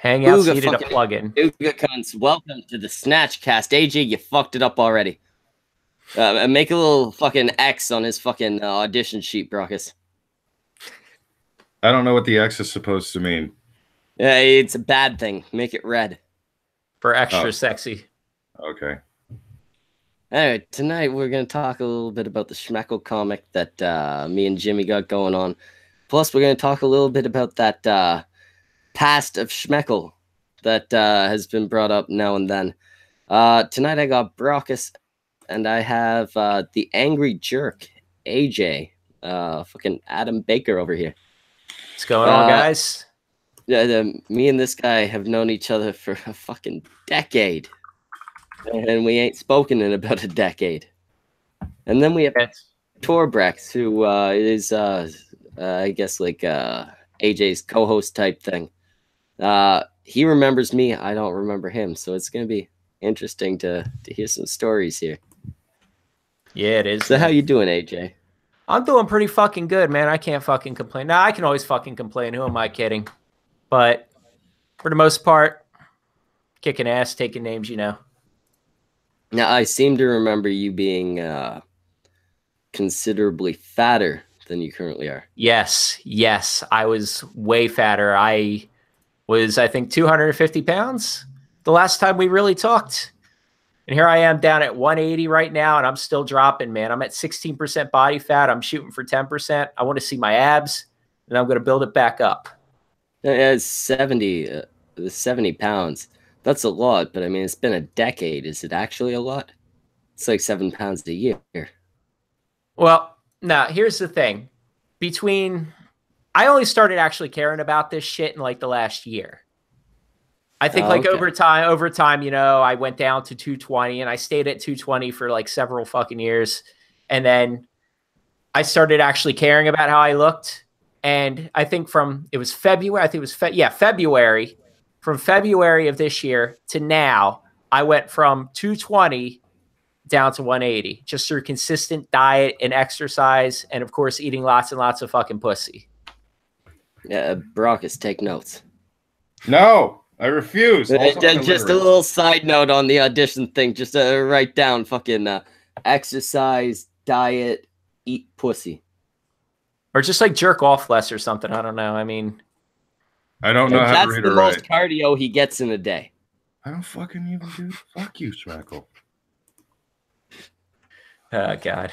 Hangouts Ooga needed a fucking plugin. Ooga cunts, welcome to the Snatch Cast. AJ, you fucked it up already. Make a little fucking X on his fucking audition sheet, Brockus. I don't know what the X is supposed to mean. It's a bad thing. Make it red. For extra sexy. Okay. Anyway, tonight we're going to talk a little bit about the Schmeckle comic that me and Jimmy got going on. Plus, we're going to talk a little bit about that past of Schmeckle that has been brought up now and then. Tonight I got Brockus, and I have the Angry Jerk, AJ, fucking Adam Baker over here. What's going on, guys? Me and this guy have known each other for a fucking decade. And we ain't spoken in about a decade. And then we have Torbrex, who is, I guess, like AJ's co-host type thing. He remembers me. I don't remember him. So it's going to be interesting to hear some stories here. Yeah, it is. So how you doing, AJ? I'm doing pretty fucking good, man. I can't fucking complain. Now, I can always fucking complain. Who am I kidding? But for the most part, kicking ass, taking names, you know. Now, I seem to remember you being considerably fatter than you currently are. Yes. I was way fatter. I was, I think, 250 pounds the last time we really talked. And here I am down at 180 right now, and I'm still dropping, man. I'm at 16% body fat. I'm shooting for 10%. I want to see my abs, and I'm going to build it back up. It's 70 pounds. That's a lot, but I mean, it's been a decade. Is it actually a lot? It's like 7 pounds a year. Well, now, here's the thing. I only started actually caring about this shit in like the last year. I think over time, you know, I went down to 220 and I stayed at 220 for like several fucking years. And then I started actually caring about how I looked. And I think February. From February of this year to now, I went from 220 down to 180 just through consistent diet and exercise. And of course, eating lots and lots of fucking pussy. Yeah, Brockus, take notes. No, I refuse. Just a little side note on the audition thing. Just write down fucking exercise, diet, eat pussy. Or just like jerk off less or something. I don't know. I mean... I don't know how to read or write. That's the most cardio he gets in a day. I don't fucking even do. Fuck you, Schmeckle. Oh, God.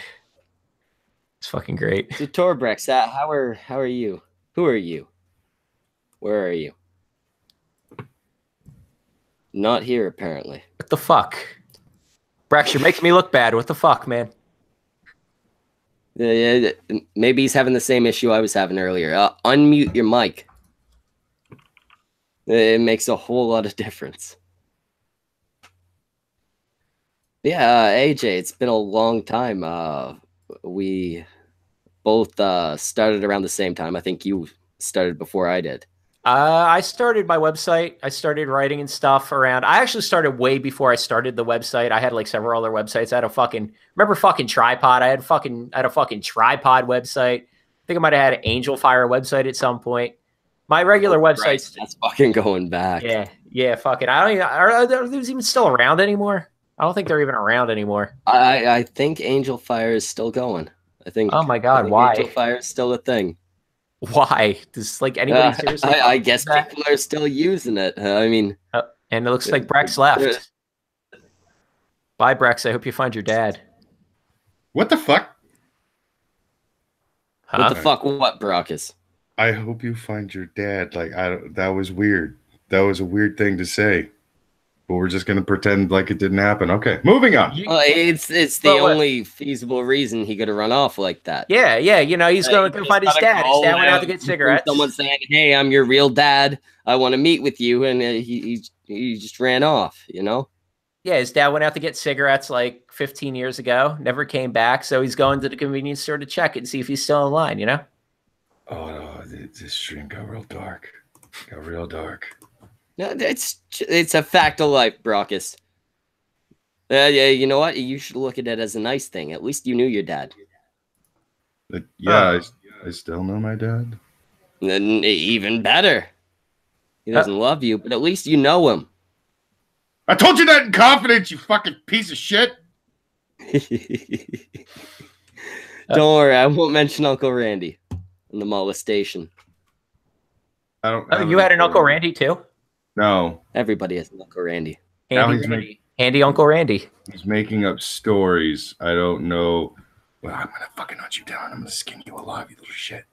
It's fucking great. So, Torbrex, how are you? Who are you? Where are you? Not here, apparently. What the fuck? Brex, you're making me look bad. What the fuck, man? Yeah, maybe he's having the same issue I was having earlier. Unmute your mic. It makes a whole lot of difference. Yeah, AJ, it's been a long time. We both started around the same time. I think you started before I did. I started my website. I started writing and stuff around. I actually started way before I started the website. I had like several other websites. I had remember fucking Tripod? I had a fucking Tripod website. I think I might have had an Angel Fire website at some point. My regular websites. That's fucking going back. Yeah, fuck it. I don't even, are those even still around anymore? I don't think they're even around anymore. I think Angel Fire is still going. I think. Oh my God, why? Angel Fire is still a thing. Why? Does like anybody seriously? I guess people are still using it. I mean, and it looks like Brex left. Bye, Brex. I hope you find your dad. What the fuck? Huh? What the fuck? What, Brockus? I hope you find your dad. Like, that was weird. That was a weird thing to say. But we're just going to pretend like it didn't happen. Okay, moving on. It's the only feasible reason he could have run off like that. Yeah. You know, he's going to go find his dad. His dad went out to get cigarettes. Someone saying, "Hey, I'm your real dad. I want to meet with you," and he just ran off. You know. Yeah, his dad went out to get cigarettes like 15 years ago. Never came back, so he's going to the convenience store to check it and see if he's still in line. You know. Oh no, this stream got real dark. Got real dark. No, it's a fact of life, Brockus. Yeah, you know what? You should look at it as a nice thing. At least you knew your dad. But yeah, I still know my dad. Then even better. He doesn't love you, but at least you know him. I told you that in confidence, you fucking piece of shit. Don't worry, I won't mention Uncle Randy and the molestation. I don't. Oh, you had an Uncle Randy too? No. Everybody has an Uncle Randy. Handy Uncle Randy. He's making up stories. I don't know. Well, I'm gonna fucking hunt you down. I'm gonna skin you alive, you little shit.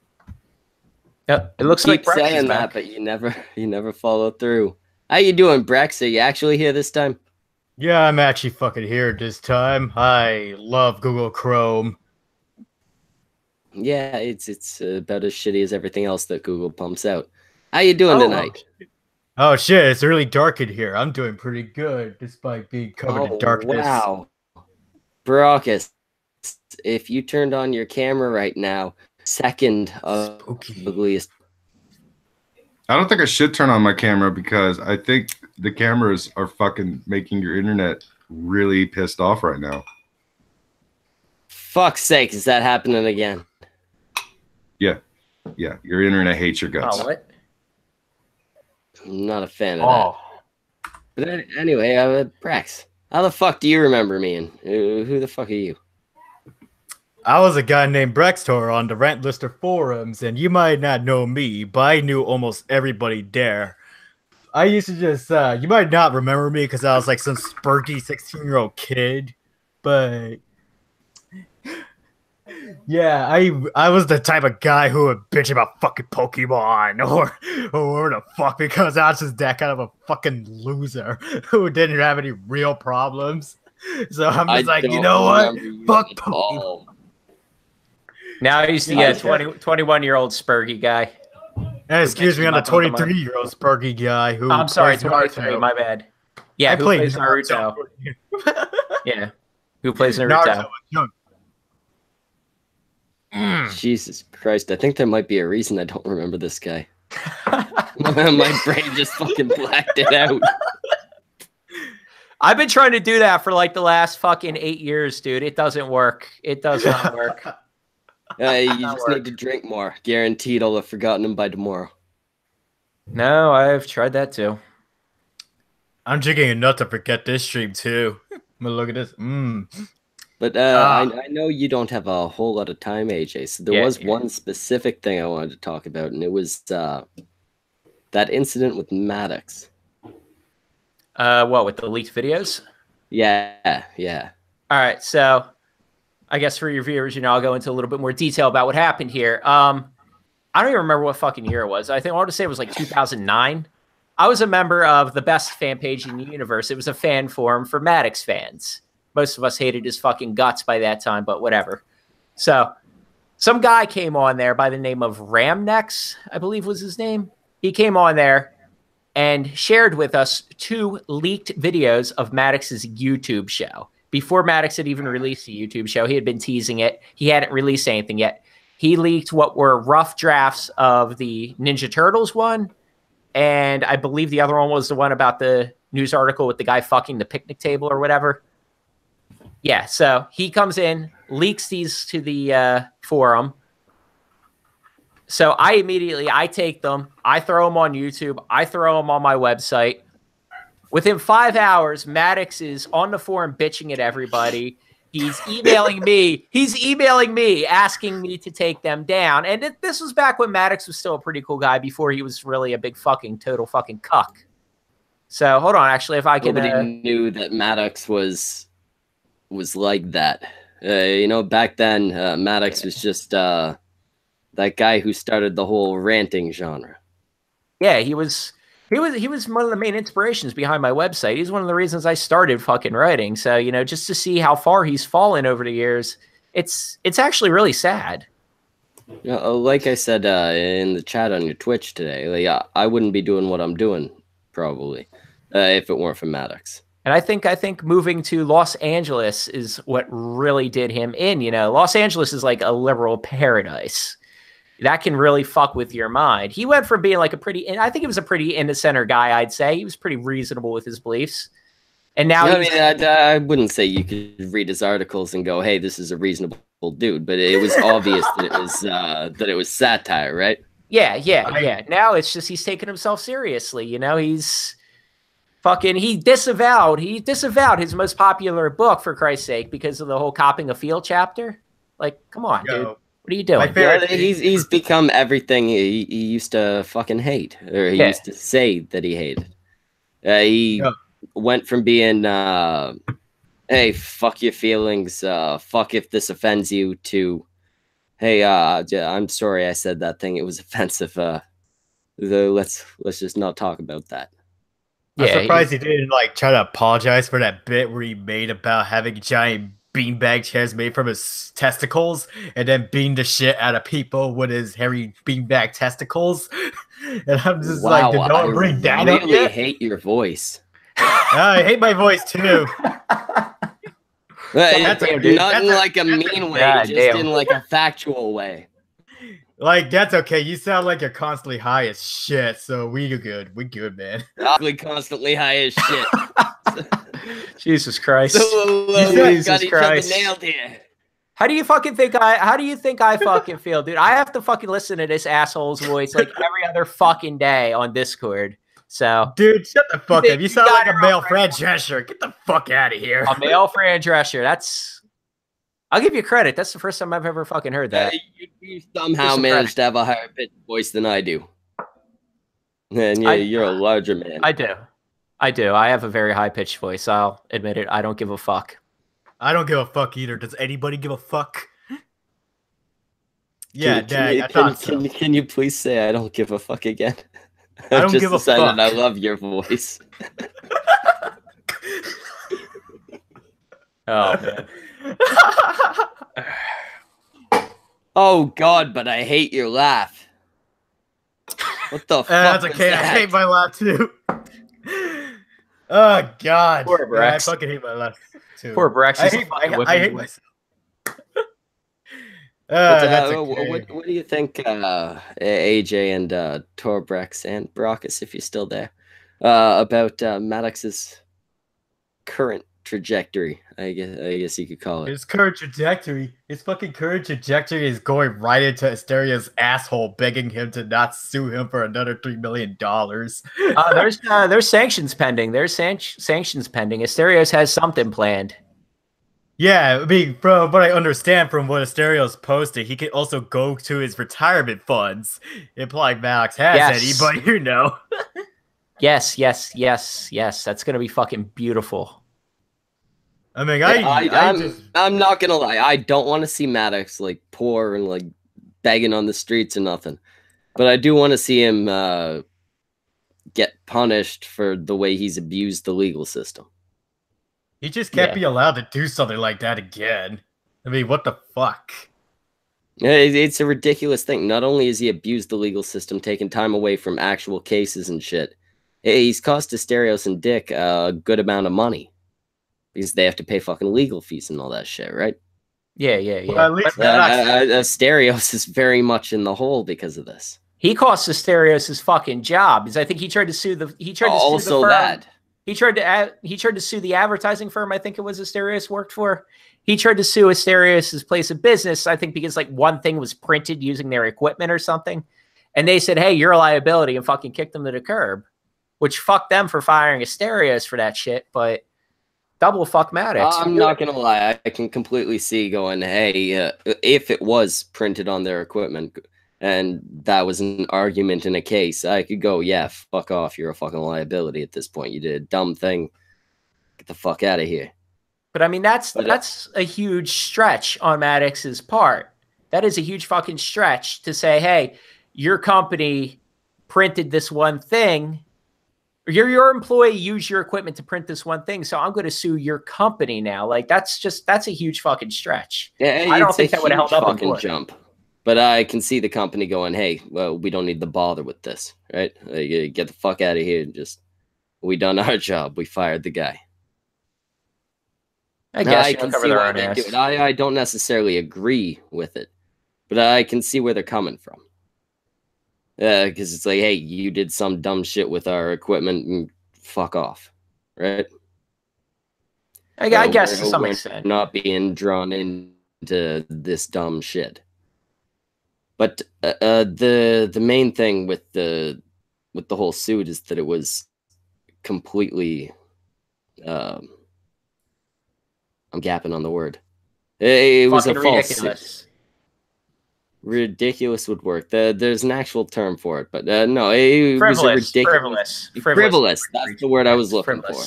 Yep. It looks like Brockus saying that, but you never follow through. How you doing, Brex? Are you actually here this time? Yeah, I'm actually fucking here this time. I love Google Chrome. Yeah, it's about as shitty as everything else that Google pumps out. How you doing tonight? Oh shit, it's really dark in here. I'm doing pretty good despite being covered in darkness. Wow. Brockus, if you turned on your camera right now, second ugliest. I don't think I should turn on my camera because I think the cameras are fucking making your internet really pissed off right now. Fuck's sake, is that happening again? Yeah. Yeah. Your internet hates your guts. Oh, what? I'm not a fan of that. But anyway, Brax, how the fuck do you remember me? And who the fuck are you? I was a guy named Brextor on the Rant Lister forums, and you might not know me, but I knew almost everybody there. I used to just, you might not remember me because I was like some spurky 16-year-old kid, but yeah, I was the type of guy who would bitch about fucking Pokemon or the fuck, because I was just that kind of a fucking loser who didn't have any real problems. So I'm just like, you know what? Fuck Pokemon. Now he's the 21-year-old Spurgy guy. Hey, excuse me, I'm the 23-year-old Spurgy guy who. I'm sorry, 23. My bad. Yeah, who plays Naruto? Yeah, who plays Naruto? Jesus Christ! I think there might be a reason I don't remember this guy. My brain just fucking blacked it out. I've been trying to do that for like the last fucking 8 years, dude. It doesn't work. It does not work. You just need to drink more. Guaranteed I'll have forgotten him by tomorrow. No, I've tried that too. I'm drinking enough to forget this stream too. I'm gonna look at this. But I know you don't have a whole lot of time, AJ. So there was one specific thing I wanted to talk about, and it was that incident with Maddox. What, with the leaked videos? Yeah. All right, so I guess for your viewers, I'll go into a little bit more detail about what happened here. I don't even remember what fucking year it was. I want to say it was like 2009. I was a member of the best fan page in the universe. It was a fan forum for Maddox fans. Most of us hated his fucking guts by that time, but whatever. So some guy came on there by the name of Ramnex, I believe was his name. He came on there and shared with us 2 leaked videos of Maddox's YouTube show. Before Maddox had even released the YouTube show, he had been teasing it. He hadn't released anything yet. He leaked what were rough drafts of the Ninja Turtles one, and I believe the other one was the one about the news article with the guy fucking the picnic table or whatever. Yeah, so he comes in, leaks these to the forum. So I take them, I throw them on YouTube, I throw them on my website. Within 5 hours, Maddox is on the forum bitching at everybody. He's emailing me. Asking me to take them down. And this was back when Maddox was still a pretty cool guy before he was really a big fucking total fucking cuck. So hold on, actually, if I can. Nobody knew that Maddox was like that. Back then, Maddox was just that guy who started the whole ranting genre. Yeah, he was one of the main inspirations behind my website. He's one of the reasons I started fucking writing. So, just to see how far he's fallen over the years, it's actually really sad. Like I said in the chat on your Twitch today, I wouldn't be doing what I'm doing probably if it weren't for Maddox. And I think moving to Los Angeles is what really did him in. Los Angeles is like a liberal paradise. That can really fuck with your mind. He went from being like I think he was a pretty in the center guy, I'd say. He was pretty reasonable with his beliefs. And now I wouldn't say you could read his articles and go, hey, this is a reasonable dude. But it was obvious that it was satire, right? Yeah. Now it's just he's taking himself seriously. You know, he's fucking. He disavowed his most popular book, for Christ's sake, because of the whole copping a field chapter. Like, come on, dude. What are you doing? He's become everything he used to fucking hate, or he used to say that he hated. He went from being, hey, fuck your feelings, fuck if this offends you, to, hey, I'm sorry I said that thing. It was offensive. Let's just not talk about that. I'm surprised he didn't like try to apologize for that bit where he made about having giant beanbag chairs made from his testicles and then beating the shit out of people with his hairy beanbag testicles. And I'm just like, did no one bring that up yet? I hate your voice. I hate my voice too. Not in like a mean way, just in like a factual way. Like, that's okay. You sound like you're constantly high as shit, so we good. We good, man. Constantly high as shit. Jesus Christ. Jesus Christ. Nailed here. How do you think I fucking feel, dude? I have to fucking listen to this asshole's voice like every other fucking day on Discord. So, dude, shut the fuck up. You sound like a male Fran Drescher. Get the fuck out of here. A male Fran Drescher. I'll give you credit. That's the first time I've ever fucking heard that. You somehow managed to have a higher pitched voice than I do. And you're a larger man. I do. I have a very high pitched voice. I'll admit it. I don't give a fuck. I don't give a fuck either. Does anybody give a fuck? Yeah, can you please say I don't give a fuck again? I don't give a fuck. I love your voice. Oh, man. Oh God, but I hate your laugh. What the fuck? That's okay. That? I hate my laugh too. Oh God. Poor Brex. Yeah, I fucking hate my laugh too. Poor Brex. I hate myself. What do you think, AJ and Torbrex and Brockus, if you're still there, about Maddox's current trajectory? I guess you could call it. His current trajectory. His fucking current trajectory is going right into Asteria's asshole, begging him to not sue him for another $3 million. There's sanctions pending. Sanctions pending. Asterios has something planned. Yeah, I mean, from what I understand from what Asterios posted, he could also go to his retirement funds, implying Maddox has any, but you know. Yes. That's gonna be fucking beautiful. I mean, I'm not gonna lie. I don't want to see Maddox like poor and like begging on the streets or nothing, but I do want to see him get punished for the way he's abused the legal system. He just can't be allowed to do something like that again. I mean, what the fuck? It's a ridiculous thing. Not only has he abused the legal system, taken time away from actual cases and shit, he's cost Asterios and Dick a good amount of money. Because they have to pay fucking legal fees and all that shit, right? Yeah. Well, at least Asterios is very much in the hole because of this. He cost Asterios his fucking job. Because I think he tried to sue the firm. He tried to sue the advertising firm. I think it was Asterios worked for. He tried to sue Asterios' place of business. I think because like one thing was printed using their equipment or something, and they said, "Hey, you're a liability," and fucking kicked them to the curb. Which fucked them for firing Asterios for that shit, but. Double fuck Maddox. I'm not gonna lie, I can completely see going, hey, if it was printed on their equipment and that was an argument in a case, I could go, yeah, fuck off, you're a fucking liability at this point. You did a dumb thing. Get the fuck out of here. But I mean, that's a huge stretch on Maddox's part. That is a huge fucking stretch to say, hey, your company printed this one thing. Your employee used your equipment to print this one thing, so I'm going to sue your company now. Like that's a huge fucking stretch. Yeah, I don't think that would have held up in court. Jump. But I can see the company going, "Hey, well, we don't need to bother with this, right? Get the fuck out of here. We done our job. We fired the guy." I guess I can see why they do it. I don't necessarily agree with it, but I can see where they're coming from. Because it's like, hey, you did some dumb shit with our equipment and fuck off, right? I guess to some extent. Not being drawn into this dumb shit. But the main thing with the whole suit is that it was completely I'm gapping on the word. It was a false ridiculous. suit. Ridiculous would work. There's an actual term for it, but no, it was a ridiculous. Frivolous. That's the word I was looking for.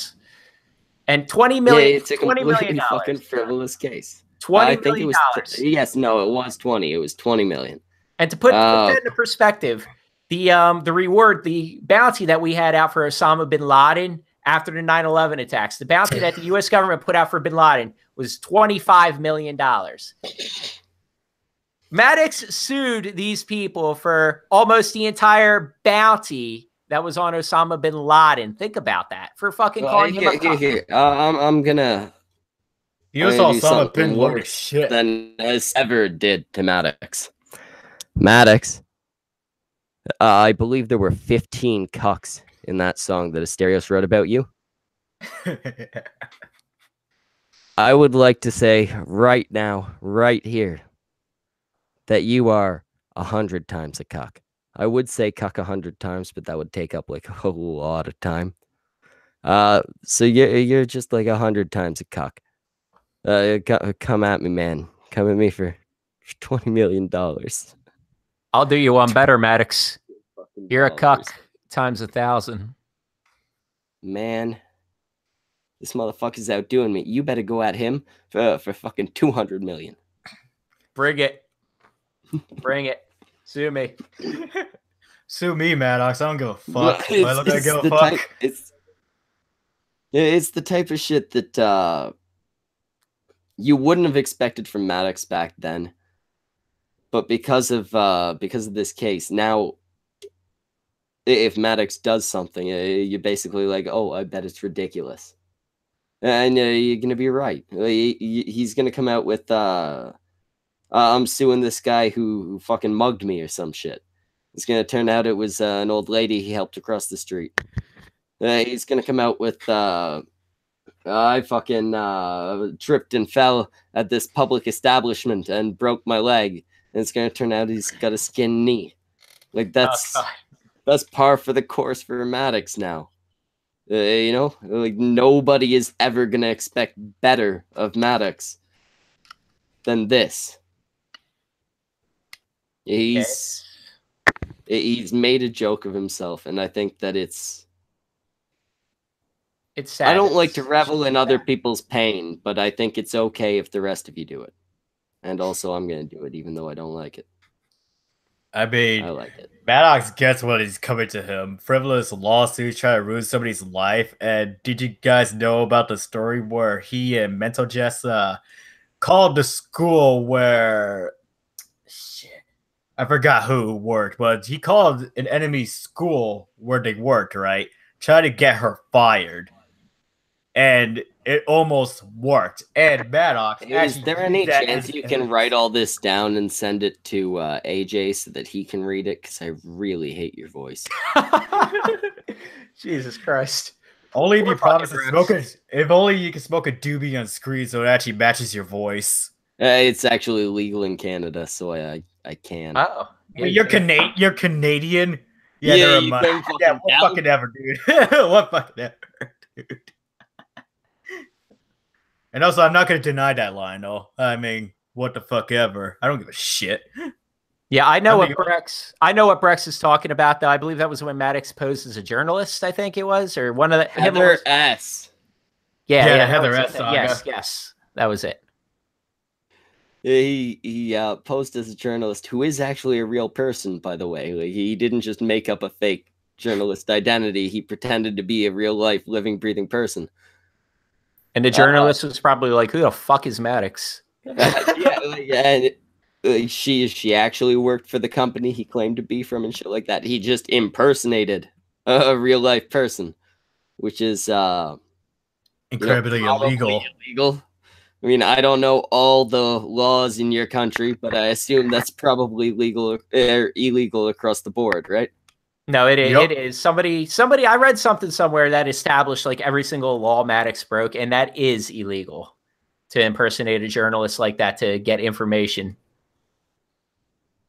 And 20 million. Yeah, it's a completely fucking frivolous case. $20 million. Yes, no, it was 20. It was 20 million. And to put that into perspective, the reward, the bounty that we had out for Osama bin Laden after the 9/11 attacks, the bounty that the U.S. government put out for bin Laden was $25 million. Maddox sued these people for almost the entire bounty that was on Osama bin Laden. Think about that. For fucking calling him a cuck. I'm gonna... He was Osama bin Laden's shit. Than Sever did to Maddox. Maddox, I believe there were 15 cucks in that song that Asterios wrote about you. I would like to say right now, right here, that you are 100 times a cuck. I would say cuck 100 times, but that would take up like a whole lot of time. So you're just like 100 times a cuck. Come at me, man. Come at me for $20 million. I'll do you one better, Maddox. You're a cuck times 1,000. Man, this motherfucker's outdoing me. You better go at him for fucking 200 million. Bring it. Bring it. Sue me. Sue me, Maddox. I don't give a fuck. I look like I give a fuck. It's the type of shit that you wouldn't have expected from Maddox back then. But because of this case, now if Maddox does something, you're basically like, oh, I bet it's ridiculous. And you're going to be right. He's going to come out with, I'm suing this guy who fucking mugged me or some shit. It's going to turn out it was an old lady he helped across the street. He's going to come out with, I fucking tripped and fell at this public establishment and broke my leg. And it's going to turn out he's got a skin knee. Like, that's par for the course for Maddox now. You know, like, nobody is ever going to expect better of Maddox than this. He's made a joke of himself, and I think that it's sad. I don't like to revel in other people's pain, but I think it's okay if the rest of you do it. And also, I'm going to do it, even though I don't like it. I mean, I like it. Maddox gets what is coming to him. Frivolous lawsuits try to ruin somebody's life. And did you guys know about the story where he and Mental Jess called the school where... Shit. I forgot who worked, but he called an enemy school where they worked, right? Tried to get her fired. And it almost worked. And Maddox... Is there any chance you can write all this down and send it to AJ so that he can read it? Because I really hate your voice. Jesus Christ. Only if you promise to smoke it. If only you can smoke a doobie on screen so it actually matches your voice. It's actually legal in Canada, so I can. Oh. Wait, you're Canadian? Yeah, what fucking ever, dude. What fucking ever, dude. And also, I'm not going to deny that line, though. I mean, what the fuck ever. I don't give a shit. Yeah, I know what Brex is talking about, though. I believe that was when Maddox posed as a journalist, I think it was, or one of the... Heather S. Yeah, Heather S. Yes, that was it. He posed as a journalist who is actually a real person, by the way. Like, he didn't just make up a fake journalist identity. He pretended to be a real-life, living, breathing person. And the journalist was probably like, who the fuck is Maddox? She actually worked for the company he claimed to be from and shit like that. He just impersonated a real-life person, which is... incredibly illegal. I mean, I don't know all the laws in your country, but I assume that's probably legal or illegal across the board, right? No, it is. Yep. It is. Somebody. I read something somewhere that established like every single law Maddox broke, and that is illegal to impersonate a journalist like that to get information.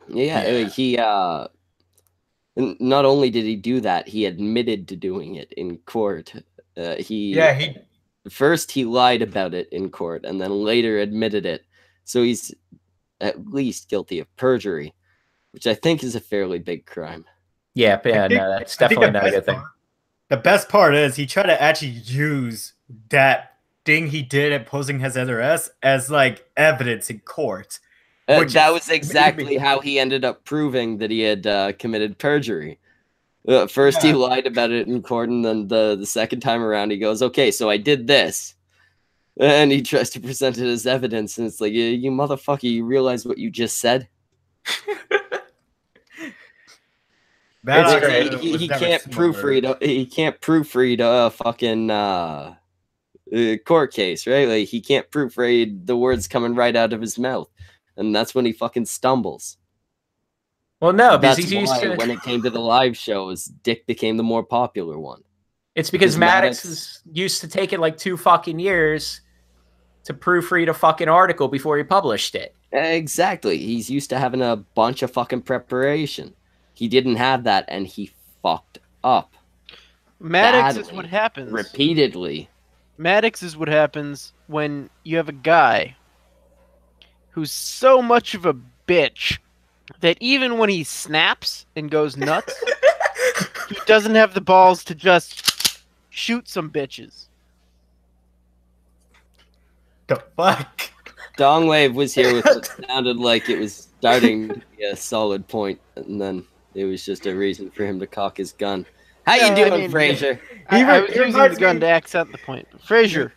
Yeah, he not only did he do that, he admitted to doing it in court. He first he lied about it in court and then later admitted it. So he's at least guilty of perjury, which I think is a fairly big crime. Yeah, no, that's definitely not a good thing. The best part is he tried to actually use that thing he did at posing his address as like evidence in court. That was exactly how he ended up proving that he had committed perjury. First, he lied about it in court, and then the second time around, he goes, "Okay, so I did this," and he tries to present it as evidence, and it's like, "You motherfucker, you realize what you just said?" He can't proofread. He can't proofread a fucking court case, right? Like he can't proofread the words coming right out of his mouth, and that's when he fucking stumbles. Well, no, because that's why when it came to the live shows, Dick became the more popular one. It's because Maddox is used to taking like 2 fucking years to proofread a fucking article before he published it. Exactly. He's used to having a bunch of fucking preparation. He didn't have that, and he fucked up. Maddox is what happens. Repeatedly. Maddox is what happens when you have a guy who's so much of a bitch that even when he snaps and goes nuts, he doesn't have the balls to just shoot some bitches. The fuck? Dongwave was here with what sounded like it was starting to be a solid point, and then it was just a reason for him to cock his gun. How you doing, Fraser? I was using the gun to accent the point. Fraser,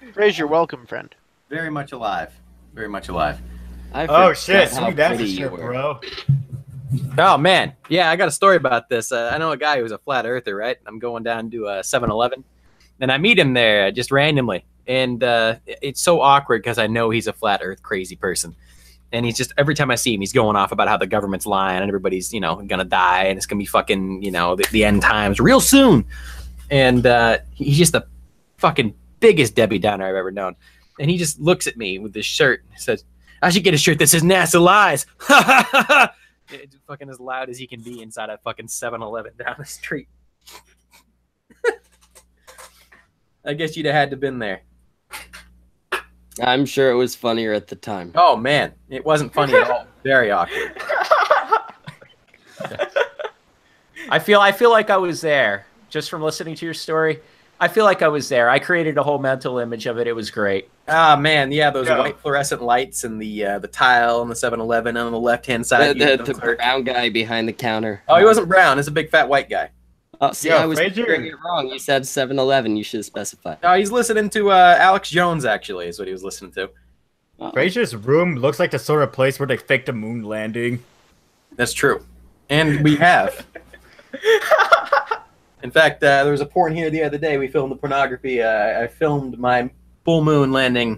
welcome, friend. Very much alive. Very much alive. Oh shit! Sweet, that's a shit, bro. Oh man, yeah, I got a story about this. I know a guy who's a flat earther, right? I'm going down to a 7-Eleven, and I meet him there just randomly, and it's so awkward because I know he's a flat earth crazy person, and he's just every time I see him, he's going off about how the government's lying and everybody's gonna die and it's gonna be fucking the end times real soon, and he's just the fucking biggest Debbie Downer I've ever known, and he just looks at me with this shirt and says, "I should get a shirt that says NASA lies." It's fucking as loud as he can be inside a fucking 7-Eleven down the street. I guess you'd have had to been there. I'm sure it was funnier at the time. Oh man, it wasn't funny at all. Very awkward. I feel like I was there just from listening to your story. I feel like I was there. I created a whole mental image of it. It was great. Ah, man, yeah, those white fluorescent lights and the tile on the 7-Eleven on the left-hand side. The brown guy behind the counter. Oh, he wasn't brown. He's a big fat white guy. Oh, see, I was hearing it wrong. You said 7-Eleven. You should have specified. Oh, he's listening to Alex Jones, actually, is what he was listening to. Fraser's room looks like the sort of place where they faked a moon landing. That's true. And we have. In fact, there was a porn here the other day. We filmed the pornography. I filmed my full moon landing.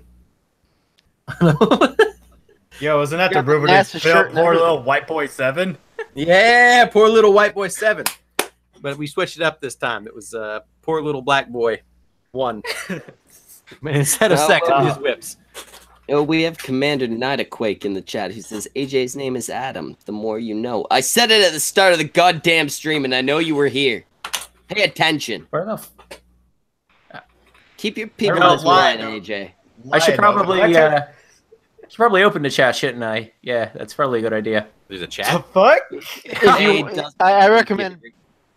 Yo, wasn't that the room where they filmed Poor Little White Boy 7? Yeah, Poor Little White Boy 7. But we switched it up this time. It was Poor Little Black Boy 1. Instead of sex, it was whips. We have Commander Nightaquake in the chat. He says, AJ's name is Adam. The more you know. I said it at the start of the goddamn stream, and I know you were here. Pay attention. Where the Keep your people in line, AJ. I should probably open the chat, shouldn't I? Yeah, that's probably a good idea. There's a chat. The fuck? I recommend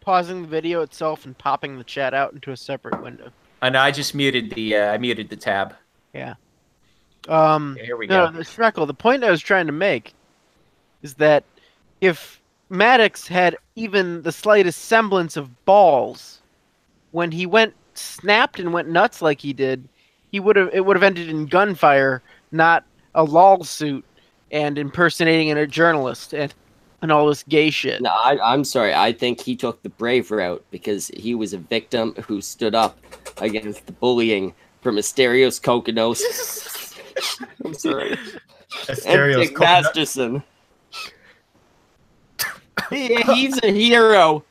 pausing the video itself and popping the chat out into a separate window. I know. I just muted the tab. Yeah. Here we go. No, Schmeckle, the point I was trying to make is that if Maddox had even the slightest semblance of balls, when he snapped and went nuts like he did, it would have ended in gunfire, not a lawsuit and impersonating a journalist and all this gay shit. No, I'm sorry. I think he took the brave route because he was a victim who stood up against the bullying from Asterios Kokonos. I'm sorry. Asterios Dick Masterson. He's a hero.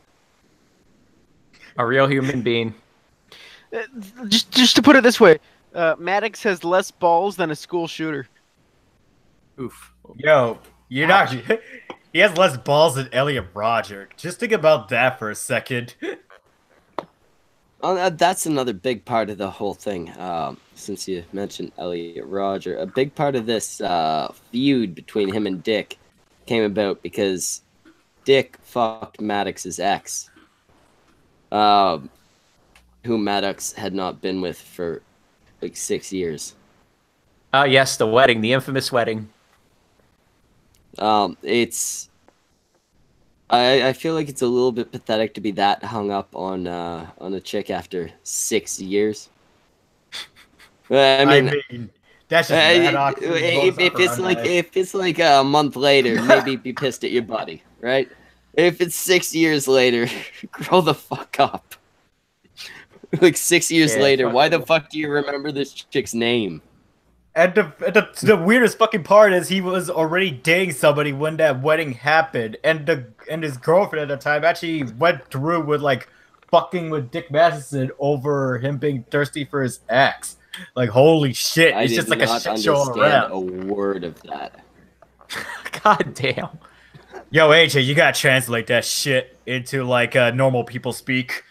A real human being. Just to put it this way, Maddox has less balls than a school shooter. Oof. Yo, you're not He has less balls than Elliot Rodger. Just think about that for a second. That's another big part of the whole thing. Since you mentioned Elliot Rodger, a big part of this feud between him and Dick came about because Dick fucked Maddox's ex, who Maddox had not been with for like 6 years. Oh yes, the wedding, the infamous wedding. I feel like it's a little bit pathetic to be that hung up on a chick after 6 years. I mean that's just mad awkward. If it's like a month later, maybe be pissed at your buddy, right? If it's 6 years later, grow the fuck up. Like 6 years later, why the fuck do you remember this chick's name? And the weirdest fucking part is he was already dating somebody when that wedding happened, and his girlfriend at the time actually went through with like fucking with Dick Matheson over him being thirsty for his ex. Like holy shit, it's just like a shit show all around. A word of that. God damn. Yo, AJ, you gotta translate that shit into like normal people speak.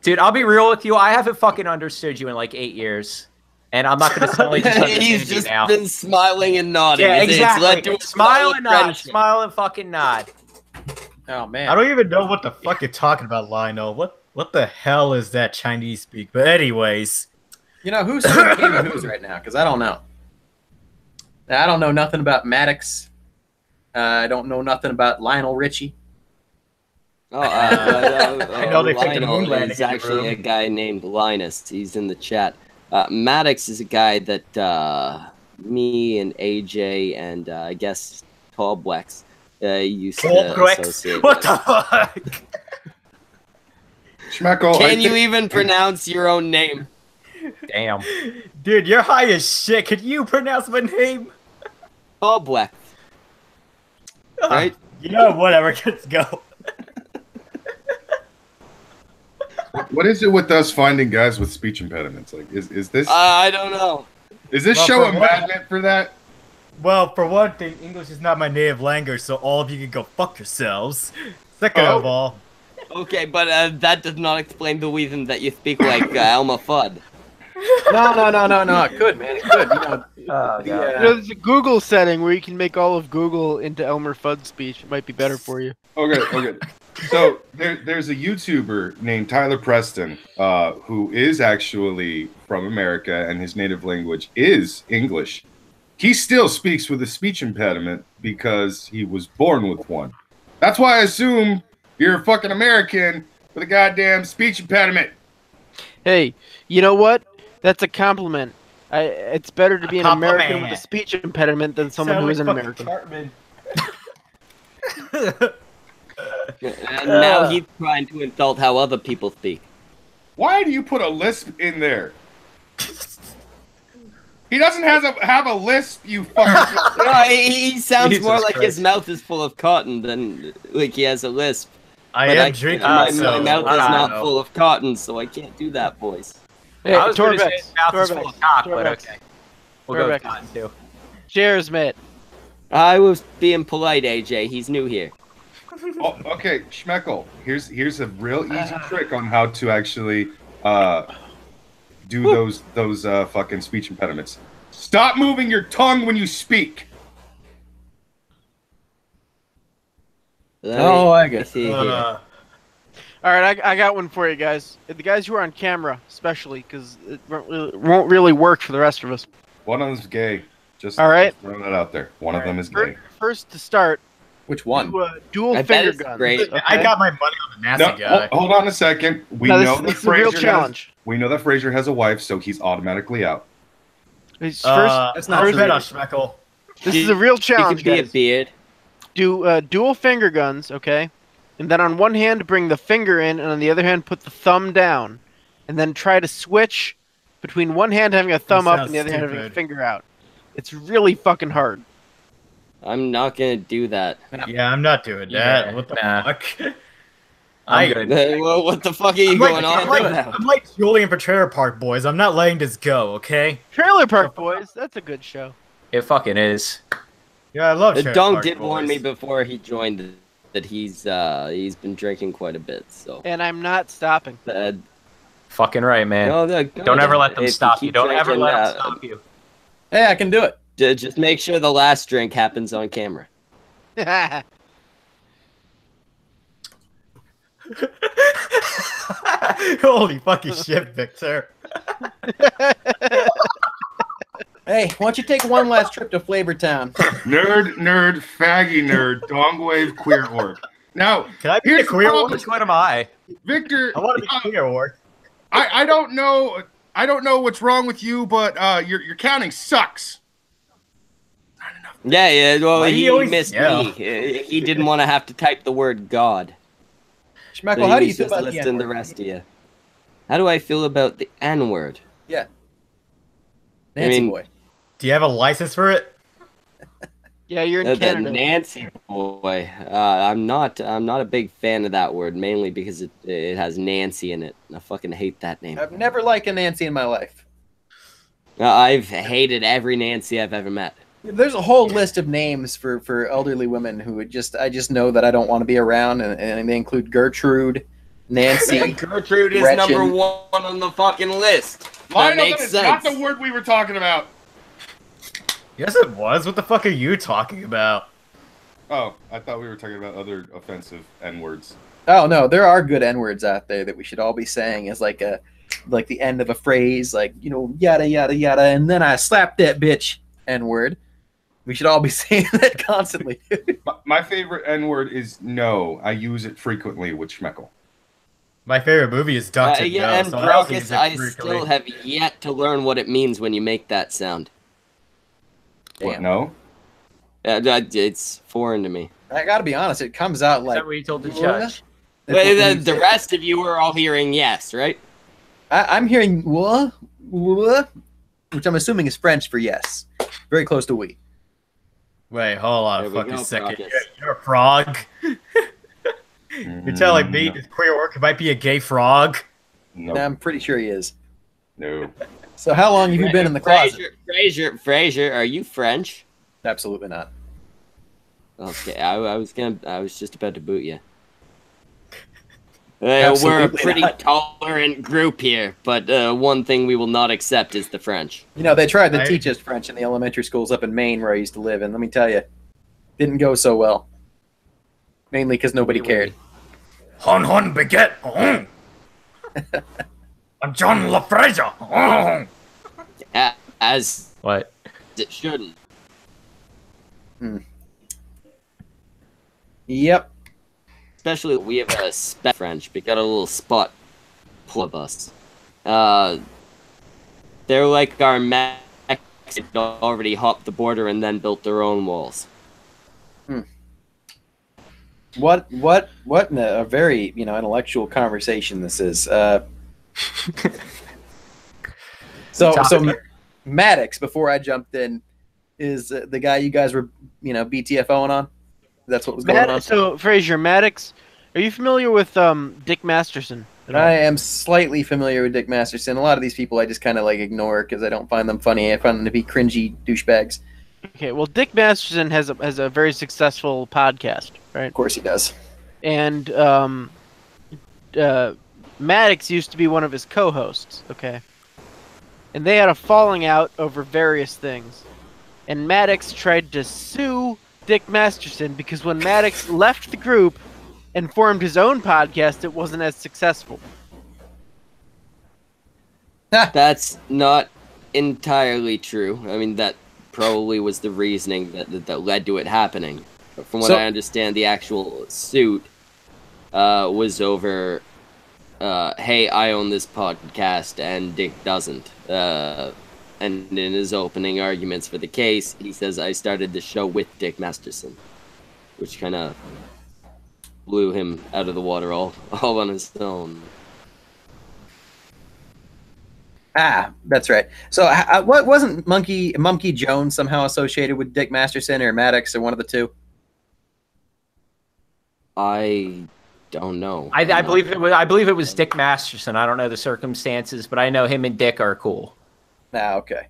Dude, I'll be real with you. I haven't fucking understood you in like 8 years. And I'm not going to suddenly just understand He's just you now. been smiling and nodding. Yeah, exactly. It's led to a smile and nod. Smile and fucking nod. Oh, man. I don't even know what the fuck you're talking about, Lionel. What the hell is that Chinese speak? But anyways. You know, who's speaking who's right now? Because I don't know. I don't know nothing about Maddox. I don't know nothing about Lionel Richie. I know they picked the moon landing. He's actually a guy named Linus. He's in the chat. Maddox is a guy that me and AJ and I guess Tobwex used to associate What the fuck? Schmeckle, Can you even pronounce your own name? Damn. Dude, you're high as shit. Can you pronounce my name? Tobwex. Right? You know, whatever. Let's go. What is it with us finding guys with speech impediments? Like, is this? I don't know. Is this show a magnet for that? Well, for one thing, English is not my native language, so all of you can go fuck yourselves. Second of all. Okay, but that does not explain the reason that you speak like Elmer Fudd. No. It could, man. It could. You know, there's a Google setting where you can make all of Google into Elmer Fudd speech. It might be better for you. Okay. So there's a YouTuber named Tyler Preston who is actually from America and his native language is English. He still speaks with a speech impediment because he was born with one. That's why I assume you're a fucking American with a goddamn speech impediment. Hey, you know what? That's a compliment. It's better to be an American with a speech impediment than someone who isn't American. And now he's trying to insult how other people speak. Why do you put a lisp in there? He doesn't have a lisp, you fucking... No, he sounds Jesus more like Christ. his mouth is full of cotton than like he has a lisp. I am drinking. My so mouth I is don't not know. full of cotton, so I can't do that voice. Hey, I was going to say his mouth is Torbex, full of cock, but Torbex, okay. We'll go with Torbex. cotton, too. Cheers, mate. I was being polite, AJ. He's new here. Oh, okay, Schmeckle. Here's a real easy trick on how to actually do those fucking speech impediments. Stop moving your tongue when you speak. I guess. See here. All right, I got one for you guys. The guys who are on camera, especially, because it won't really work for the rest of us. One of them's gay. Just All right. throwing that out there. One of them is gay. First to start, Which one? dual I bet finger it's guns. great. Okay? I got my money on the NASA guy. Hold on a second. We No, know this is a real challenge. We know that Fraser has a wife, so he's automatically out. It's That's not first true. bet on Schmeckle. this is a real challenge, He could be a guys. beard. Do dual finger guns, okay? And then on one hand, bring the finger in, and on the other hand, put the thumb down. And then try to switch between one hand having a thumb up and the other hand having a finger out. It's really fucking hard. I'm not gonna do that. Yeah, I'm not doing that. Yeah, What the nah. fuck? I'm good. Well, what the fuck are you going on? I'm like Julian for Trailer Park Boys. I'm not letting this go, okay? Trailer Park Boys, that's a good show. It fucking is. Yeah, I love Sheriff Dong Hardy did warn voice. me before he joined that he's been drinking quite a bit. So And I'm not stopping. Fucking right, man. no, Don't ever let them if stop you. keep Don't ever drinking, let them stop you. Hey, I can do it. Just make sure the last drink happens on camera. Holy fucking shit, Victor. Hey, why don't you take one last trip to Flavortown? Nerd, faggy nerd, dongwave, queer orc. Now, Can I be here's a queer the orc? problem. What am I? Victor, I want to be queer orc. I don't know. I don't know what's wrong with you, but your counting sucks. Yeah. Well, Why do he you always missed yell? me. He didn't want to have to type the word God. Schmeckle, So how do he you feel was about just the listing the N-word? rest of you? How do I feel about the N word? Yeah. I Nancy mean, boy. Do you have a license for it? Yeah, you're in The Canada. Nancy boy. I'm not a big fan of that word, mainly because it has Nancy in it. I fucking hate that name. I've never liked a Nancy in my life. I've hated every Nancy I've ever met. There's a whole list of names for elderly women who would I just know that I don't want to be around, and they include Gertrude, Nancy. Gertrude is Gretchen. number 1 on the fucking list. That Lionel, makes that is sense. not the word we were talking about. Yes, it was. What the fuck are you talking about? Oh, I thought we were talking about other offensive N words. Oh no, there are good N-words out there that we should all be saying as like the end of a phrase, like, you know, yada yada yada, and then I slapped that bitch N-word. We should all be saying that constantly. My favorite N word is no. I use it frequently with Schmeckle. My favorite movie is Doctor Yeah, No. and so I also Brockus, use it I frequently. still have yet to learn what it means when you make that sound. What, Damn. no? It's foreign to me. I gotta be honest, it comes out Is like that what you told the "What?" judge? That's what Well, we the say. rest of you are all hearing yes, right? I'm hearing what, which I'm assuming is French for yes. Very close to we. Wait, hold on There a we fucking go, second. Brockus. You're a frog. You're telling me this queer orc might be a gay frog? No. I'm pretty sure he is. No. So how long have you been in the closet? Fraser, are you French? Absolutely not. Okay, I was just about to boot you. We're a Absolutely pretty not. tolerant group here, but one thing we will not accept is the French. You know, they tried to I- teach us French in the elementary schools up in Maine where I used to live, and let me tell you, didn't go so well. Mainly because nobody cared. Hon hon baguette. Oh. I'm John LaFraser. Oh. As What? it shouldn't. Yep. Especially we have a French. We got a little spot full of us. They're like our Mexicans already hopped the border and then built their own walls. What a very, intellectual conversation this is. So Maddox, before I jumped in, is the guy you guys were, BTFOing on? That's what was going on? So, Fraser, Maddox, are you familiar with Dick Masterson? at all? I am slightly familiar with Dick Masterson. A lot of these people I just kind of ignore because I don't find them funny. I find them to be cringy douchebags. Okay, well, Dick Masterson has a very successful podcast, right? Of course he does. And Maddox used to be one of his co-hosts, okay? And they had a falling out over various things. And Maddox tried to sue Dick Masterson because when Maddox left the group and formed his own podcast, it wasn't as successful. That's not entirely true. I mean, that probably was the reasoning that led to it happening. But from what I understand, the actual suit was over, hey, I own this podcast and Dick doesn't. And in his opening arguments for the case, he says, I started the show with Dick Masterson, which kind of blew him out of the water all on his own. Ah, that's right. So what wasn't Monkey Jones somehow associated with Dick Masterson or Maddox or one of the two? I don't know. I believe it was Dick Masterson. I don't know the circumstances, but I know him and Dick are cool. Ah, okay.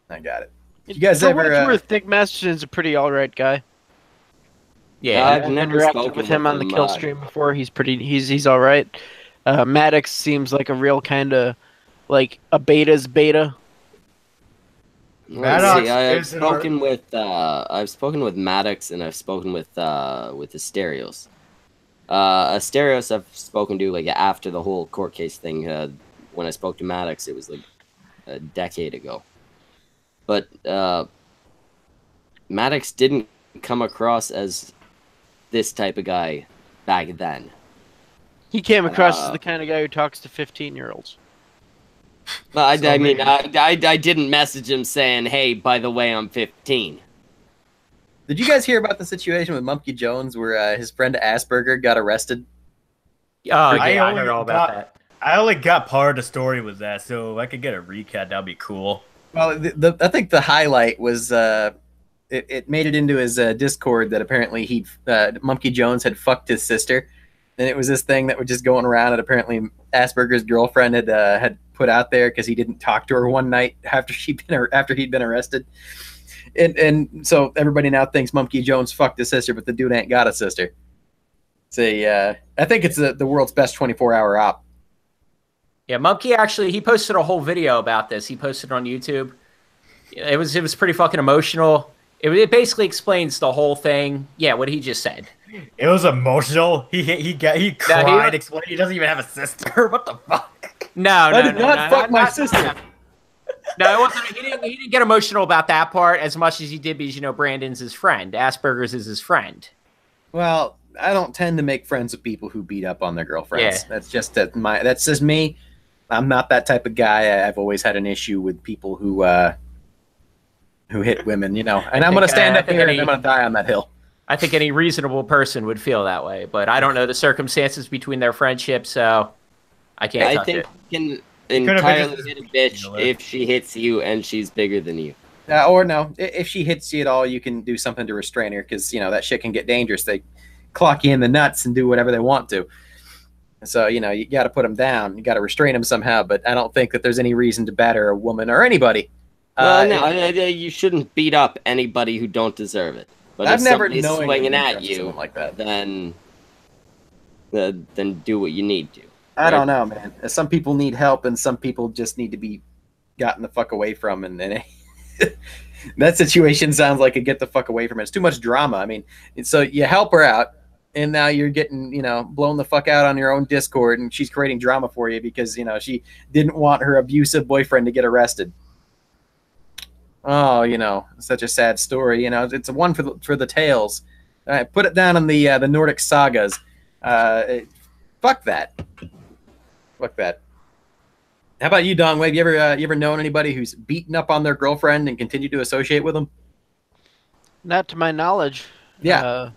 I got it. You guys For ever? what it's worth, Nick Masterson's a pretty all right guy. Yeah, I've I've never interacted spoken with him on the him, kill stream before. He's all right. Maddox seems like a real kind of like a beta's beta. Let's see, Maddox I've spoken with Maddox and I've spoken with Asterios. Asterios I've spoken to like after the whole court case thing. When I spoke to Maddox, it was like a decade ago. But Maddox didn't come across as this type of guy back then. He came across as the kind of guy who talks to 15-year-olds. Well, I didn't message him saying, "Hey, by the way, I'm 15." Did you guys hear about the situation with Monkey Jones where his friend Asperger got arrested? Oh, yeah, I heard all about that. I only got part of the story with that, so if I could get a recap, that'd be cool. Well, I think the highlight was it made it into his Discord that apparently Monkey Jones had fucked his sister, and it was this thing that was just going around, and apparently Asperger's girlfriend had put out there because he didn't talk to her one night after he'd been arrested, and so everybody now thinks Monkey Jones fucked his sister, but the dude ain't got a sister. I think it's the world's best 24-hour op. Yeah, Monkey actually, he posted a whole video about this. He posted it on YouTube. It was pretty fucking emotional. It basically explains the whole thing. Yeah, what he just said. It was emotional. He cried. Explained he doesn't even have a sister. What the fuck? I did not fuck my sister. No, it wasn't. He didn't get emotional about that part as much as he did because Brandon's his friend. Asperger's is his friend. Well, I don't tend to make friends with people who beat up on their girlfriends. Yeah. That's just me. I'm not that type of guy. I've always had an issue with people who hit women, and I'm going to stand up here and I'm going to die on that hill. I think any reasonable person would feel that way, but I don't know the circumstances between their friendship, so I can't touch it. You can entirely hit a bitch if she hits you and she's bigger than you. Or no, if she hits you at all, you can do something to restrain her because, that shit can get dangerous. They clock you in the nuts and do whatever they want to. So, you got to put them down. You got to restrain them somehow, but I don't think that there's any reason to batter a woman or anybody. You shouldn't beat up anybody who don't deserve it. But I've if never somebody's knowingly swinging at done you, something like that. then do what you need to. I don't know, man. Some people need help, and some people just need to be gotten the fuck away from. And that situation sounds like a get the fuck away from it. It's too much drama. I mean, so you help her out, and now you're getting, blown the fuck out on your own Discord, and she's creating drama for you because, she didn't want her abusive boyfriend to get arrested. Oh, such a sad story. It's a one for the tales. All right, put it down in the Nordic sagas. Fuck that. Fuck that. How about you, Dong Wave? You ever known anybody who's beaten up on their girlfriend and continued to associate with them? Not to my knowledge. Yeah.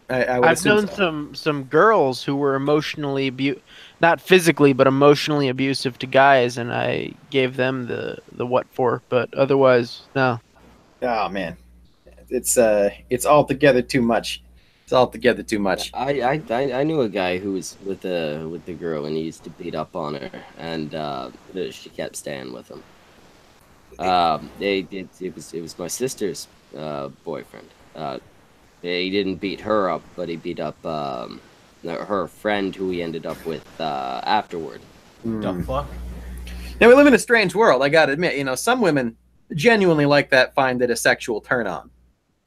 I've known some girls who were emotionally not physically, but emotionally abusive to guys, and I gave them the what for, but otherwise, no. Oh man, it's altogether too much. It's altogether too much. I knew a guy who was with the girl, and he used to beat up on her, and she kept staying with him. It was my sister's boyfriend. He didn't beat her up, but he beat up her friend who he ended up with afterward. The fuck? Now we live in a strange world. I gotta admit, some women genuinely like that, find it a sexual turn on.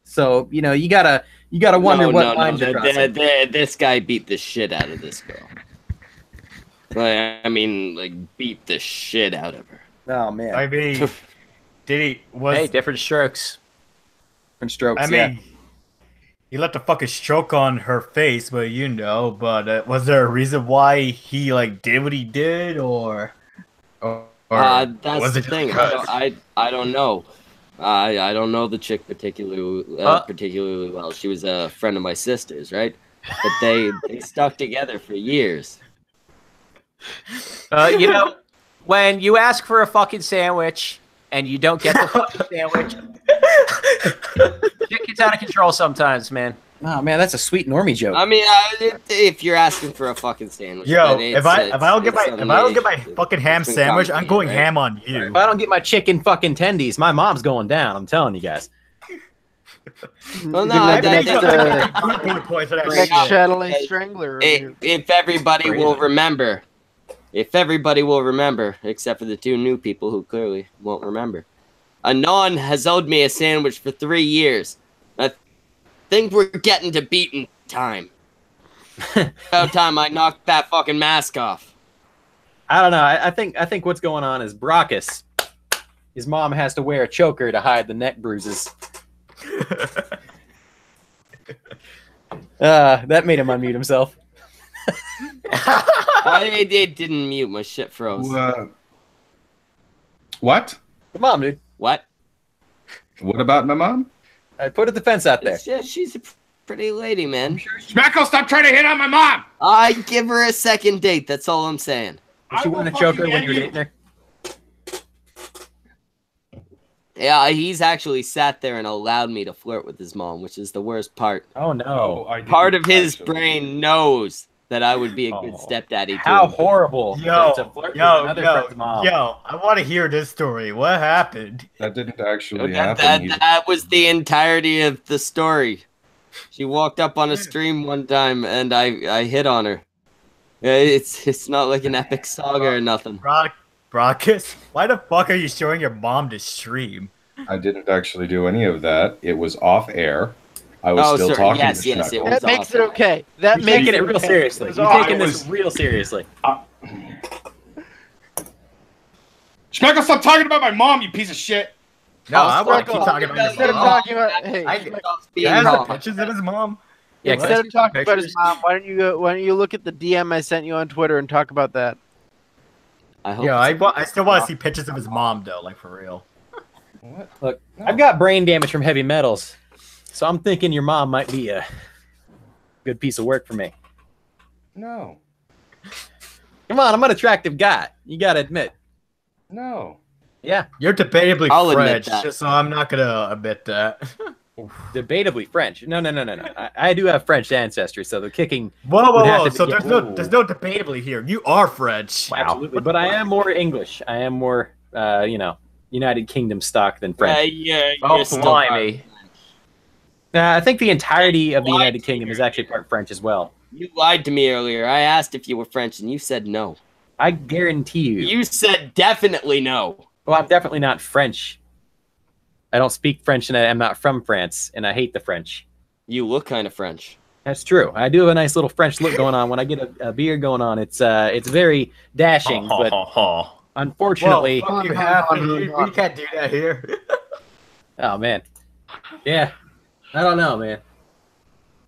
So you gotta wonder what lines you're crossing. This guy beat the shit out of this girl. Beat the shit out of her. Oh man. I mean, Hey, different strokes. Different strokes. I mean, he left a fucking stroke on her face, but was there a reason why he did what he did, or that's the thing. I don't know. I don't know the chick particularly well. She was a friend of my sister's, right? But they stuck together for years. When you ask for a fucking sandwich and you don't get the fucking sandwich, shit gets out of control sometimes, man. Oh man, that's a sweet normie joke. I mean, if you're asking for a fucking sandwich, Yo, then if I don't get my it's fucking ham been sandwich, I'm complicated, going right? ham on you. If I don't get my chicken fucking tendies, my mom's going down. I'm telling you guys. Well, no, Like the that- next, that- Points for that next shit. Chatelaine Strangler. if everybody will remember, except for the 2 new people who clearly won't remember, Anon has owed me a sandwich for 3 years. I think we're getting to beating time. About time I knocked that fucking mask off. I don't know. I think what's going on is Brockus. His mom has to wear a choker to hide the neck bruises. That made him unmute himself. It didn't mute. My shit froze. What? Come on, dude. What? What about my mom? I put a defense out there. Yeah, she's a pretty lady, man. Schmeckle, stop trying to hit on my mom! I give her a second date. That's all I'm saying. Did she wear a choker when you were dating her? Yeah, he's actually sat there and allowed me to flirt with his mom, which is the worst part. Oh no. Part of his brain knows that I would be a good stepdaddy to How him. horrible Yo, to flirt with another friend's mom. I want to hear this story. What happened? That didn't actually happen. That was the entirety of the story. She walked up on a stream one time, and I hit on her. It's not like an epic saga or nothing. Brockus, why the fuck are you showing your mom this stream? I didn't actually do any of that. It was off air. I was still talking to Schmeckle. That makes it okay. That You're makes taking it real seriously. You're taking this real seriously. Schmeckle, stop talking about my mom, you piece of shit! No, I want to keep talking about Instead your of mom. talking about, hey, He has the pictures of his mom. Yeah, instead of talking about his mom, why don't you look at the DM I sent you on Twitter and talk about that? I hope. Yeah, I still want to see pictures of his mom though, like for real. What? Look, I've got brain damage from heavy metals, so I'm thinking your mom might be a good piece of work for me. No. Come on, I'm an attractive guy. You gotta admit. No. Yeah, You're debatably I'll admit French, that. so I'm not gonna admit that. debatably French. No. I do have French ancestry, so the kicking. Whoa! would have to So be- there's no debatably here. You are French. Absolutely, but I am more English. I am more, United Kingdom stock than French. You're Oh, still blimey. I think the entirety of the United Kingdom is actually part French as well. You lied to me earlier. I asked if you were French, and you said no. I guarantee you. You said definitely no. Well, I'm definitely not French. I don't speak French, and I'm not from France, and I hate the French. You look kind of French. That's true. I do have a nice little French look going on. When I get a beard going on, it's very dashing, but unfortunately, Well, fuck you, half. We can't do that here. oh man, yeah, I don't know, man.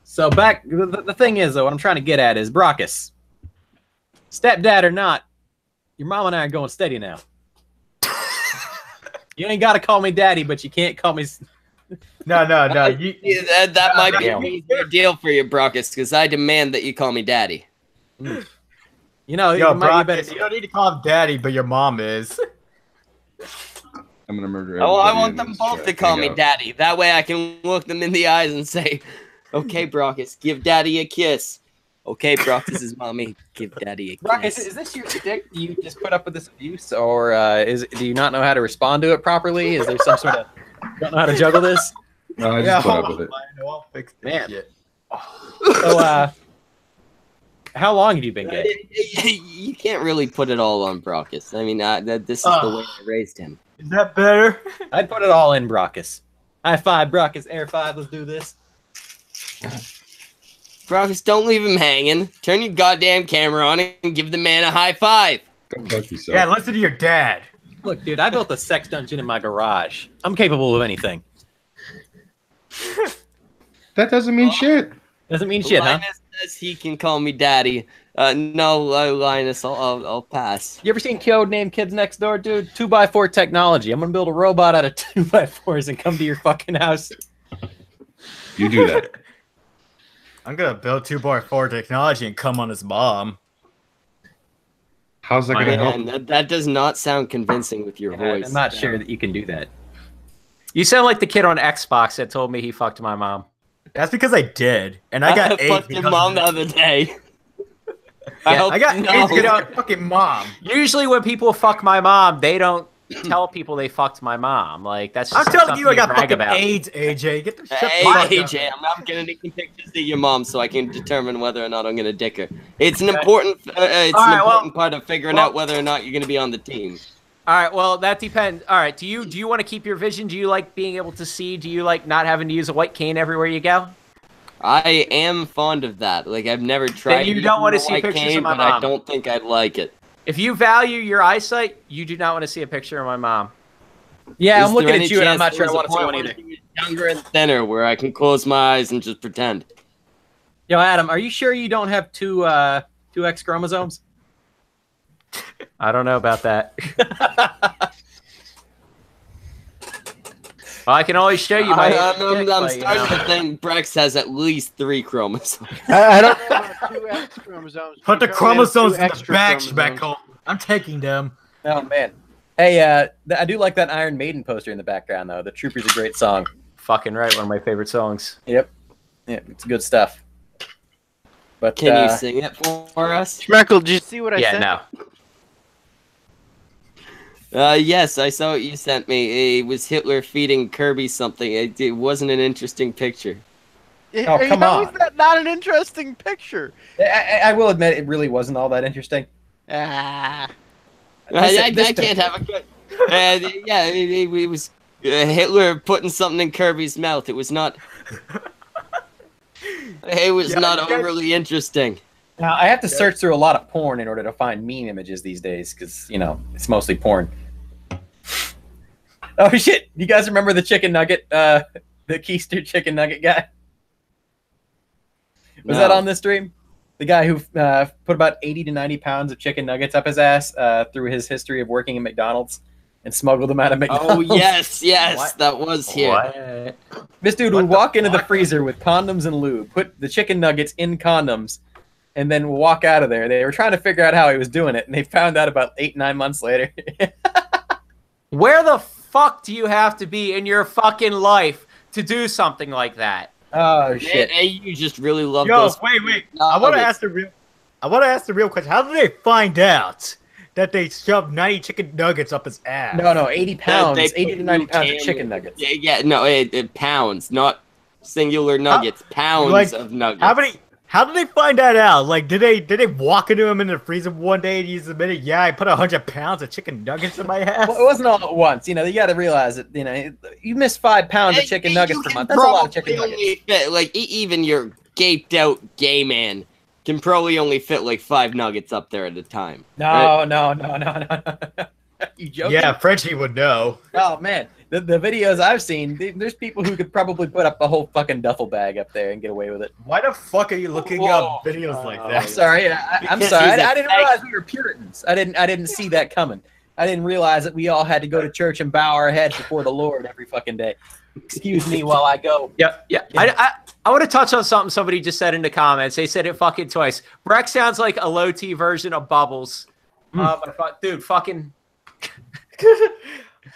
So back, the thing is, though, what I'm trying to get at is Brockus, stepdad or not, your mom and I are going steady now. You ain't got to call me daddy, but you can't call me. No. That might be a easier deal for you, Brockus, because I demand that you call me daddy. You Yo, might be Brock, better. you don't need to call him daddy, but your mom is. I'm gonna murder Oh, I everybody want in them this both chat. to call Hang me out. daddy. That way I can look them in the eyes and say, okay, Brockus, give daddy a kiss. Okay, Brockus' mommy, give daddy a Brockus, kiss. is this your stick? Do you just put up with this abuse, or do you not know how to respond to it properly? Is there some sort of don't know how to juggle this? No, I just put up with it. I'll fix this Man. shit. So, how long have you been gay? You can't really put it all on Brockus. I mean, this is the way I raised him. Is that better? I'd put it all in Brockus. High five, Brockus. Air five. Let's do this. Brockus, don't leave him hanging. Turn your goddamn camera on and give the man a high five. Go fuck yourself. Yeah, listen to your dad. Look, dude, I built a sex dungeon in my garage. I'm capable of anything. That doesn't mean shit. Doesn't mean shit, huh? Linus says he can call me daddy. No, Linus, I'll pass. You ever seen Code Name Kids Next Door, dude? 2x4 technology. I'm gonna build a robot out of 2x4s and come to your fucking house. You do that. I'm gonna build 2x4 technology and come on his mom. How's that gonna help? Man, that does not sound convincing with your voice. I'm not sure that you can do that. You sound like the kid on Xbox that told me he fucked my mom. That's because I did, and I got AIDS. Fucked your mom the other day. Yeah, I got AIDS because of fucking mom. Usually when people fuck my mom, they don't tell people they fucked my mom. Like that's. Just I'm telling you, I got fucking about. AIDS, AJ. Get the shit. Hey, AJ, I'm gonna take some pictures of your mom so I can determine whether or not I'm gonna dick her. It's an important, important part of figuring out whether or not you're gonna be on the team. All right, well that depends. All right, do you want to keep your vision? Do you like being able to see? Do you like not having to use a white cane everywhere you go? I am fond of that. Like I've never tried. Then you don't want to see pictures cane, of my but mom. I don't think I'd like it. If you value your eyesight, you do not want to see a picture of my mom. Yeah, Is I'm looking there at you, and I'm not any sure I chance want to see there's a one point either. where you're younger and thinner, where I can close my eyes and just pretend. Yo, Adam, are you sure you don't have two X chromosomes? I don't know about that. Well, I can always show you my. I'm starting to think Brex has at least 3 chromosomes. I don't have 2 X chromosomes. Put the You currently have chromosomes 2 in the extra back, chromosomes. Schmeckle. I'm taking them. Oh man. Hey, I do like that Iron Maiden poster in the background though. The Trooper's a great song. Fucking right, one of my favorite songs. Yep. Yeah, it's good stuff. But Can you sing it for us? Schmeckle, did you see what I Yeah, sent? no. Yes, I saw what you sent me. It was Hitler feeding Kirby something. It wasn't an interesting picture. Oh, come How on. is that not an interesting picture? I will admit it really wasn't all that interesting. Ah. I can't have a good. Yeah, it was Hitler putting something in Kirby's mouth. It was not. It was not overly interesting. Now, I have to search through a lot of porn in order to find meme images these days, because, you know, it's mostly porn. Oh, shit! You guys remember the chicken nugget, the Keister chicken nugget guy? Was that on this stream? The guy who put about 80 to 90 pounds of chicken nuggets up his ass through his history of working at McDonald's and smuggled them out of McDonald's. Oh, yes, that was here. What? This dude would walk into the freezer with condoms and lube, put the chicken nuggets in condoms, and then walk out of there. They were trying to figure out how he was doing it, and they found out about 8-9 months later. Where the fuck do you have to be in your fucking life to do something like that? Oh shit! Hey, you just really love Yo, those. wait. I want to ask the real question. How did they find out that they shoved 90 chicken nuggets up his ass? No, 80 pounds, They 80 to 90 pounds of can- chicken nuggets. Pounds, not singular nuggets. Pounds of nuggets. How did they find that out? Like, did they walk into him in the freezer one day and he's admitted, yeah, I put 100 pounds of chicken nuggets in my ass? Well, it wasn't all at once. You know, you got to realize that. You know, you miss 5 pounds of chicken nuggets per month. That's a lot of chicken nuggets. Like even your gaped out gay man can probably only fit like 5 nuggets up there at a time. No. You joking? Yeah, Frenchie would know. Oh man, the videos I've seen, there's people who could probably put up a whole fucking duffel bag up there and get away with it. Why the fuck are you looking up videos like that? I'm sorry. I'm Because sorry. he's a I didn't fag. realize we were Puritans. I didn't see that coming. I didn't realize that we all had to go to church and bow our heads before the Lord every fucking day. Excuse me while I go. Yeah. I want to touch on something somebody just said in the comments. They said it fucking twice. Breck sounds like a low T version of Bubbles. Dude, fucking.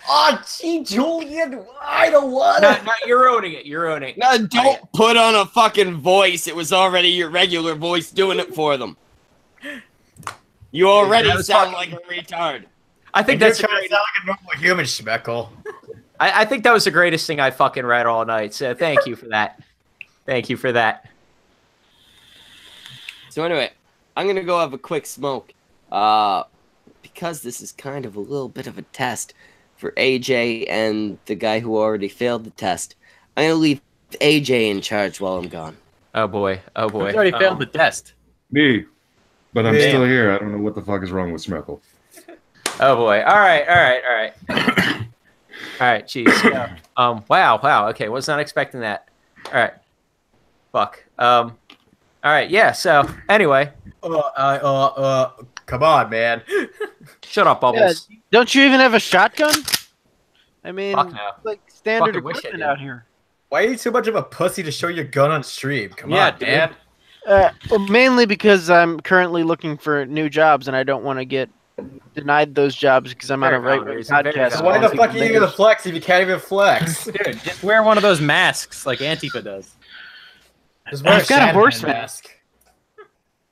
Oh, gee, Julian, I don't want No, you're ruining it. You're ruining it. No, don't put on a fucking voice. It was already your regular voice doing it for them. You already That was sound fucking- like a retard. I think You're that's. trying to sound like a normal human, Schmeckle. I think that was the greatest thing I fucking read all night. So thank you for that. Thank you for that. So anyway, I'm gonna go have a quick smoke. Because this is kind of a little bit of a test for AJ and the guy who already failed the test. I'm gonna leave AJ in charge while I'm gone. Oh boy. Oh boy. He's already failed the test. Me. But I'm Yeah. still here. I don't know what the fuck is wrong with Schmeckle. Oh boy. All right. All right. Jeez. Yeah. Wow. Okay. Was not expecting that. All right. Fuck. All right. Yeah. So anyway, Come on, man. shut up, Bubbles. Yeah, don't you even have a shotgun? I mean, Fuck no. like standard Fucking wish I equipment did. out here. Why are you too much of a pussy to show your gun on stream? Come Yeah, on, man. Well, mainly because I'm currently looking for new jobs and I don't want to get denied those jobs because I'm on a Very right-wing valid. Very podcast. valid. Why the calling fuck are you people gonna flex if you can't even flex? Dude, just wear one of those masks like Antifa does. Just wear I've got a Shanahan horse mask.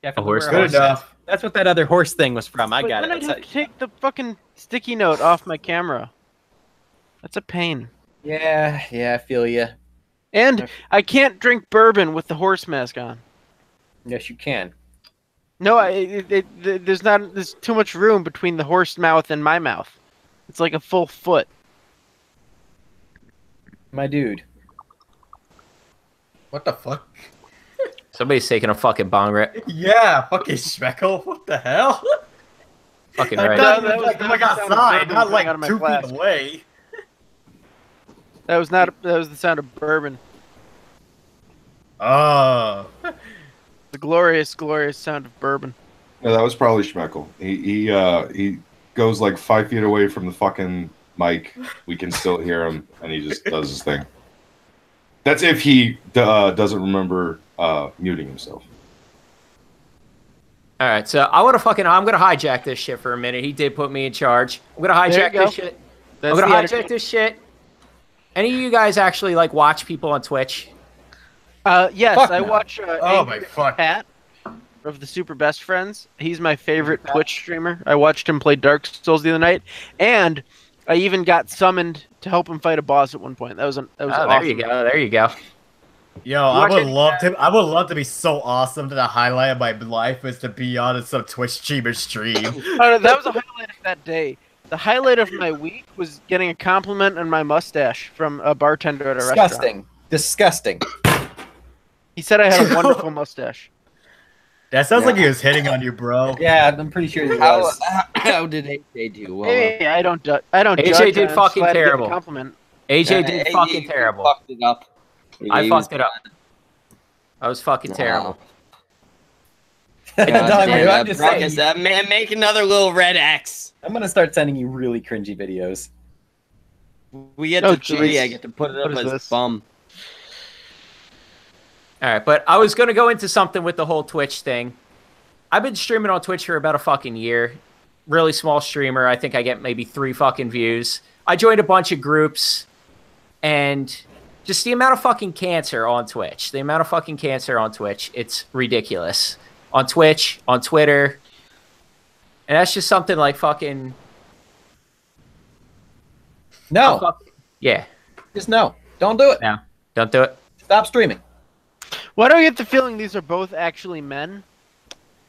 Yeah, A horse Good enough. That's what that other horse thing was from. I But got then it. I'd That's have to take the fucking sticky note off my camera. That's a pain. Yeah, I feel you. And I can't drink bourbon with the horse mask on. Yes, you can. No, there's too much room between the horse mouth and my mouth. It's like a full foot. My dude. What the fuck? Somebody's taking a fucking bong rip. Yeah, fucking Schmeckle. What the hell? Fucking I right. thought That it was- was like, that like was the sound of outside, bourbon not coming like out of my 2 flask. feet away. That was the sound of bourbon. Oh. The glorious, glorious sound of bourbon. No, that was probably Schmeckle. He goes like 5 feet away from the fucking mic. We can still hear him, and he just does his thing. That's if he doesn't remember muting himself. All right, so I'm gonna hijack this shit for a minute. He did put me in charge. I'm gonna There hijack you go. this shit. That's I'm gonna the hijack editing. this shit. Any of you guys actually like watch people on Twitch? Yes, Fuck I no. watch Oh my Angry fuck. Pat of the Super Best Friends. He's my favorite Twitch streamer. I watched him play Dark Souls the other night, and I even got summoned to help him fight a boss at one point. That was awesome. There you go. There you go. Yo, I watch would any- love to. I would love to be so awesome that the highlight of my life is to be on some Twitch streamer stream. Oh, no, that was a highlight of that day. The highlight of my week was getting a compliment on my mustache from a bartender at a restaurant. Disgusting. Disgusting. He said I had a wonderful mustache. That sounds like he was hitting on you, bro. Yeah, I'm pretty sure he How, was. how did AJ do? Well, Hey, I don't judge. AJ judge, did I'm fucking glad to get a terrible. Compliment. AJ did he fucking terrible. Fucked it up. I He was- fucked it up. I was fucking terrible. God Dog, damn, I'm just Brockus, saying. man, make another little red X. I'm gonna start sending you really cringy videos. We get Oh, to 3, jeez. I get to put it What up is as this? bum. All right, but I was gonna go into something with the whole Twitch thing. I've been streaming on Twitch for about a fucking year. Really small streamer. I think I get maybe 3 fucking views. I joined a bunch of groups, and just the amount of fucking cancer on Twitch. The amount of fucking cancer on Twitch. It's ridiculous. On Twitch, on Twitter. And that's just something like fucking... No, Yeah. just no. Don't do it. No. Don't do it. Stop streaming. Why do I get the feeling these are both actually men?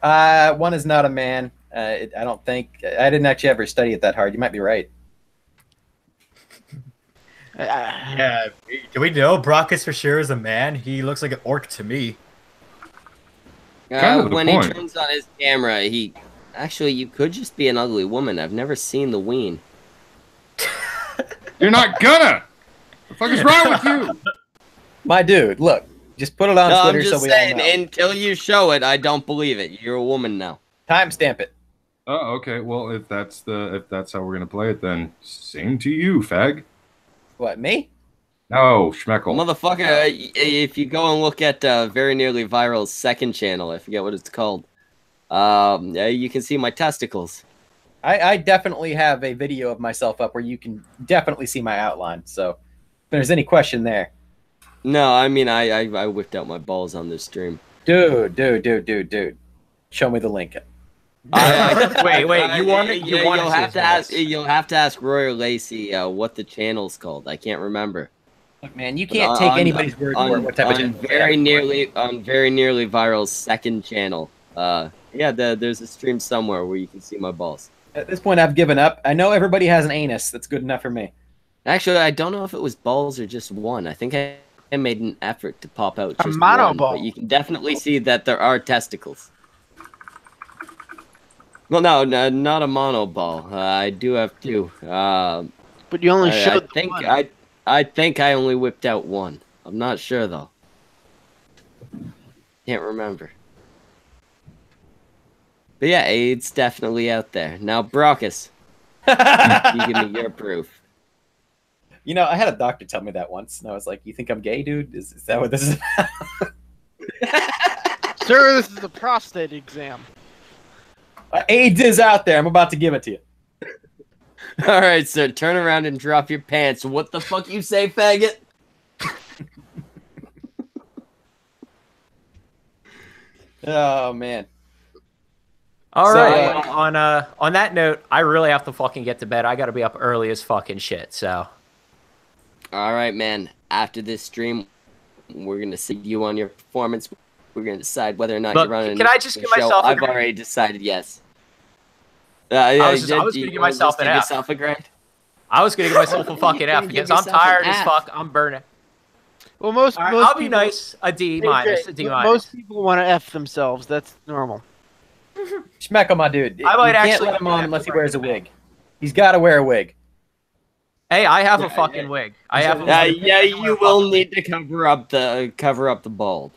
One is not a man. I don't think. I didn't actually ever study it that hard. You might be right. Yeah, do we know Brockus for sure is a man? He looks like an orc to me. Kind of the When point. he turns on his camera, he... Actually, you could just be an ugly woman. I've never seen the ween. You're not gonna. The fuck is wrong with you? My dude, look. Just put it on No, I'm Twitter so just we saying, all know. until you show it, I don't believe it. You're a woman now. Timestamp it. Oh, okay. Well, if that's how we're gonna play it, then same to you, fag. What, me? No, Schmeckle. Motherfucker, if you go and look at Very Nearly Viral's second channel, I forget what it's called, you can see my testicles. I definitely have a video of myself up where you can definitely see my outline. So if there's any question there. No, I mean, I whipped out my balls on this stream. Dude. Show me the link. Wait, You'll have to ask Roy or Lacey what the channel's called. I can't remember. Look, man, you can't take anybody's word for it. What type of on channel. Very Nearly Viral's second channel. There's a stream somewhere where you can see my balls. At this point, I've given up. I know everybody has an anus. That's good enough for me. Actually, I don't know if it was balls or just one. I think I made an effort to pop out A just mono one, ball. but you can definitely see that there are testicles. Well, no, not a mono ball. I do have 2. But you only showed the one. I think I only whipped out 1. I'm not sure though. Can't remember. But yeah, it's definitely out there. Now, Brockus, you give me your proof. You know, I had a doctor tell me that once, and I was like, "You think I'm gay, dude? Is that what this is about?" Sir, this is a prostate exam. AIDS is out there. I'm about to give it to you. All right, sir, turn around and drop your pants. What the fuck you say, faggot? Oh man. All So, right. On that note, I really have to fucking get to bed. I got to be up early as fucking shit. So. All right, man. After this stream, we're gonna see you on your performance. We're gonna decide whether or not Look, you're running. can I just give show. myself a I've grade? already decided yes. I was gonna give myself an F. Yourself a grade? I was gonna give myself a fucking F because I'm tired as fuck. I'm burning. Well, most I'll be people, nice. A D minus. A D minus. Most people want to F themselves. That's normal. Schmeckle, my dude. I might you can't actually let him on unless he wears a wig. He's got to wear a wig. Hey, I have a fucking wig. I have. You will need to cover up the bald.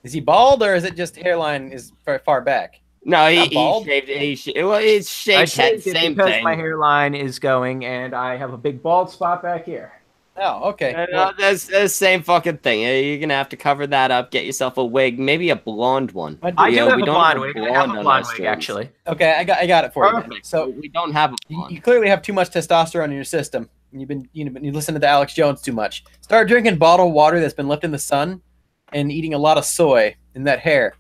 Is he bald or is it just hairline is far back? No, he bald? shaved. Well, it's shaved. I shaved it same because thing. my hairline is going, and I have a big bald spot back here. Oh, okay. That's the same fucking thing. You're gonna have to cover that up. Get yourself a wig, maybe a blonde one. I do have a blonde wig. I have a blonde wig, actually. Okay, I got it for you. Perfect. So we don't have a blonde. you clearly have too much testosterone in your system. You listen to Alex Jones too much. Start drinking bottled water that's been left in the sun, and eating a lot of soy in that hair.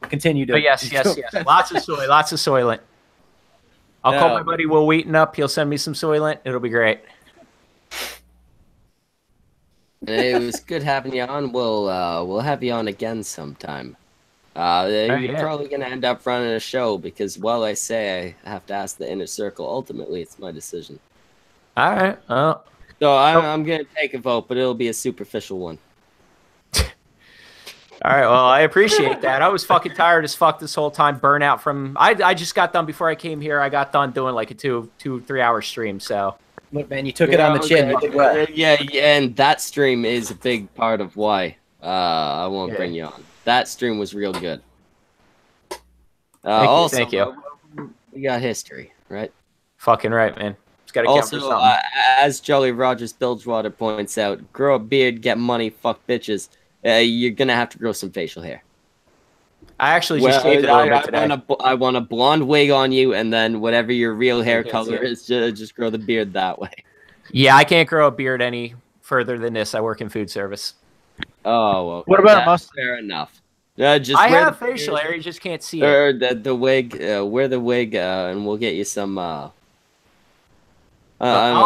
Continue to. But yes. Lots of soy. Lots of Soylent. I'll call my buddy Will Wheaton up. He'll send me some Soylent. It'll be great. It was good having you on. We'll have you on again sometime. You're probably gonna end up running a show because, while I say I have to ask the inner circle, ultimately it's my decision. All right. So I'm gonna take a vote, but it'll be a superficial one. All right. Well, I appreciate that. I was fucking tired as fuck this whole time. Burnout from. I just got done before I came here. I got done doing like a 2-3 hour stream. So. Look, man, you took it on the chin. You did well. Yeah, and that stream is a big part of why I won't bring you on. That stream was real good. Thank you. We got history, right? Fucking right, man. It's got to count for something. As Jolly Rogers Bilgewater points out, grow a beard, get money, fuck bitches. You're gonna have to grow some facial hair. I actually just shaved it a little bit today. I want a blonde wig on you, and then whatever your real hair color is, just grow the beard that way. Yeah, I can't grow a beard any further than this. I work in food service. Oh, well. What about a mustache? Fair enough. I have facial hair. You just can't see it. Or the wig. Wear the wig, and we'll get you some. We'll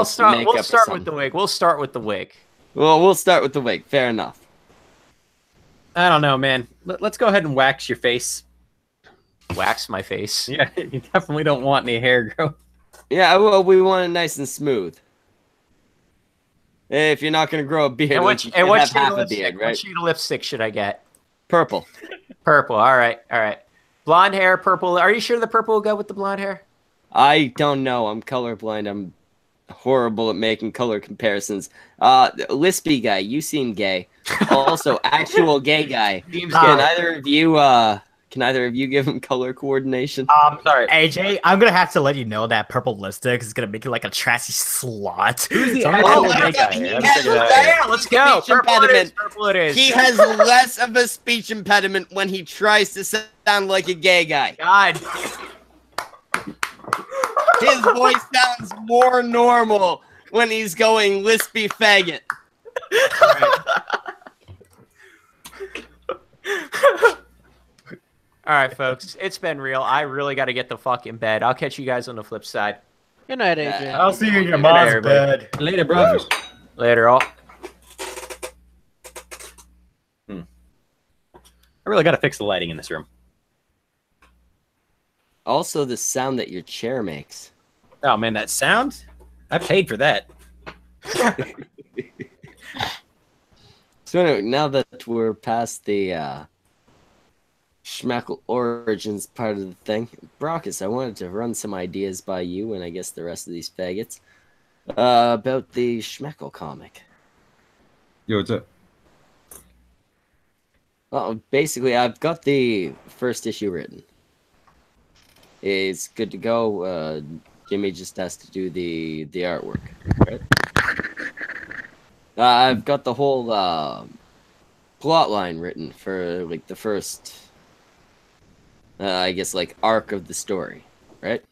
start with the wig. We'll start with the wig. Well, we'll start with the wig. Fair enough. I don't know, man. Let's go ahead and wax your face. Wax my face? Yeah, you definitely don't want any hair growth. Yeah, well, we want it nice and smooth. If you're not going to grow a beard, what shade of lipstick should I get? Purple. Purple. All right. Blonde hair, purple. Are you sure the purple will go with the blonde hair? I don't know. I'm colorblind. I'm horrible at making color comparisons. Lispy guy, you seem gay. Also, actual gay guy. Can either of you give him color coordination? Sorry, AJ. I'm gonna have to let you know that purple lipstick is gonna make you like a trashy slut. Who's the actual gay guy? Let's go. Purple it is. He has less of a speech impediment when he tries to sound like a gay guy. God. His voice sounds more normal when he's going lispy faggot. All right, folks. It's been real. I really got to get the fuck in bed. I'll catch you guys on the flip side. Good night, AJ. I'll see you in your mom's bed. Later, brothers. Later, all. I really got to fix the lighting in this room. Also, the sound that your chair makes. Oh, man, that sound? I paid for that. So anyway, now that we're past the Schmeckle Origins part of the thing, Brockus, I wanted to run some ideas by you and I guess the rest of these faggots about the Schmeckle comic. Yo, what's up? Well, basically, I've got the first issue written. It's good to go. Jimmy just has to do the artwork, right? I've got the whole plot line written for like the first, I guess, like arc of the story, right?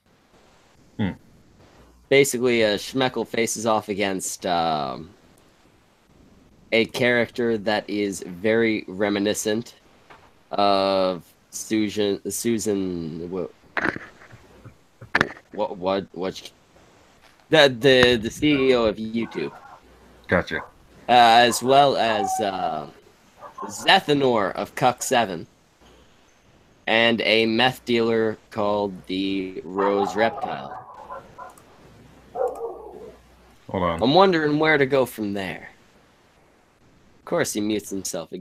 Basically, Schmeckle faces off against a character that is very reminiscent of Susan, what the CEO of YouTube. Gotcha. As well as Zethanor of Cuck 7. And a meth dealer called the Rose Reptile. Hold on. I'm wondering where to go from there. Of course, he mutes himself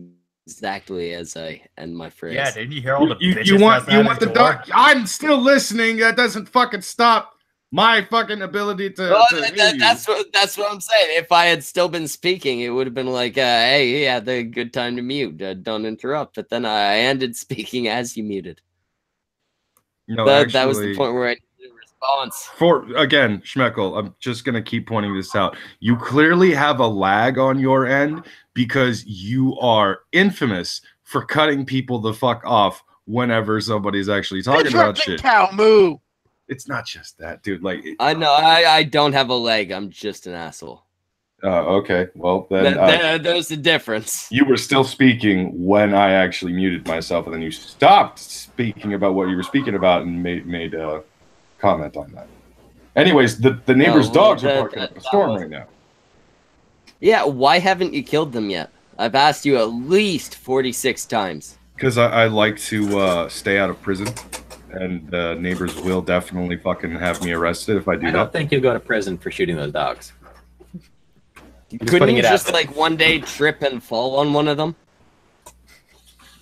exactly as I end my phrase. Yeah, didn't you hear all the bitches? You want the door? dog? I'm still listening. That doesn't fucking stop my fucking ability to. Well, hear you. that's what I'm saying. If I had still been speaking, it would have been like, hey, yeah, the good time to mute. Don't interrupt. But then I ended speaking as you muted. No, that was the point where I needed a response. Again, Schmeckle, I'm just gonna keep pointing this out. You clearly have a lag on your end because you are infamous for cutting people the fuck off whenever somebody's actually talking about shit. Cow moo. It's not just that, dude. Like, I know I don't have a leg. I'm just an asshole. Okay. Well, then there's the difference. You were still speaking when I actually muted myself, and then you stopped speaking about what you were speaking about and made a comment on that. Anyways, the neighbor's dogs are barking up a storm right now. Yeah, why haven't you killed them yet? I've asked you at least 46 times. Because I like to stay out of prison, and the neighbors will definitely fucking have me arrested if I do that. I don't think you'll go to prison for shooting those dogs. Couldn't you just like one day trip and fall on one of them?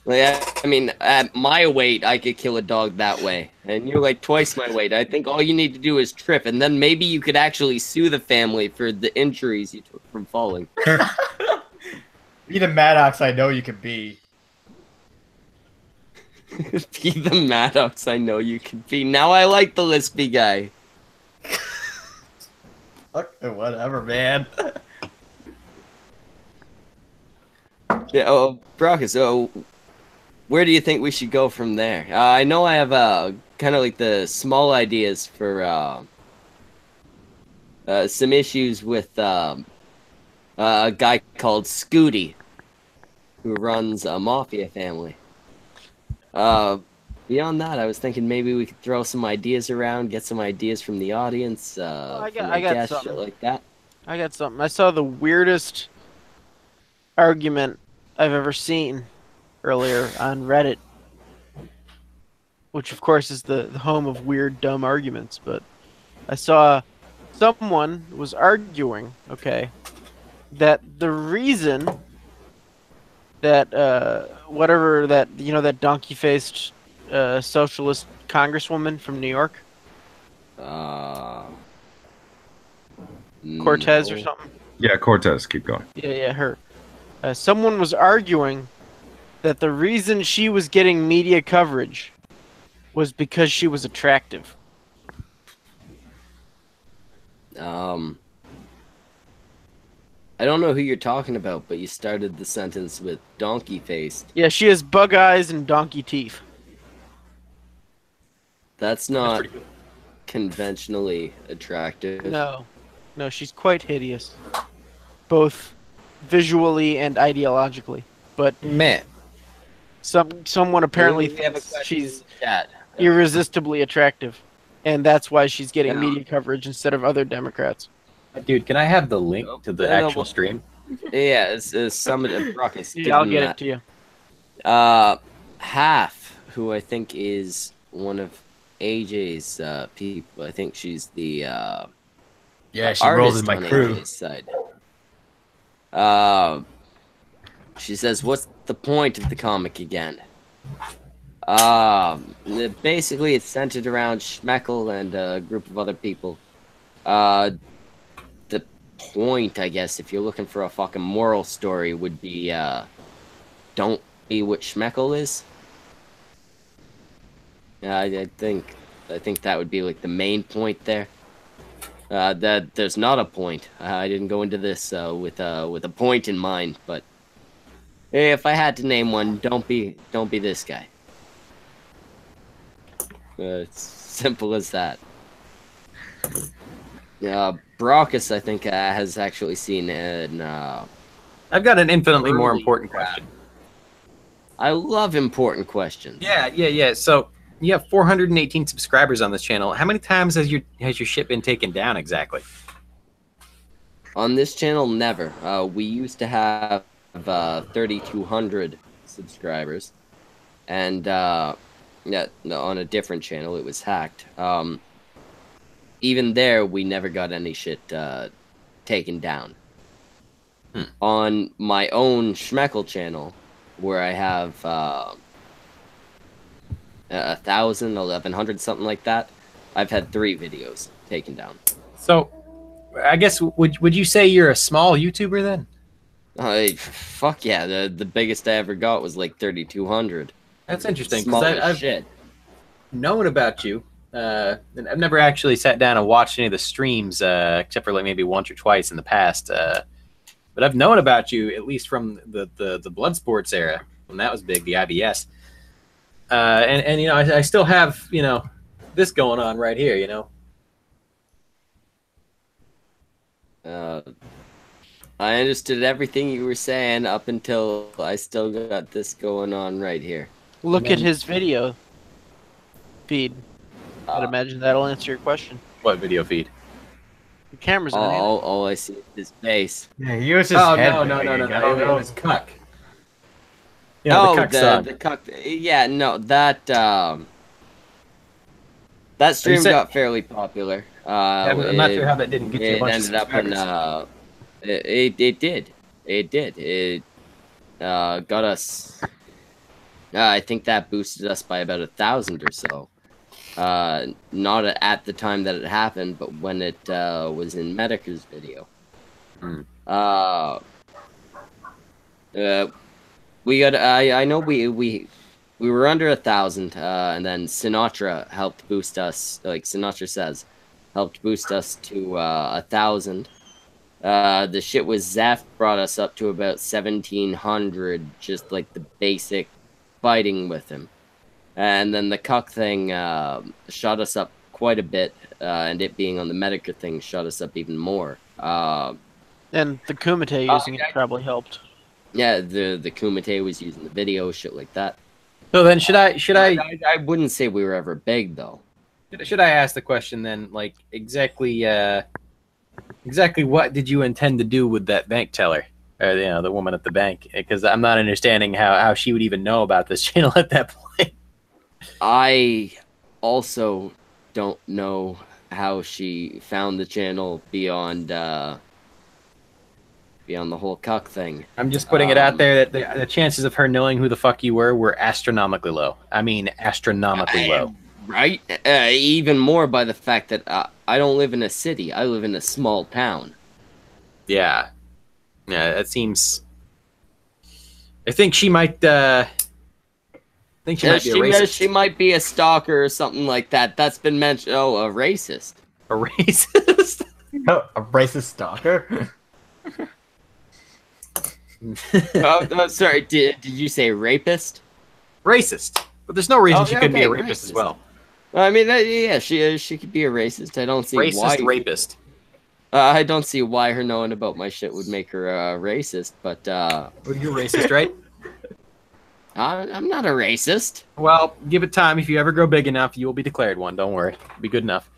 Like, I mean, at my weight, I could kill a dog that way, and you're like twice my weight. I think all you need to do is trip, and then maybe you could actually sue the family for the injuries you took from falling. Be the Maddox I know you can be. Be the Maddox I know you can be. Now I like the lispy guy. Okay, whatever, man. Yeah, Brockus, where do you think we should go from there? I know I have kind of like the small ideas for some issues with a guy called Scooty, who runs a mafia family. Beyond that, I was thinking maybe we could throw some ideas around, get some ideas from the audience. I got something. Shit like that. I got something. I saw the weirdest argument I've ever seen earlier on Reddit, which of course is the home of weird, dumb arguments. But I saw someone was arguing, okay, that the reason that whatever that that donkey-faced socialist congresswoman from New York, Cortez or something. Yeah, Cortez. Keep going. Yeah, her. Someone was arguing that the reason she was getting media coverage was because she was attractive. I don't know who you're talking about, but you started the sentence with donkey-faced. Yeah, she has bug eyes and donkey teeth. That's not conventionally attractive. No, she's quite hideous, both visually and ideologically. But Man, someone apparently thinks she's irresistibly attractive, and that's why she's getting media coverage instead of other Democrats. dude, can I have the link to the actual stream? Yeah, it's Summit of Brockus. Yeah, I'll get it to you. Half, who I think is one of AJ's people. I think she's the Yeah, she rolls in my crew. AJ's side. She says, "What's the point of the comic again?" Basically, it's centered around Schmeckle and a group of other people. The point, I guess, if you're looking for a fucking moral story, would be don't be what Schmeckle is. I think that would be like the main point there. That there's not a point. I didn't go into this with a point in mind, but if I had to name one, don't be this guy. It's simple as that. Brockus, I think, has actually seen it. I've got an infinitely more important question. I love important questions. Yeah. So you have 418 subscribers on this channel. How many times has your shit been taken down exactly? On this channel, never. We used to have 3,200 subscribers, and yeah, no, on a different channel, it was hacked. Even there, we never got any shit taken down. On my own Schmeckle channel, where I have 1,000, 1,100, something like that, I've had 3 videos taken down. So, I guess would you say you're a small YouTuber then? Fuck yeah, the biggest I ever got was like 3,200. That's interesting. Small Because as shit. known about you. And I've never actually sat down and watched any of the streams, except for like maybe once or twice in the past. But I've known about you at least from the blood sports era when that was big, the IBS. And you know, I still have, you know, this going on right here, you know. I understood everything you were saying up until I still got this going on right here. Look at his video feed. I'd imagine that'll answer your question. What video feed? The camera's on him. All I see is his face. Yeah, he was just. Oh no. It was cuck. Yeah, the cuck song. The cuck. Yeah, no, that stream got fairly popular. I'm not sure how that didn't get you a bunch ended of up in it did. It got us. I think that boosted us by about 1,000 or so. Not at the time that it happened, but when it was in Medica's video. We got. I know we were under 1,000, and then Sinatra helped boost us. Like Sinatra says, helped boost us to 1,000. The shit with Zeph brought us up to about 1,700, just like the basic fighting with him. And then the cuck thing shot us up quite a bit, and it being on the Medica thing shot us up even more. And the Kumite using it probably helped. Yeah, the Kumite was using the video, shit like that. So then should I I wouldn't say we were ever big though. should I ask the question then, like exactly what did you intend to do with that bank teller? Or you know, the woman at the bank, because I'm not understanding how she would even know about this channel at that point. I also don't know how she found the channel beyond the whole cuck thing. I'm just putting it out there that the chances of her knowing who the fuck you were astronomically low. I mean, astronomically low. Right? Even more by the fact that I don't live in a city. I live in a small town. Yeah. Yeah, that seems... I think she might... be a racist. She might be a stalker or something like that. That's been mentioned. Oh, a racist. A racist? Oh, a racist stalker? Oh, sorry. Did you say rapist? Racist. But there's no reason she couldn't be a rapist as well. I mean, yeah, she could be a racist. I don't see why. Racist rapist. I don't see why her knowing about my shit would make her a racist, but... Well, you're racist, right? I'm not a racist. Well, give it time. If you ever grow big enough, you will be declared one. Don't worry. It'll be good enough.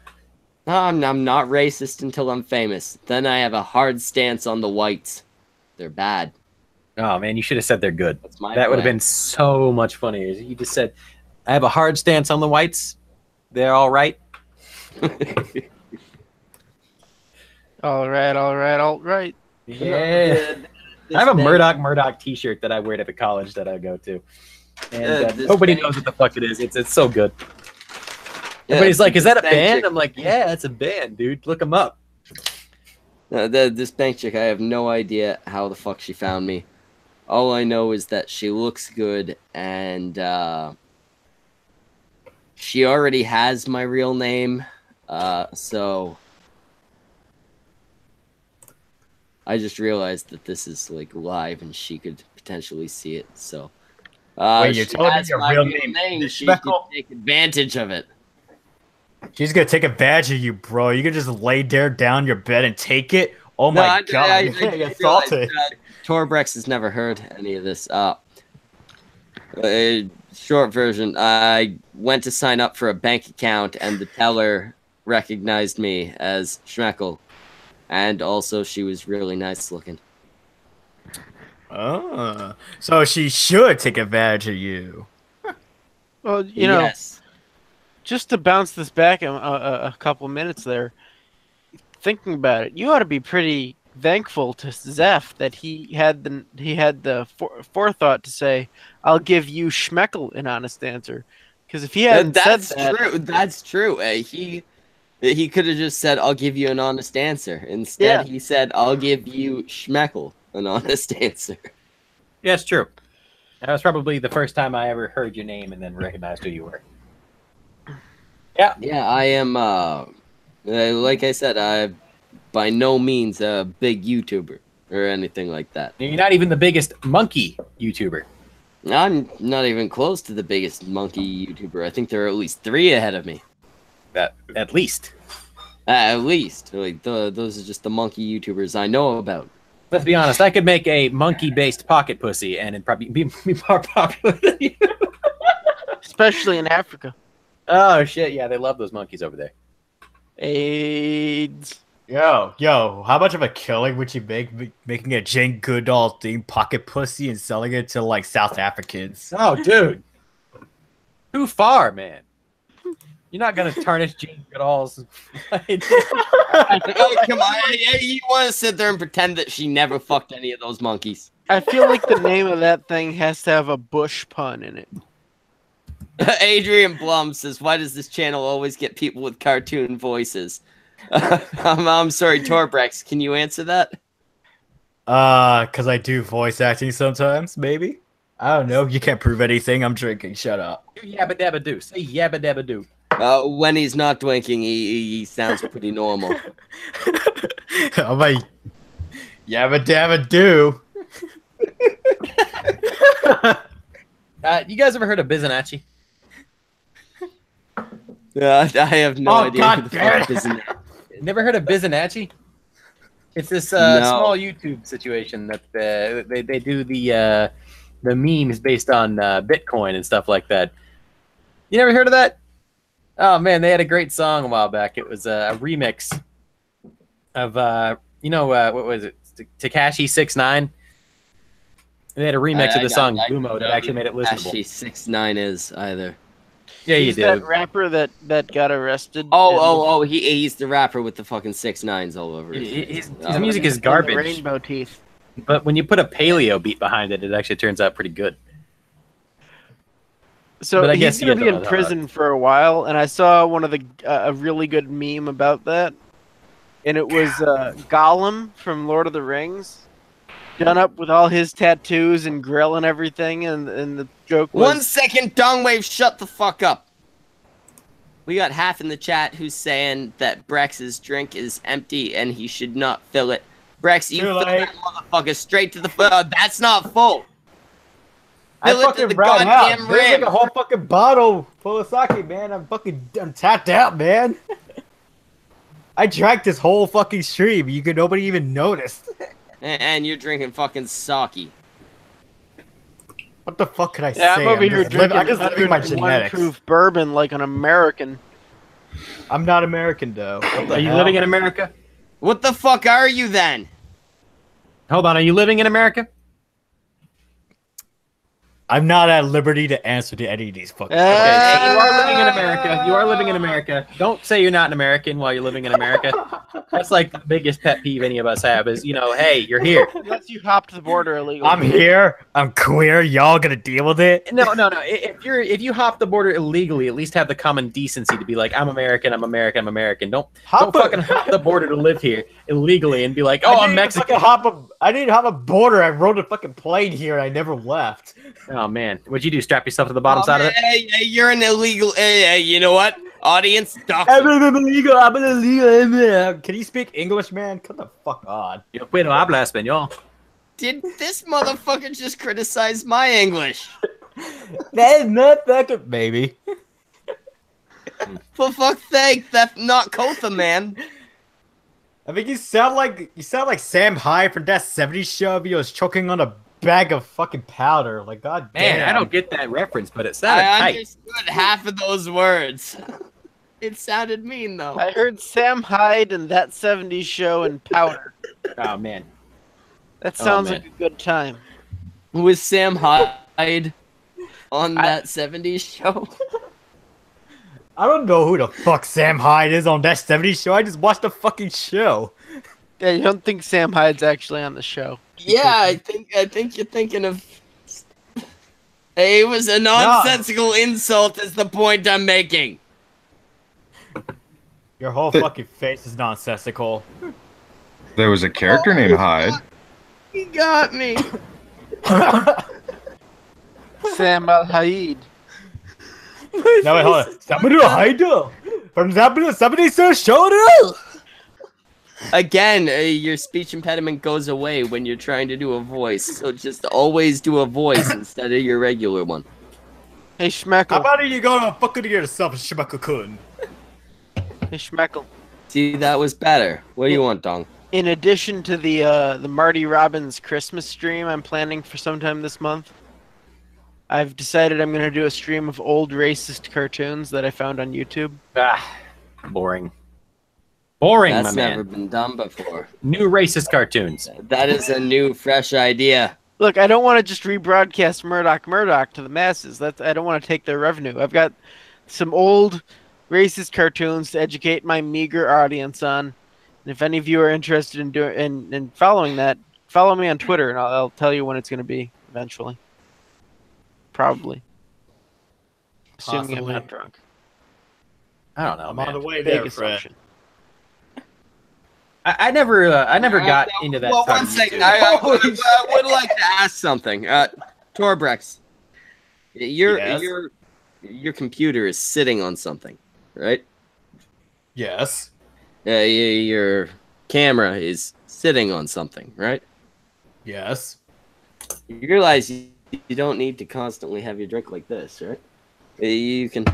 I'm not racist until I'm famous. Then I have a hard stance on the whites. They're bad. Oh, man, you should have said they're good. That would have been so much funnier. You just said, I have a hard stance on the whites. They're all right. All right. Yeah. I have a Murdoch t-shirt that I wear to the college that I go to. And nobody knows what the fuck it is. It's so good. Everybody's like, is that a band? I'm like, yeah, it's a band, dude. Look them up. This bank chick, I have no idea how the fuck she found me. All I know is that she looks good, and she already has my real name, so I just realized that this is like live, and she could potentially see it. So, wait, you're telling me your real name? She could take advantage of it. She's gonna take advantage of you, bro. You can just lay there down your bed and take it. Oh my god! I assaulted. Torbrex has never heard any of this. Short version, I went to sign up for a bank account, and the teller recognized me as Schmeckle. And also, she was really nice looking. Oh, so she should take advantage of you. Well, you know, Yes. just to bounce this back a couple minutes there, thinking about it, you ought to be pretty thankful to Zeph that he had the forethought to say, "I'll give you Schmeckle an honest answer," because if he hadn't That's said that, true. That's true. He could have just said, "I'll give you an honest answer." Instead, he said, "I'll give you Schmeckle an honest answer." Yeah, it's true. That was probably the first time I ever heard your name and then recognized who you were. Yeah. Yeah, I am. Like I said, I'm by no means a big YouTuber or anything like that. You're not even the biggest monkey YouTuber. I'm not even close to the biggest monkey YouTuber. I think there are at least 3 ahead of me. At least. At least, like those are just the monkey YouTubers I know about. Let's be honest. I could make a monkey-based pocket pussy, and it'd probably be more popular than you. especially in Africa, Oh shit! Yeah, they love those monkeys over there. AIDS. Yo, how much of a killing would you make making a Jane Goodall themed pocket pussy and selling it to like South Africans? Oh, dude. Too far, man. You're not gonna tarnish Jane Goodall's. Oh, come on! You want to sit there and pretend that she never fucked any of those monkeys? I feel like the name of that thing has to have a bush pun in it. Adrian Blum says, "Why does this channel always get people with cartoon voices?" I'm sorry, Torbrex. Can you answer that? Cause I do voice acting sometimes, maybe. I don't know. You can't prove anything. I'm drinking. Shut up. Yabba dabba doo. Say yabba dabba doo. When he's not drinking, he sounds pretty normal. I'm like, yabba dabba do. You guys ever heard of Bizanachi? I have no idea. God Who the damn fuck is in that. Never heard of Bizanachi? It's this No. small YouTube situation that they do the memes based on Bitcoin and stuff like that. You never heard of that? Oh man, they had a great song a while back. It was a remix of what was it? Tekashi 6ix9ine. They had a remix of the song Gumo that actually made it listenable. Actually, 6ix9ine is either. Yeah, you He's do. that rapper that got arrested. He's the rapper with the fucking 6ix9ines all over. His music is garbage. Rainbow teeth. But when you put a paleo beat behind it, it actually turns out pretty good. So But I he's guess gonna you be don't in know prison for a while, and I saw one of the a really good meme about that, and it was Gollum from Lord of the Rings, done up with all his tattoos and grill and everything, and the joke was 1 second, Dongwave, shut the fuck up. We got half in the chat who's saying that Brex's drink is empty and he should not fill it. Brex, you fill that motherfucker straight to the that's not full. Fill it to the goddamn There's rim. like a whole fucking bottle full of sake, man. I'm tapped out, man. I drank this whole fucking stream. Nobody even noticed. And you're drinking fucking sake. What the fuck could I say? I'm over here drinking I'm just living my 101 genetics. proof bourbon like an American. I'm not American though. Are you living in America? What the fuck are you then? Hold on, are you living in America? I'm not at liberty to answer to any of these fucking Okay, questions. so you are living in America. You are living in America. Don't say you're not an American while you're living in America. That's like the biggest pet peeve any of us have is, hey, you're here. Unless you hopped the border illegally. I'm here. I'm queer. Y'all gonna deal with it? No. If you hop the border illegally, at least have the common decency to be like, I'm American. Don't fucking hop the border to live here illegally and be like, oh, I'm Mexican. I didn't hop a border. I rode a fucking plane here and I never left. Oh man, what'd you do? Strap yourself to the bottom side of it? Hey, you're an illegal. Hey, you know what? Audience, dox I'm an illegal. Can you speak English, man? Come the fuck on. Yo puedo hablar español. Did this motherfucker just criticize my English? That is not fucking baby. For fuck's sake, that's not Kotha, man. I think you sound like Sam Hyde from that '70s show. He was choking on a bag of fucking powder. Like, god Man, damn. I don't get that reference, but it sounded I tight. understood half of those words. It sounded mean though. I heard Sam Hyde and That 70s Show and Powder. Oh man. That sounds man. like a good time. Was Sam Hyde on that 70s show? I don't know who the fuck Sam Hyde is on That 70s Show. I just watched the fucking show. Yeah, you don't think Sam Hyde's actually on the show? Yeah, I think you're thinking of. It was a nonsensical insult. Is the point I'm making? Your whole fucking face is nonsensical. There was a character named Hyde. He got me. Sam Al Hyde. No, wait, hold on. Somebody Hyde from the 70s Show. Again, your speech impediment goes away when you're trying to do a voice. So just always do a voice instead of your regular one. Hey How Schmeckle. about you go to fucking yourself, Schmeckle? Hey Schmeckle. See, that was better. What do you want, Dong? In addition to the Marty Robbins Christmas stream I'm planning for sometime this month, I've decided I'm gonna do a stream of old racist cartoons that I found on YouTube. Ah, boring. Boring, That's my never man. been done before. New racist cartoons. That is a new, fresh idea. Look, I don't want to just rebroadcast Murdoch to the masses. I don't want to take their revenue. I've got some old racist cartoons to educate my meager audience on. And if any of you are interested in doing in following that, follow me on Twitter, and I'll tell you when it's going to be eventually. Probably. Assuming I'm Possibly. not drunk. I don't know, I'm man. on the way Big there, Fred. assumption. I never got into that. Well, part one of second. YouTube. I would like to ask something. Torbrex, Yes? your computer is sitting on something, right? Yes. Your camera is sitting on something, right? Yes. You realize you don't need to constantly have your drink like this, right? You can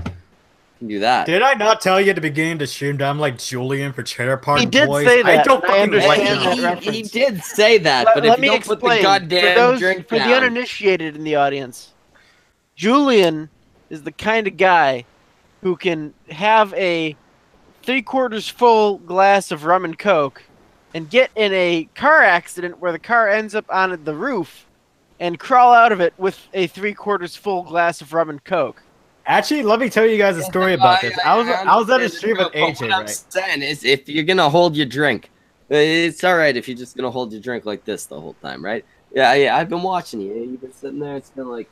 do that. Did I not tell you at the beginning of the stream that I'm like Julian for Cheddar Park He did Boys? say that, I don't and I fucking like understand him. that. He reference. did say that, but Let if me you don't put the explain goddamn drink for the down, uninitiated in the audience. Julian is the kind of guy who can have a 3/4 full glass of rum and coke and get in a car accident where the car ends up on the roof and crawl out of it with a 3/4 full glass of rum and coke. Actually, let me tell you guys a story about this. I was at a stream with AJ, What I'm right? saying is, if you're gonna hold your drink, it's all right if you're just gonna hold your drink like this the whole time, right? Yeah. I've been watching you. You've been sitting there. It's been like.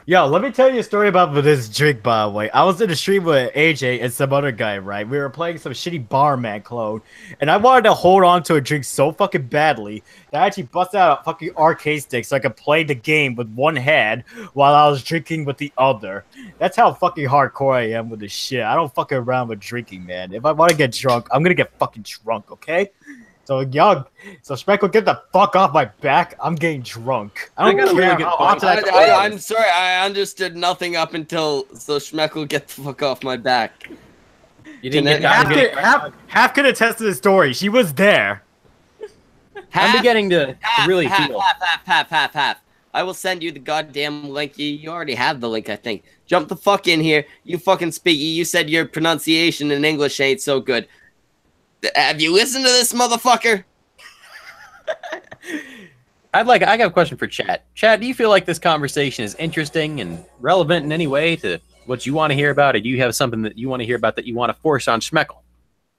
Yo, let me tell you a story about this drink, by the way. I was in a stream with AJ and some other guy, right? We were playing some shitty barman clone, and I wanted to hold on to a drink so fucking badly that I actually busted out a fucking arcade stick so I could play the game with one hand while I was drinking with the other. That's how fucking hardcore I am with this shit. I don't fucking around with drinking, man. If I want to get drunk, I'm gonna get fucking drunk, okay? So Schmeckle, get the fuck off my back. I'm getting drunk. I I got a don't really care good how point. often I I'm sorry. I understood nothing up until Schmeckle get the fuck off my back. You didn't Can get that. half can attest to the story. She was there. I'm beginning to really feel. Half. I will send you the goddamn link. You already have the link, I think. Jump the fuck in here. You fucking speak. You said your pronunciation in English ain't so good. Have you listened to this motherfucker? I got a question for Chad. Chad, do you feel like this conversation is interesting and relevant in any way to what you want to hear about? Or do you have something that you want to hear about that you want to force on Schmeckle?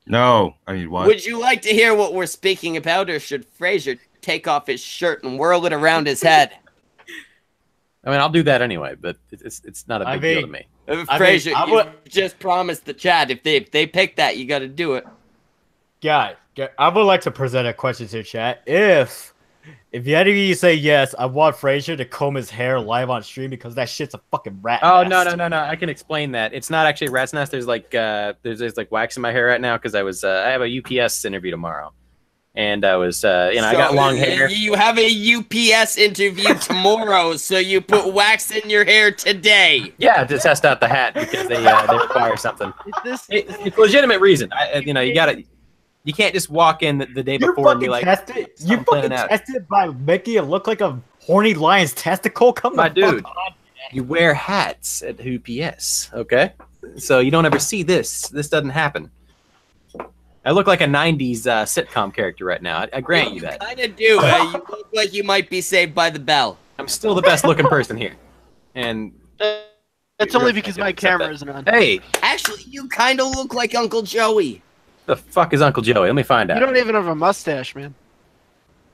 No, I mean what? Would you like to hear what we're speaking about, or should Fraser take off his shirt and whirl it around his head? I mean, I'll do that anyway, but it's not a big deal to me. Fraser, you just promised the chat if they pick that, you got to do it. Guy, I would like to present a question to chat. If any of you say yes, I want Fraser to comb his hair live on stream because that shit's a fucking rat Oh nest. no! I can explain that. It's not actually a rat's nest. There's like there's like wax in my hair right now because I have a UPS interview tomorrow, and I was I got long hair. You have a UPS interview tomorrow, so you put wax in your hair today. Yeah, to test out the hat because they require something. It's a legitimate reason. You can't just walk in the day You before and be fucking like, test it. You I'm fucking planning out. test it by making it look like a horny lion's testicle? Come My the fuck dude. on. You wear hats at UPS, okay? So you don't ever see this. This doesn't happen. I look like a 90s sitcom character right now. I grant you that. Kind of do. You look like you might be Saved by the Bell. I'm still the best looking person here. And That's only because my camera isn't on. hey, Actually, you kind of look like Uncle Joey. the fuck is Uncle Joey? Let me find out. You don't even have a mustache, man.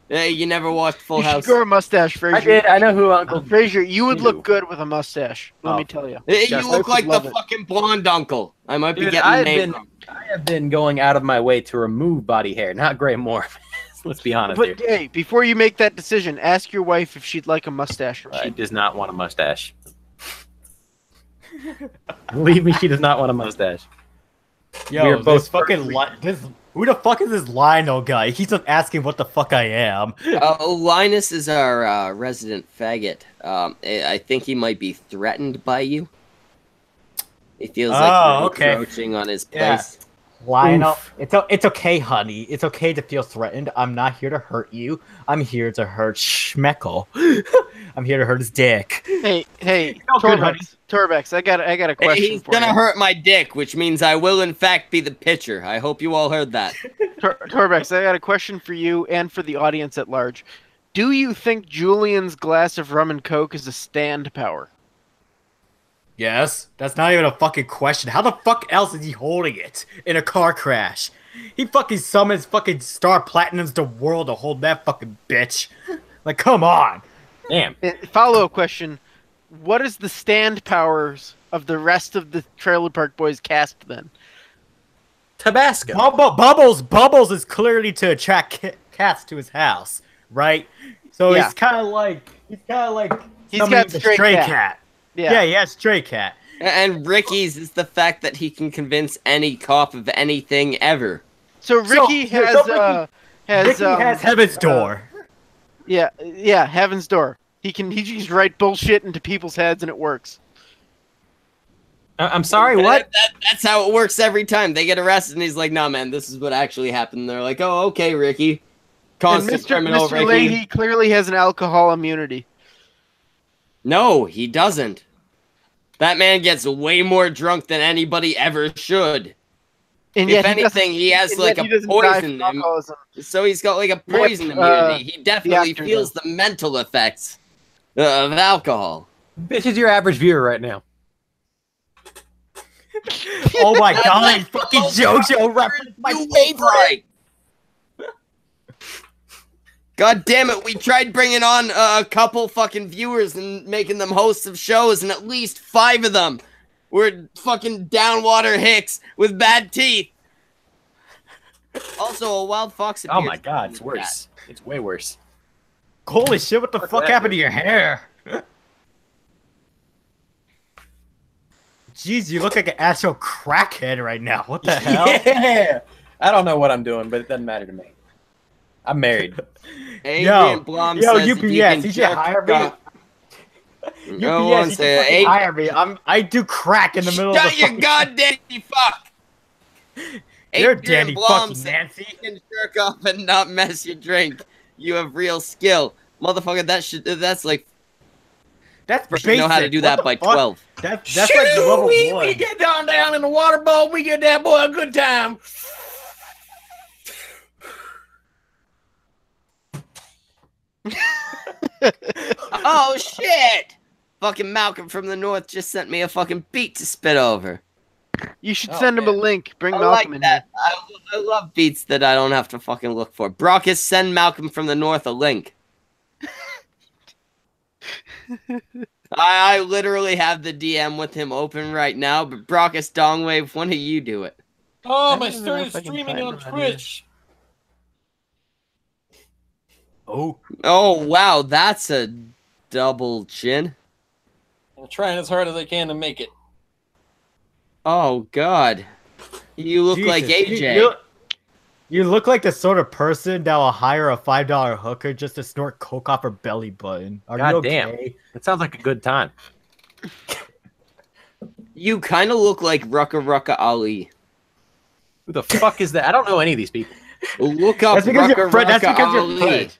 Hey, you never watched Full You should House. grow a mustache, Fraser. I did. I know who Uncle. Fraser, you would You. look good with a mustache. Let Oh. me tell you. Hey, Yes, you I look like the love it. fucking blonde uncle. I might be Dude, getting I the name wrong. have been going out of my way to remove body hair, not gray morph. Let's be honest But here. hey, before you make that decision, ask your wife if she'd like a mustache. She does not want a mustache. Believe me, she does not want a mustache. Yo, We are both this fucking who the fuck is this Lionel guy? He keeps on asking what the fuck I am. Linus is our resident faggot. I think he might be threatened by you. He feels like Oh, you're okay. encroaching on his Yeah. place. Lionel, it's okay, honey. It's okay to feel threatened. I'm not here to hurt you. I'm here to hurt Schmeckle. I'm here to hurt his dick. Hey, Oh, good, honey. Torbex, I got a question He's for gonna you. hurt my dick, which means I will in fact be the pitcher. I hope you all heard that. Torbex, I got a question for you and for the audience at large. Do you think Julian's glass of rum and coke is a stand power? Yes, that's not even a fucking question. How the fuck else is he holding it in a car crash? He fucking summons fucking Star Platinums the world to hold that fucking bitch. Like, come on. Damn. Follow-up question. What is the stand powers of the rest of the Trailer Park Boys cast then? Tabasco. Bubbles is clearly to attract cats to his house, right? So Yeah. he's kind of like He's summoning got the stray cat. Yeah, he has stray cat. And Ricky's is the fact that he can convince any cop of anything ever. So Ricky has Ricky has Heaven's Door. Yeah, Heaven's Door. He can just write bullshit into people's heads and it works. I'm sorry, what? That's how it works every time. They get arrested and he's like, nah, man, this is what actually happened. And they're like, oh, okay, Ricky. And Constant criminal, Mr. Ricky. Leahy clearly has an alcohol immunity. No, he doesn't. That man gets way more drunk than anybody ever should. And If yet anything, he has like a poison. So he's got like a poison immunity. He definitely actor feels the mental effects of alcohol. Bitch is your average viewer right now. Oh my god, fucking JoJo reference my You favorite. like. God damn it, we tried bringing on a couple fucking viewers and making them hosts of shows, and at least 5 of them were fucking downwater hicks with bad teeth. Also, a wild fox Oh appears. my god, it's worse. It's way worse. Holy shit, what the fuck happened to your hair? Jeez, you look like an actual crackhead right now. What the hell? Yeah. I don't know what I'm doing, but it doesn't matter to me. I'm married. Adrian Blom yo, says UPS, if you can you should jerk hire me. off- No one UPS, you said, should fucking hire me. I do crack in the middle of Shut the your fucking... goddamn fuck! You're Adrian Danny Blom fucking said, Nancy. you can jerk off and not mess your drink. You have real skill. Motherfucker, that's like, That's you basic. know how to do What that the by fuck? 12. That's like the level we 1. get down in the water bowl. We get that boy a good time. Oh shit! Fucking Malcolm from the North just sent me a fucking beat to spit over. You should Oh, send him a man. link. Bring I Malcolm like in that. I love beats that I don't have to fucking look for. Brockus, send Malcolm from the North a link. I literally have the DM with him open right now, but Brockus Dongwave, when do you do it? Oh, I my don't know if started I can streaming find on him on Twitch. Oh, Oh wow, that's a double chin. I'm trying as hard as I can to make it. Oh god. You look like Jesus. AJ. You look like the sort of person that will hire a $5 hooker just to snort coke off her belly button. Are you God okay? damn. That sounds like a good time. You kind of look like Rucka Rucka Ali. Who the fuck is that? I don't know any of these people. Look up That's because Rucka you're Fred. That's Rucka because you're Ali. Fred.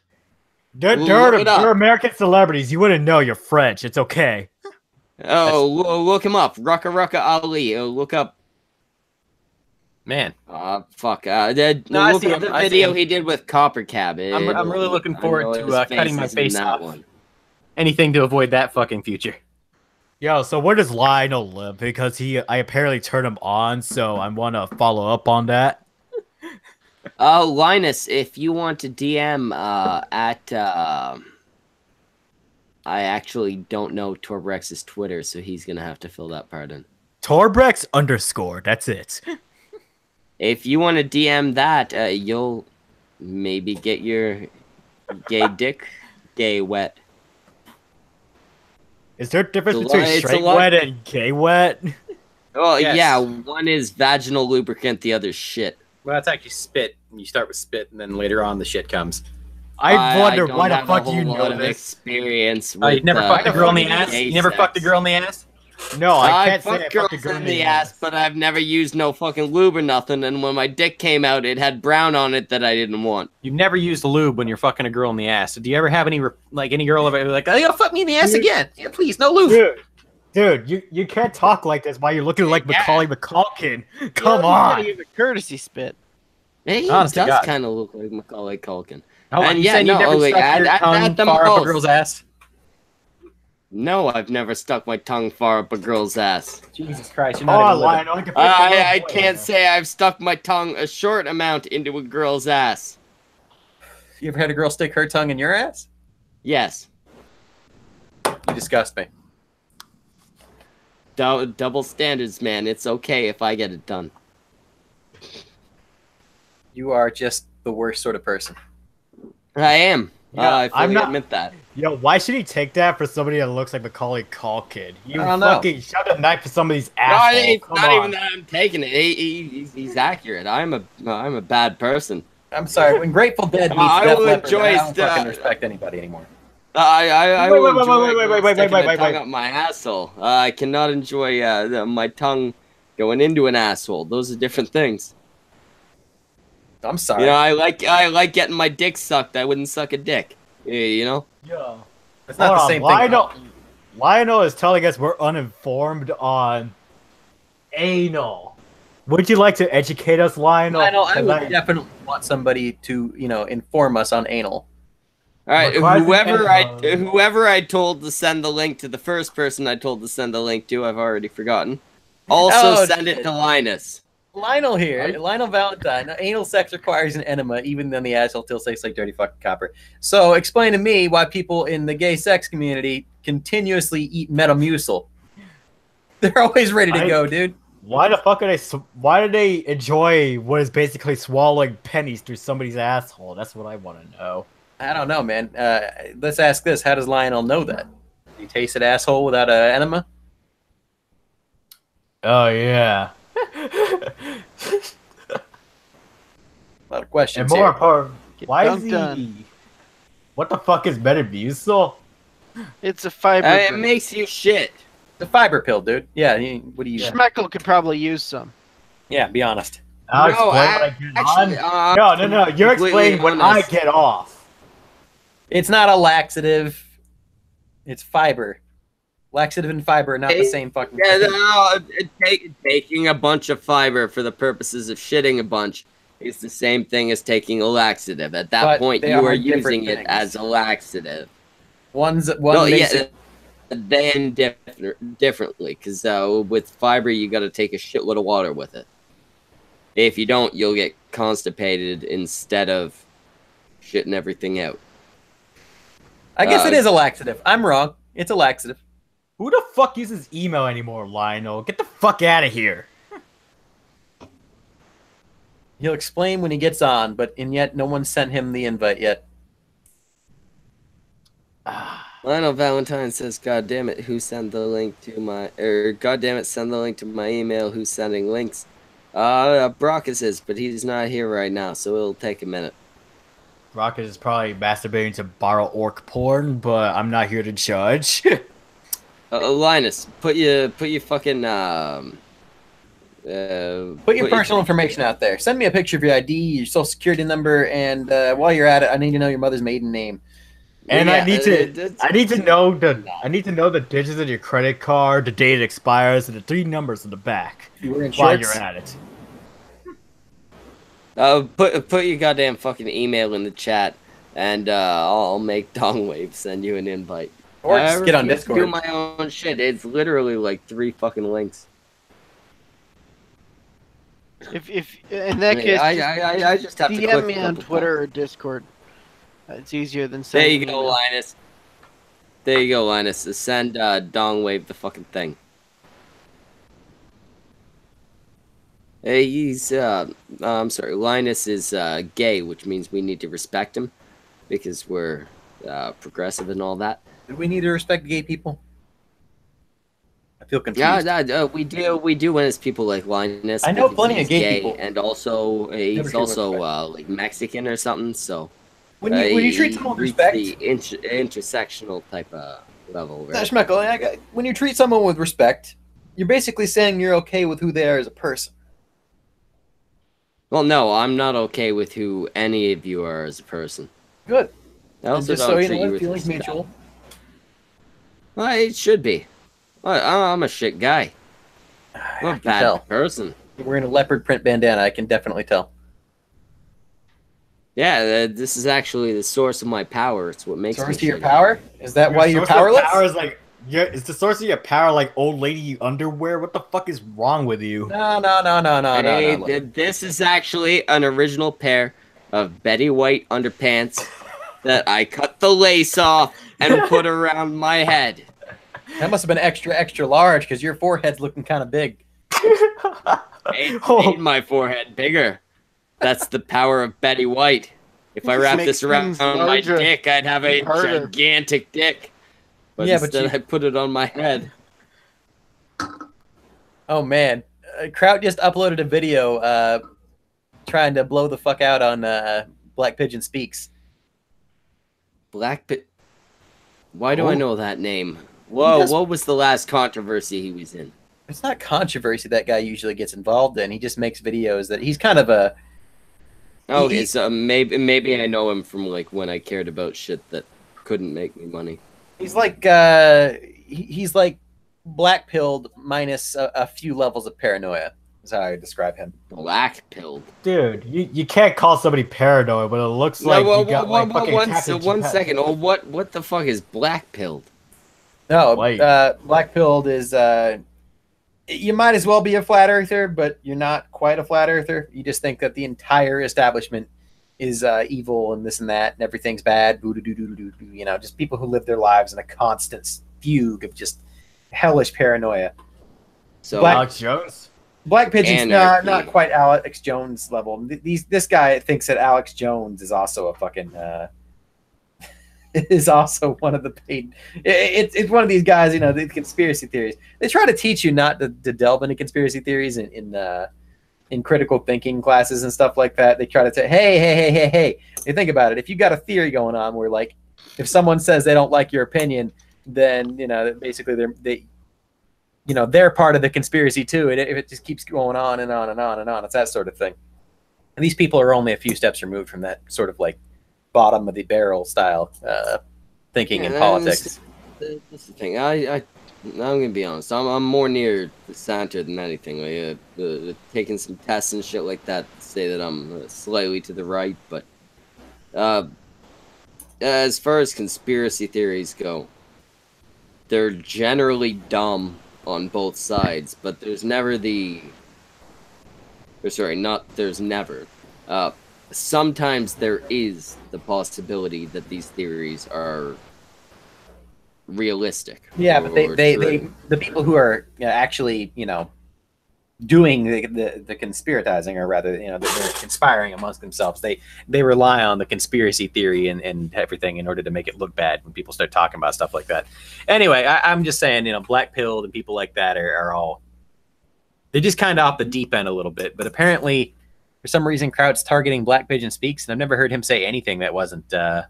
They're American celebrities. You wouldn't know. You're French. It's okay. Oh, look him up. Rucka Ali. Look up. Man. Fuck. No, look at the video he did with Copper Cab. I'm really looking forward to cutting my face off. One. Anything to avoid that fucking future. Yo, so where does Lionel live? Because I apparently turned him on, so I want to follow up on that. Linus, if you want to DM at I actually don't know Torbrex's Twitter, so he's gonna have to fill that part in. Torbrex _ that's it. If you want to DM that, you'll maybe get your gay dick gay wet. Is there a difference between straight wet and gay wet? Oh, yes. Yeah, one is vaginal lubricant, the other's shit. Well, that's actually spit. You start with spit, and then later on the shit comes. I wonder why the fuck you know this. Experience. Oh, you've never fucked a girl in the ass? You never fucked a girl in the ass? No, I can't say I fucked girls in the ass, but I've never used no fucking lube or nothing, and when my dick came out, it had brown on it that I didn't want. You've never used lube when you're fucking a girl in the ass. So do you ever have any, any girl ever like, oh, you fuck me in the ass again? Yeah, please, no lube. Dude, you can't talk like this while you're looking like Macaulay Culkin. Come on. You gotta use a courtesy spit. He does kind of look like Macaulay Culkin. Oh, and yeah, no, you never stuck your tongue far up a girl's ass? No, I've never stuck my tongue far up a girl's ass. Jesus Christ, you're not even living. I can't say I've stuck my tongue a short amount into a girl's ass. You ever had a girl stick her tongue in your ass? Yes. You disgust me. Double standards, man. It's okay if I get it done. You are just the worst sort of person. I am. Yeah, I fully admit that. Yo, why should he take that for somebody that looks like Macaulay Culkin? You fucking shoved a knife for somebody's ass. No, it's not even that I'm taking it. He's accurate. I'm a bad person. I'm sorry. When Grateful Dead meets Def Leppard, I don't fucking respect anybody anymore. I will enjoy tongue up my asshole. I cannot enjoy my tongue going into an asshole. Those are different things. I'm sorry. You know, I like getting my dick sucked. I wouldn't suck a dick. You know? Yeah. It's not the same thing. Lionel is telling us we're uninformed on anal. Would you like to educate us, Lionel? I would definitely want somebody to, inform us on anal. All right, whoever I told to send the link to, the first person I told to send the link to, I've already forgotten. Also send it to Linus. Lionel here, Lionel Valentine. Anal sex requires an enema, even then the asshole still tastes like dirty fucking copper. So explain to me why people in the gay sex community continuously eat Metamucil. They're always ready to go, dude. Why the fuck why do they enjoy what is basically swallowing pennies through somebody's asshole? That's what I want to know. I don't know, man. Let's ask this. How does Lionel know that? Did he taste an asshole without an enema? Oh, yeah. A lot of questions. And more important, why is he? What the fuck is Metamucil? It's a fiber. It makes you shit. It's a fiber pill, dude. Yeah. What do you? Schmeckle could probably use some. Yeah. Be honest. I'll explain when I get on. No. You're explaining when I get off. It's not a laxative. It's fiber. Laxative and fiber are not the same fucking thing. No, taking a bunch of fiber for the purposes of shitting a bunch is the same thing as taking a laxative. At that point, you are using it as a laxative. Then differently, because with fiber, you got to take a shitload of water with it. If you don't, you'll get constipated instead of shitting everything out. I guess it is a laxative. I'm wrong. It's a laxative. Who the fuck uses email anymore, Lionel? Get the fuck out of here. He'll explain when he gets on, and yet no one sent him the invite yet. Lionel Valentine says, "God damn it, who sent the link to my God damn it, send the link to my email. Who's sending links?" Brockus is, but he's not here right now, so it'll take a minute. Brockus is probably masturbating to borrow orc porn, but I'm not here to judge. Linus, put your fucking put your personal information out there. Send me a picture of your ID, your social security number, and while you're at it, I need to know your mother's maiden name. And Yeah, I need to know the digits of your credit card, the date it expires, and the 3 numbers in the back You were in while shorts? you're at it. Put your goddamn fucking email in the chat, and I'll make Dongwave send you an invite. Or just get on refuse to do Discord. my own shit. It's literally like 3 fucking links. If in that case, I just have to DM click me a on couple Twitter or Discord. It's easier than There sending you an go, email. Linus. There you go, Linus. Send Dongwave the fucking thing. Hey, he's I'm sorry, Linus is gay, which means we need to respect him because we're progressive and all that. Do we need to respect gay people? I feel confused. Yeah, we do when it's people like Linus. I know because plenty of he's gay people. and also he's showed also respect. like Mexican or something. So When you treat someone with respect, the intersectional type of level, right? Schmeckle, when you treat someone with respect, you're basically saying you're okay with who they are as a person. Well, no, I'm not okay with who any of you are as a person. Good. I also Just don't so you treat know, you with feelings respect. mutual. Well, it should be. I'm a shit guy. I'm a can tell. bad person. You're wearing a leopard print bandana. I can definitely tell. Yeah, this is actually the source of my power. It's what makes me Source of your shitty. power? Is that why you're source of powerless? Power is like, is the source of your power like old lady underwear? What the fuck is wrong with you? No. Hey, this is actually an original pair of Betty White underpants that I cut the lace off and put around my head. That must have been extra large because your forehead's looking kind of big. It made my forehead bigger. That's the power of Betty White. If I wrap this around my larger, dick, I'd have a harder. gigantic dick. But Yeah, but instead I put it on my head. Oh man, Kraut just uploaded a video trying to blow the fuck out on Black Pigeon Speaks. Why do I know that name? Whoa, what was the last controversy he was in? It's not controversy that guy usually gets involved in. He just makes videos that he's kind of a. Oh, so maybe I know him from like when I cared about shit that couldn't make me money. He's like he's like black pilled minus a few levels of paranoia. Is how I describe him. Black pilled. Dude, you can't call somebody paranoid, but it looks like you got like fucking one second. Oh, what the fuck is black pilled? No, White. black pilled is you might as well be a flat earther, but you're not quite a flat earther. You just think that the entire establishment is evil and this and that and everything's bad. You know, just people who live their lives in a constant fugue of just hellish paranoia. So Alex Jones. Black Pigeon's Anarchy. not quite Alex Jones level. This guy thinks that Alex Jones is also a fucking is also one of the paid. It's one of these guys, you know, the conspiracy theories. They try to teach you not to delve into conspiracy theories in critical thinking classes and stuff like that. They try to say, hey. You think about it. If you got a theory going on where, like, if someone says they don't like your opinion, then you know basically they're part of the conspiracy too. And if it just keeps going on and on and on and on, it's that sort of thing. And these people are only a few steps removed from that sort of like bottom of the barrel style thinking in politics. That's the thing. I'm gonna be honest. I'm more near the center than anything. Like taking some tests and shit like that to say that I'm slightly to the right. But as far as conspiracy theories go, they're generally dumb on both sides. But there's never sometimes there is the possibility that these theories are realistic. Yeah, but the people who are actually, you know, doing the conspiratizing, or rather, you know, they're conspiring amongst themselves. They rely on the conspiracy theory and everything in order to make it look bad when people start talking about stuff like that. Anyway, I'm just saying, you know, black pilled and people like that are all, they're just kind of off the deep end a little bit. But apparently, for some reason, Kraut's targeting Black Pigeon Speaks, and I've never heard him say anything that wasn't that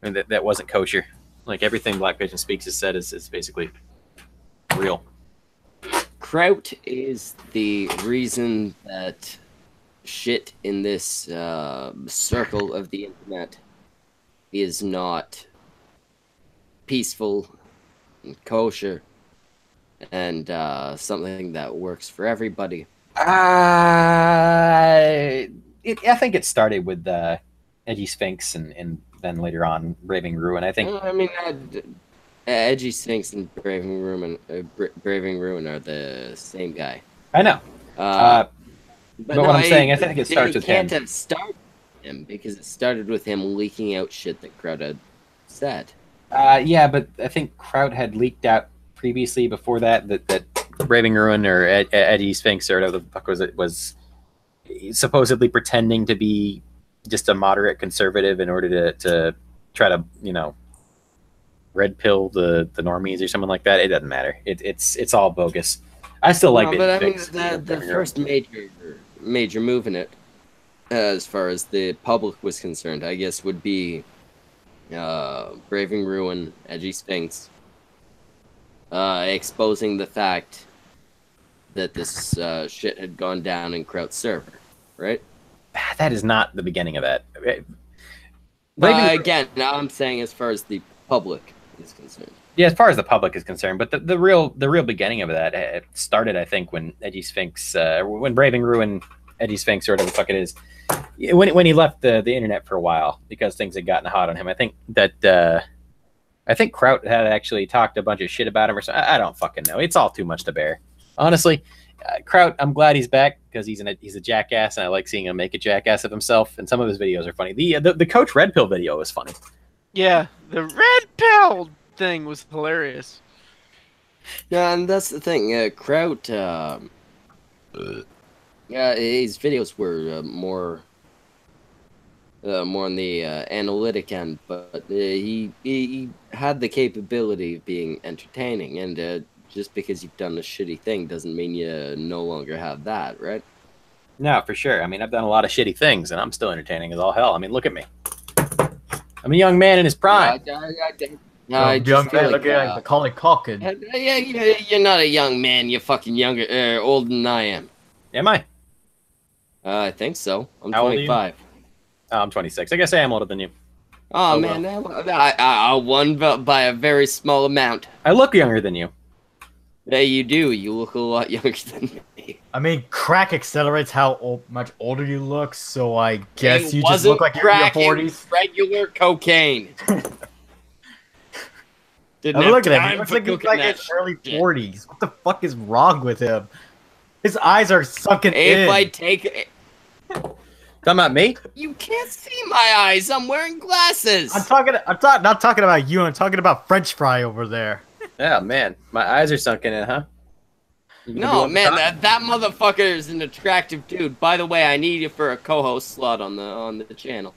wasn't kosher. Like everything Black Pigeon Speaks has said is basically real. Kraut is the reason that shit in this circle of the internet is not peaceful and kosher and something that works for everybody. I think it started with Edgy Sphinx and then later on Braving Ruin. I think. I mean, Edgy Sphinx and Braving Ruin, Braving Ruin are the same guy. I know. But no, what I'm saying, I think it starts with him. It can't have started with him because it started with him leaking out shit that Kraut had said. Yeah, but I think Kraut had leaked out previously before that Braving Ruin or Edgy Sphinx or whatever the fuck was supposedly pretending to be just a moderate conservative in order to try to, you know, red pill the normies or something like that. It doesn't matter. It's all bogus. I still like it. But I mean, the first major move in it, as far as the public was concerned, I guess would be Braving Ruin, Edgy Sphinx, exposing the fact that this shit had gone down in Kraut's server, right? That is not the beginning of that. Again, now I'm saying as far as the public is concerned. Yeah, as far as the public is concerned, but the real beginning of that it started, I think, when Edgy Sphinx, when Braving Ruin, Edgy Sphinx, or whatever the fuck it is, when he left the internet for a while because things had gotten hot on him. I think that Kraut had actually talked a bunch of shit about him or something. I don't fucking know. It's all too much to bear, honestly. Kraut, I'm glad he's back because he's a jackass, and I like seeing him make a jackass of himself. And some of his videos are funny. The Coach Red Pill video is funny. Yeah, the Red Pill thing was hilarious. Yeah, and that's the thing. Kraut, yeah, his videos were more on the analytic end, but he had the capability of being entertaining, and just because you've done a shitty thing doesn't mean you no longer have that, right? No, for sure. I mean, I've done a lot of shitty things, and I'm still entertaining as all hell. I mean, look at me. I'm a young man in his prime. Young man looking like Macaulay Culkin. Yeah, you're not a young man. You're fucking older than I am. Am I? I think so. I'm How old are you? 25. Oh, I'm 26. I guess I am older than you. Oh man, well. I won by a very small amount. I look younger than you. Yeah, you do. You look a lot younger than me. I mean, crack accelerates how much older you look, so I guess you just wasn't look like you're in your crack, it 40s. was regular cocaine. Didn't I look have at him. He time looks for like he's cooking like that in his early shit. 40s. What the fuck is wrong with him? His eyes are sunken in. If I take it, Talking about me? you can't see my eyes. I'm wearing glasses. I'm not talking about you. I'm talking about French Fry over there. Yeah, man. My eyes are sunken in, huh? No, man, that motherfucker is an attractive dude. By the way, I need you for a co-host slot on the channel.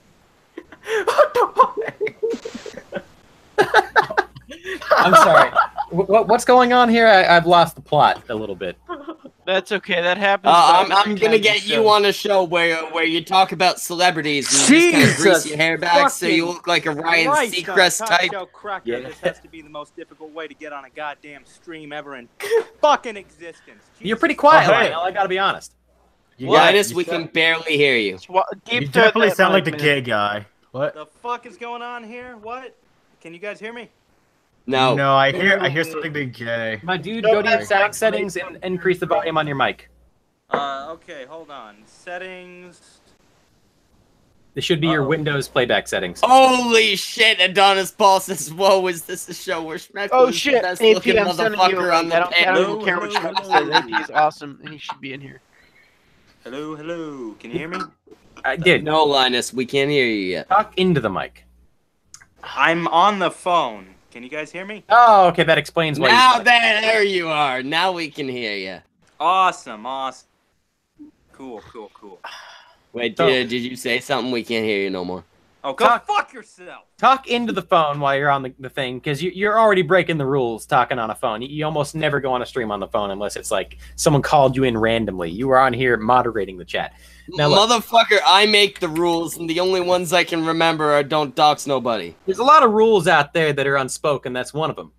What the fuck? I'm sorry. What's going on here? I've lost the plot a little bit. That's okay. That happens. I'm gonna get you on a show where you talk about celebrities and you just kind of grease your hair back so you look like a Ryan Seacrest type. Yeah. This has to be the most difficult way to get on a goddamn stream ever in fucking existence. You're pretty quiet, Oh, hey. Lionel. I gotta be honest. Linus, we can barely hear you. You definitely sound like the gay guy. What? The fuck is going on here? What? Can you guys hear me? No. No, I hear something being gay. My dude, go to your sound settings and increase the volume on your mic. Okay, hold on. Settings. This should be your Windows playback settings. Holy shit, Adonis Paul says, whoa, is this a show where Schmeckle is the best looking motherfucker on the I don't care what panel? Schmeckle says. AP is awesome, and he should be in here. Hello. Can you hear me? Dude, No, Linus, we can't hear you yet. talk into the mic. I'm on the phone. Can you guys hear me? Oh, okay, that explains why. Now there you are. Now we can hear you. Awesome. Cool. Wait, did you say something? We can't hear you no more. Oh, go fuck yourself. Talk into the phone while you're on the thing, because you're already breaking the rules talking on a phone. You almost never go on a stream on the phone unless it's like someone called you in randomly. You were on here moderating the chat. Now, look, Motherfucker, I make the rules, and the only ones I can remember are don't dox nobody. there's a lot of rules out there that are unspoken. That's one of them.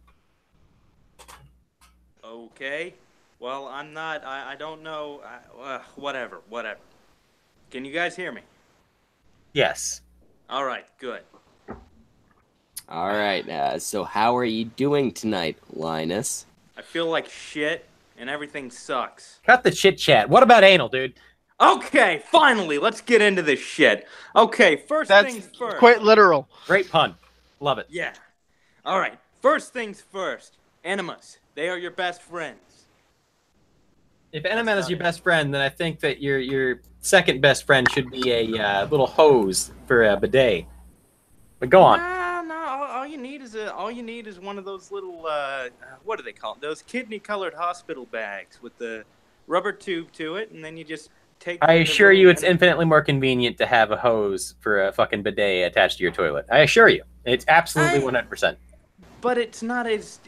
Okay. Well, I'm not. I don't know. Whatever. Can you guys hear me? Yes. All right. Good. All right. So how are you doing tonight, Linus? I feel like shit, and everything sucks. Cut the chit chat. What about anal, dude? Okay, finally, let's get into this shit. Okay, That's things first. quite literal. Great pun. Love it. Yeah. All right, first things first. Enemas, they are your best friends. If Enema is your best friend, then I think that your second best friend should be a little hose for a bidet. But go on. No. All you need is one of those little what do they call it? Those kidney-colored hospital bags with the rubber tube to it, and then you just take. I assure you, it's infinitely more convenient to have a hose for a fucking bidet attached to your toilet. I assure you, it's absolutely 100%. But it's not as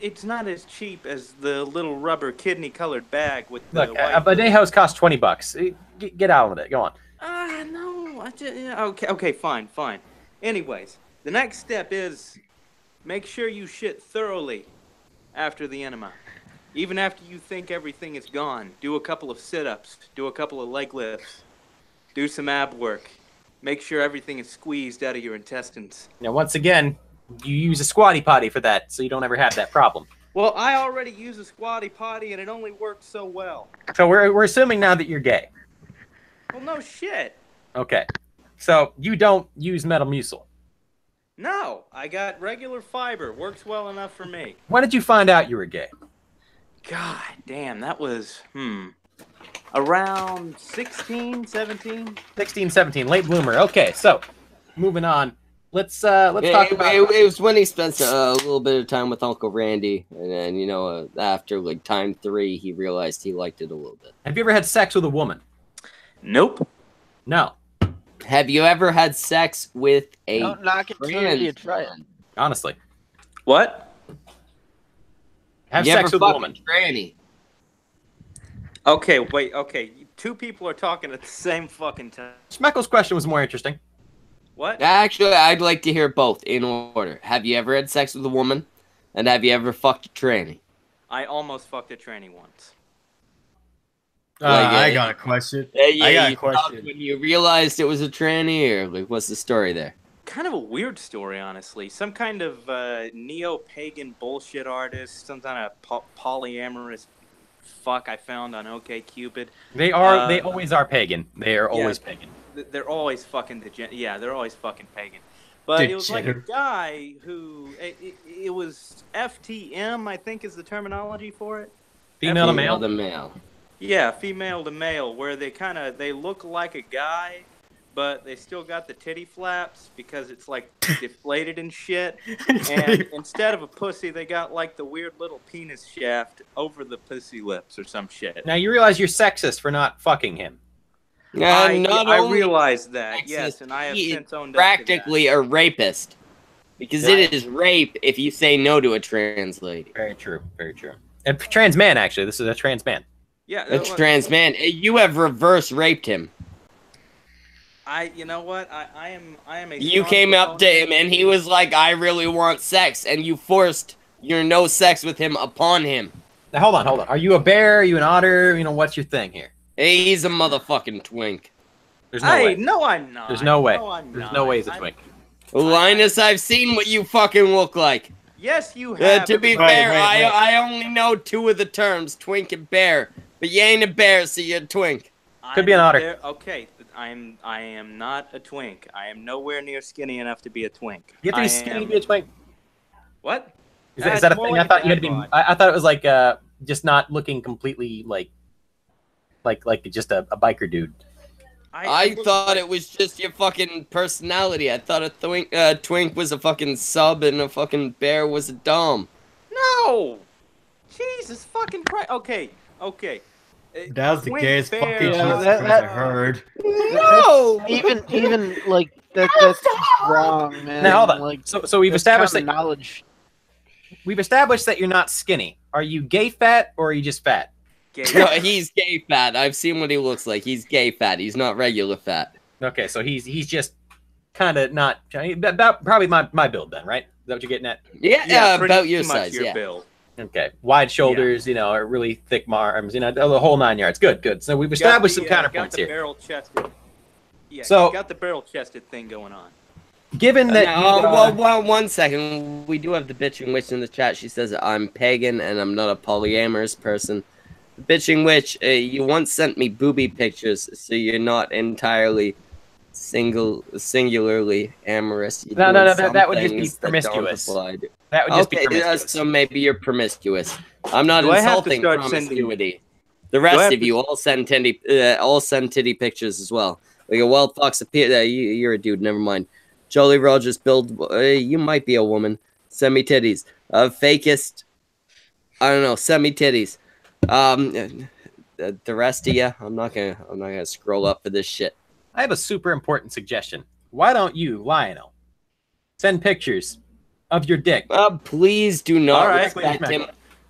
cheap as the little rubber kidney-colored bag with the. Look, white a bidet hose costs $20. Get out of it. Go on. No. Okay, fine. Anyways, the next step is make sure you shit thoroughly after the enema. Even after you think everything is gone, do a couple of sit-ups, do a couple of leg lifts, do some ab work. Make sure everything is squeezed out of your intestines. Now, once again, you use a squatty potty for that, so you don't ever have that problem. Well, I already use a squatty potty, and it only works so well. So we're assuming now that you're gay. Well, no shit. Okay. So you don't use Metamucil. No, I got regular fiber. Works well enough for me. When did you find out you were gay? God damn, that was, around 16, 17? 16, 17, late bloomer. Okay, so moving on. Let's talk about. It was when he spent a little bit of time with Uncle Randy, and then after like time 3, he realized he liked it a little bit. Have you ever had sex with a woman? Nope. No. Have you ever had sex with a Don't knock it till you try it. Honestly. What? Have you sex ever with a woman. Granny? Okay, wait, okay. Two people are talking at the same fucking time. Schmeckle's question was more interesting. What? Actually, I'd like to hear both in order. Have you ever had sex with a woman? And have you ever fucked a tranny? I almost fucked a tranny once. I got a question. I got a question. When you realized it was a tranny, or like, what's the story there? Kind of a weird story, honestly. Some kind of neo-pagan bullshit artist, some kind of polyamorous fuck I found on OkCupid. They always are pagan. They are always pagan. They're always fucking they're always fucking pagan. But it was like a guy who it was FTM, I think is the terminology for it. Female to Female male. to male. Yeah, female to male, where they look like a guy, but they still got the titty flaps because it's like deflated and shit. And instead of a pussy, they got like the weird little penis shaft over the pussy lips or some shit. Now you realize you're sexist for not fucking him. I realized that, sexist, yes, and I have since owned up to practically a rapist. Because it is rape if you say no to a trans lady. Very true, very true. A trans man, actually. This is a trans man. Yeah, A trans man. You have reverse raped him. you know what? I am a. You came up to him and he was like, "I really want sex," and you forced your no sex with him upon him. Now, hold on. Are you a bear? Are you an otter? What's your thing here? Hey, he's a motherfucking twink. There's no way. No, I'm not. There's no way. No, I'm There's not. no way he's a twink. Linus, I've seen what you fucking look like. Yes, you have. To be fair, I only know 2 of the terms, twink and bear. But you ain't a bear, so you're a twink. Could be an otter. Okay, I am not a twink. I am nowhere near skinny enough to be a twink. You have to be skinny to be a twink. What? Is that a thing? I thought you had to be. I thought it was like just not looking completely like just a biker dude. I thought it was just your fucking personality. I thought a twink was a fucking sub and a fucking bear was a dom. No! Jesus fucking Christ. Okay. That was the gayest fucking shit that- I heard. No! Even like that's just wrong, man. Now hold on. Like, So we've that's established common that knowledge. we've established that you're not skinny. Are you gay fat or are you just fat? Gay. No, he's gay fat. I've seen what he looks like. He's gay fat. He's not regular fat. Okay, so he's just kind of not about probably my build then, right? Is that what you're getting at? Yeah, pretty about your much size. your Yeah. build. Okay, wide shoulders, or really thick arms, the whole 9 yards. Good. So we've established some got counterpoints the here. barrel chested. Yeah, So- got the barrel chested thing going on. Given that well, 1 second. We do have the bitching witch in the chat. She says I'm pagan and I'm not a polyamorous person. The bitching witch, you once sent me booby pictures, so you're not entirely singularly amorous. No, that would just be promiscuous. That would just be promiscuous. So maybe you're promiscuous. I'm not Do I have to insulting start promiscuity. The rest of you all send titty pictures as well. Like a wild fox appear. You're a dude. Never mind. Jolly Rogers build. You might be a woman. Send me titties. Fakest. I don't know. Send me titties. The rest of you, I'm not gonna scroll up for this shit. I have a super important suggestion. Why don't you, Lionel, send pictures of your dick? Please do not respect him.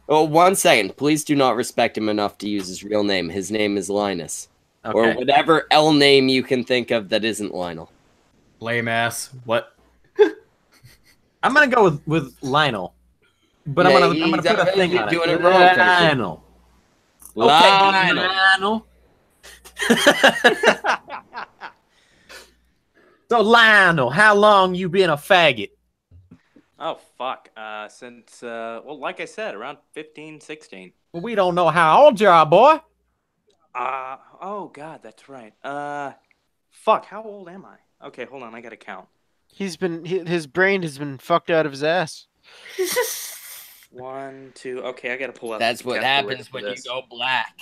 Oh, 1 second. Please do not respect him enough to use his real name. His name is Linus. Okay. Or whatever L name you can think of that isn't Lionel. Lame ass. What? I'm gonna go with Lionel. But I'm gonna put a thing on it. Lionel. Lionel. So Lionel, how long you been a faggot? Oh fuck. Since well, like I said, around 15, 16. Well, we don't know how old you are, boy. Oh god, that's right. Fuck, how old am I? Okay, hold on, I gotta count. His brain has been fucked out of his ass. 1, 2. Okay, I gotta pull out. That's what happens when you go black.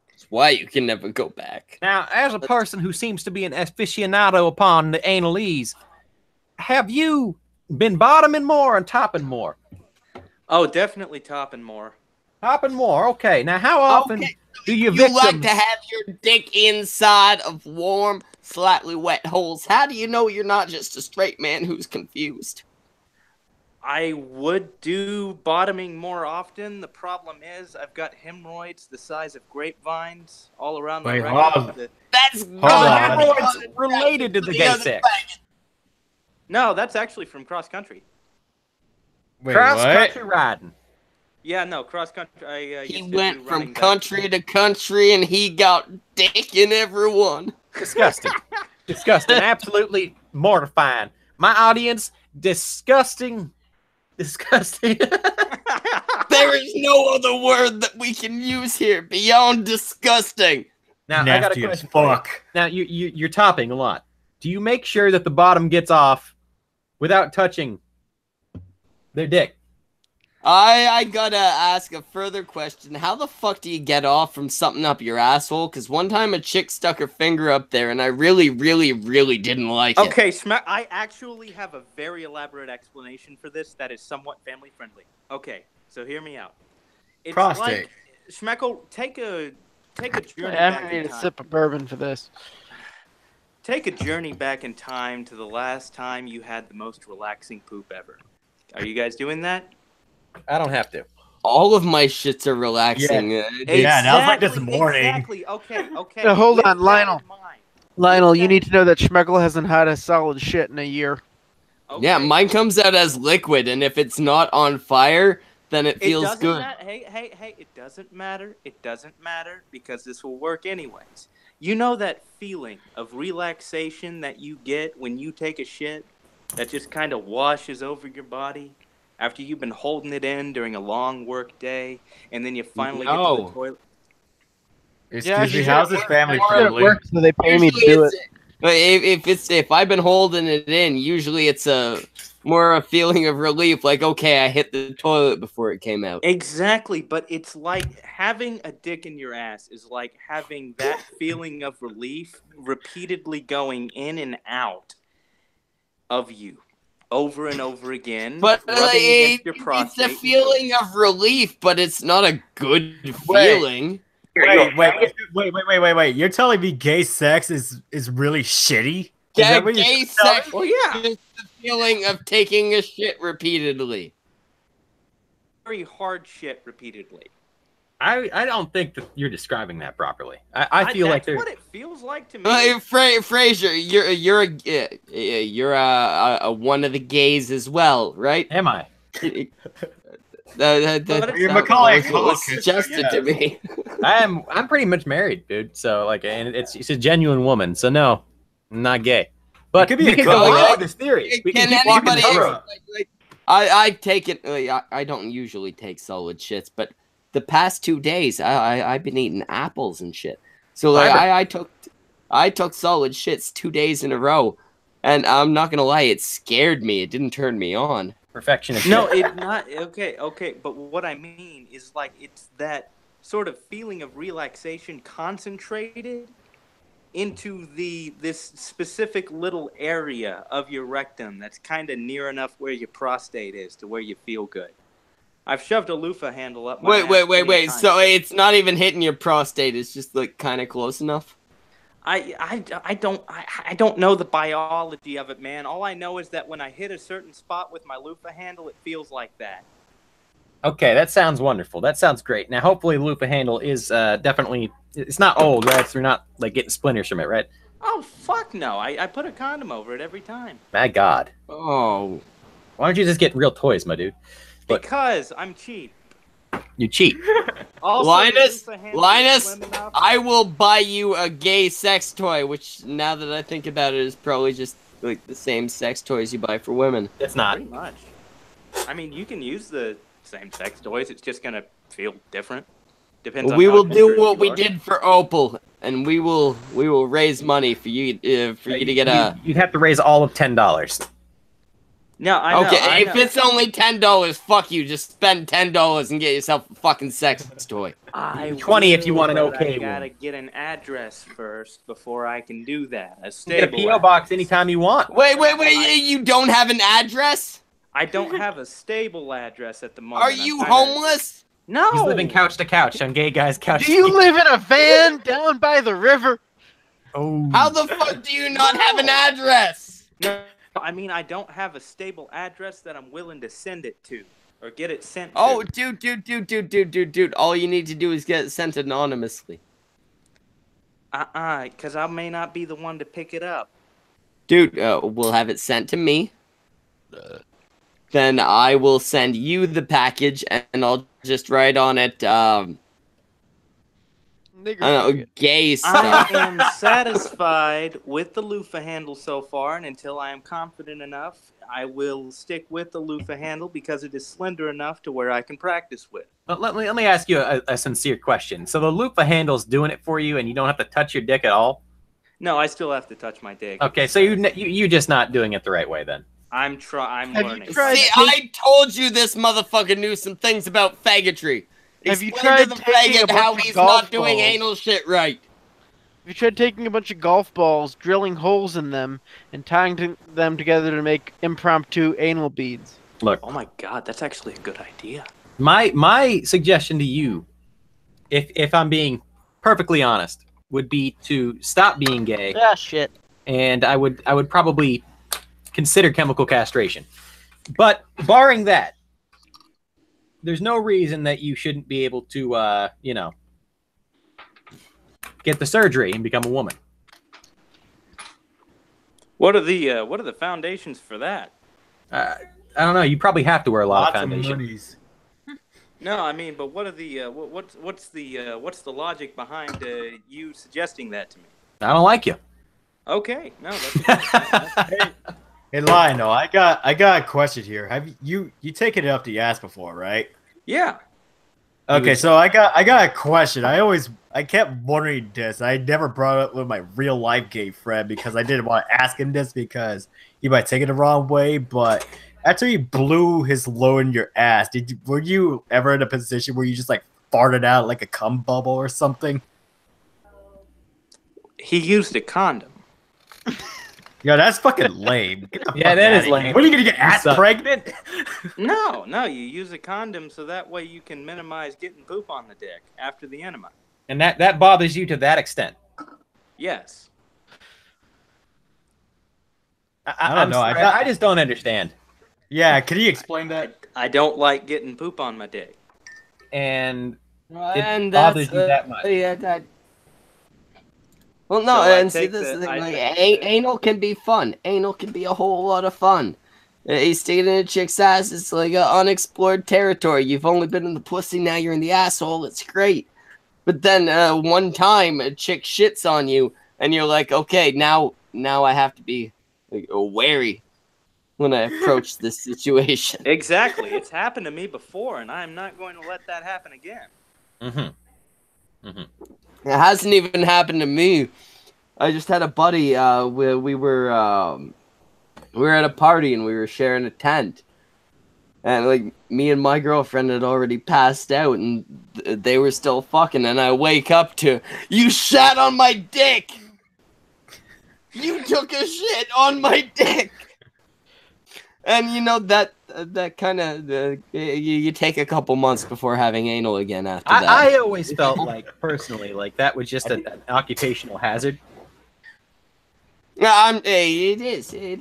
That's why you can never go back. Now, as a person who seems to be an aficionado upon the analese, have you been bottoming more and topping more? Oh, definitely topping more. Topping more. Okay. Now, how often do you like to have your dick inside of warm, slightly wet holes? How do you know you're not just a straight man who's confused? I would do bottoming more often. The problem is I've got hemorrhoids the size of grapevines all around my rectum. That's hemorrhoids related to the gay sex. No, that's actually from cross country. Wait, cross country riding. Yeah, no, cross country. He went from country to country and he got dick in everyone. Disgusting. Disgusting. Absolutely mortifying. My audience, disgusting. Disgusting. There is no other word that we can use here beyond disgusting. Now, I got a question. Fuck. Now, you're topping a lot. Do you make sure that the bottom gets off without touching their dick? I gotta ask a further question. How the fuck do you get off from something up your asshole? Because one time a chick stuck her finger up there and I really, really, really didn't like it. Okay, I actually have a very elaborate explanation for this that is somewhat family friendly. Okay, so hear me out. It's prostate. Like, Schmeckle, take a journey I back need in a time. sip of bourbon for this. Take a journey back in time to the last time you had the most relaxing poop ever. Are you guys doing that? I don't have to. All of my shits are relaxing. Yeah, that was like this morning. Exactly. Okay. Now, hold on, Lionel. Lionel, you need to know that Schmeckle hasn't had a solid shit in a year. Okay. Yeah, mine comes out as liquid, and if it's not on fire, then it feels good. Hey, it doesn't matter. It doesn't matter because this will work anyways. You know that feeling of relaxation that you get when you take a shit that just kind of washes over your body? After you've been holding it in during a long work day, and then you finally get to the toilet. Excuse me, how's this family friendly? So they pay me to do it. If I've been holding it in, usually it's more a feeling of relief, like okay, I hit the toilet before it came out. Exactly, but it's like having a dick in your ass is like having that feeling of relief repeatedly going in and out of you. Over and over again, but it's a feeling of relief, but it's not a good feeling. Wait! You're telling me gay sex is really shitty? Gay sex is the feeling of taking a shit repeatedly. Very hard shit repeatedly. I don't think that you're describing that properly. I feel like that's what it feels like to me. Fraser, you're one of the gays as well, right? Am I? You're Macaulay Culkin. Suggested to me. I'm pretty much married, dude. So like, and it's a genuine woman. So no, I'm not gay. But could be we a can go couple. on with this theory. We can Can keep walking anybody? the road. I take it. I don't usually take solid shits, but the past 2 days, I've been eating apples and shit. So like, I took solid shits 2 days in a row, and I'm not gonna lie, it scared me. It didn't turn me on. Perfectionist. No, it's not. Okay. But what I mean is like it's that sort of feeling of relaxation concentrated into this specific little area of your rectum that's kind of near enough where your prostate is to where you feel good. I've shoved a loofah handle up my ass Wait. times. So it's not even hitting your prostate. It's just like kind of close enough. I don't know the biology of it, man. All I know is that when I hit a certain spot with my loofah handle, it feels like that. Okay, that sounds wonderful. That sounds great. Now, hopefully, loofah handle is definitely. It's not old, right? So you're not like getting splinters from it, right? Oh fuck no! I put a condom over it every time. My God. Oh, Why don't you just get real toys, my dude? Look. Because I'm cheap. You cheat. Also, Linus, the loofah handle is slim enough. I will buy you a gay sex toy, which now that I think about it is probably just like the same sex toys you buy for women. It's not. Pretty much. I mean, you can use the same sex toys. It's just gonna feel different. Depends. We on will how do adventurous what you we are. did for Opal, and we will raise money for you to get a. You'd have to raise all of $10. No, I know. Okay, I if know. it's only $10, fuck you. Just spend $10 and get yourself a fucking sex toy. I 20 if you want an will, but okay I gotta one. get an address first before I can do that. A Get a stable PO box address. anytime you want. Wait, you don't have an address? I don't have a stable address at the moment. Are I'm you kinda- homeless? No. He's living couch to couch on gay guys' couch. Do you live in a van down by the river? Oh. How the fuck do you not have an address? No, I mean I don't have a stable address that I'm willing to send it to or get it sent Oh, to. dude. All you need to do is get it sent anonymously. Because I may not be the one to pick it up. Dude, we'll have it sent to me. Then I will send you the package, and I'll just write on it, I Nigger don't know, nugget. gay I stuff. am satisfied with the loofah handle so far, and until I am confident enough, I will stick with the loofah handle because it is slender enough to where I can practice with. But let me ask you a sincere question. So the loofah handle's doing it for you, and you don't have to touch your dick at all? No, I still have to touch my dick. Okay, so you're just not doing it the right way then. I'm Have you learning. tried- See, I told you this motherfucker knew some things about faggotry. Have you Explain tried to the taking a faggot how bunch of he's golf not doing balls? anal shit right? Have you tried taking a bunch of golf balls, drilling holes in them, and tying them together to make impromptu anal beads? Look, Oh my god, that's actually a good idea. my suggestion to you, if I'm being perfectly honest, would be to stop being gay, Ah, shit. and I would probably consider chemical castration. But barring that, there's no reason that you shouldn't be able to, get the surgery and become a woman. What are the foundations for that? I don't know. You probably have to wear a lot of Lots of foundation. monies. No, I mean, but what are the what's the logic behind you suggesting that to me? I don't like you. Okay, no, that's Hey, Lionel, I got a question here. Have you taken it up the ass before, right? yeah. Okay, so I got a question. I kept wondering this. I never brought it up with my real life gay friend because I didn't want to ask him this because he might take it the wrong way. But after he blew his load in your ass, were you ever in a position where you just like farted out like a cum bubble or something? He used a condom. Yo, that's fucking lame. Get the Yeah, fuck that outta is here. lame. What are you gonna get ass suck. pregnant? No, you use a condom so that way you can minimize getting poop on the dick after the enema. And that bothers you to that extent. Yes. I don't know. I just don't understand. Yeah, can you explain that? I don't like getting poop on my dick. And And bothers you that much. Yeah, that. Well, no, So I and see, take this is the- the thing. I Like, take the- anal can be fun. Anal can be a whole lot of fun. You stick it in a chick's ass, it's like unexplored territory. You've only been in the pussy, now you're in the asshole. It's great. But then one time a chick shits on you, and you're like, okay, now I have to be like, wary when I approach this situation. Exactly. It's happened to me before, and I'm not going to let that happen again. It hasn't even happened to me. I just had a buddy. Where we were at a party and we were sharing a tent, and like me and my girlfriend had already passed out, and they were still fucking. And I wake up to, "You shat on my dick. You took a shit on my dick." And you know that kind of you take a couple months before having anal again after that. I always felt like personally like that was just an occupational hazard. It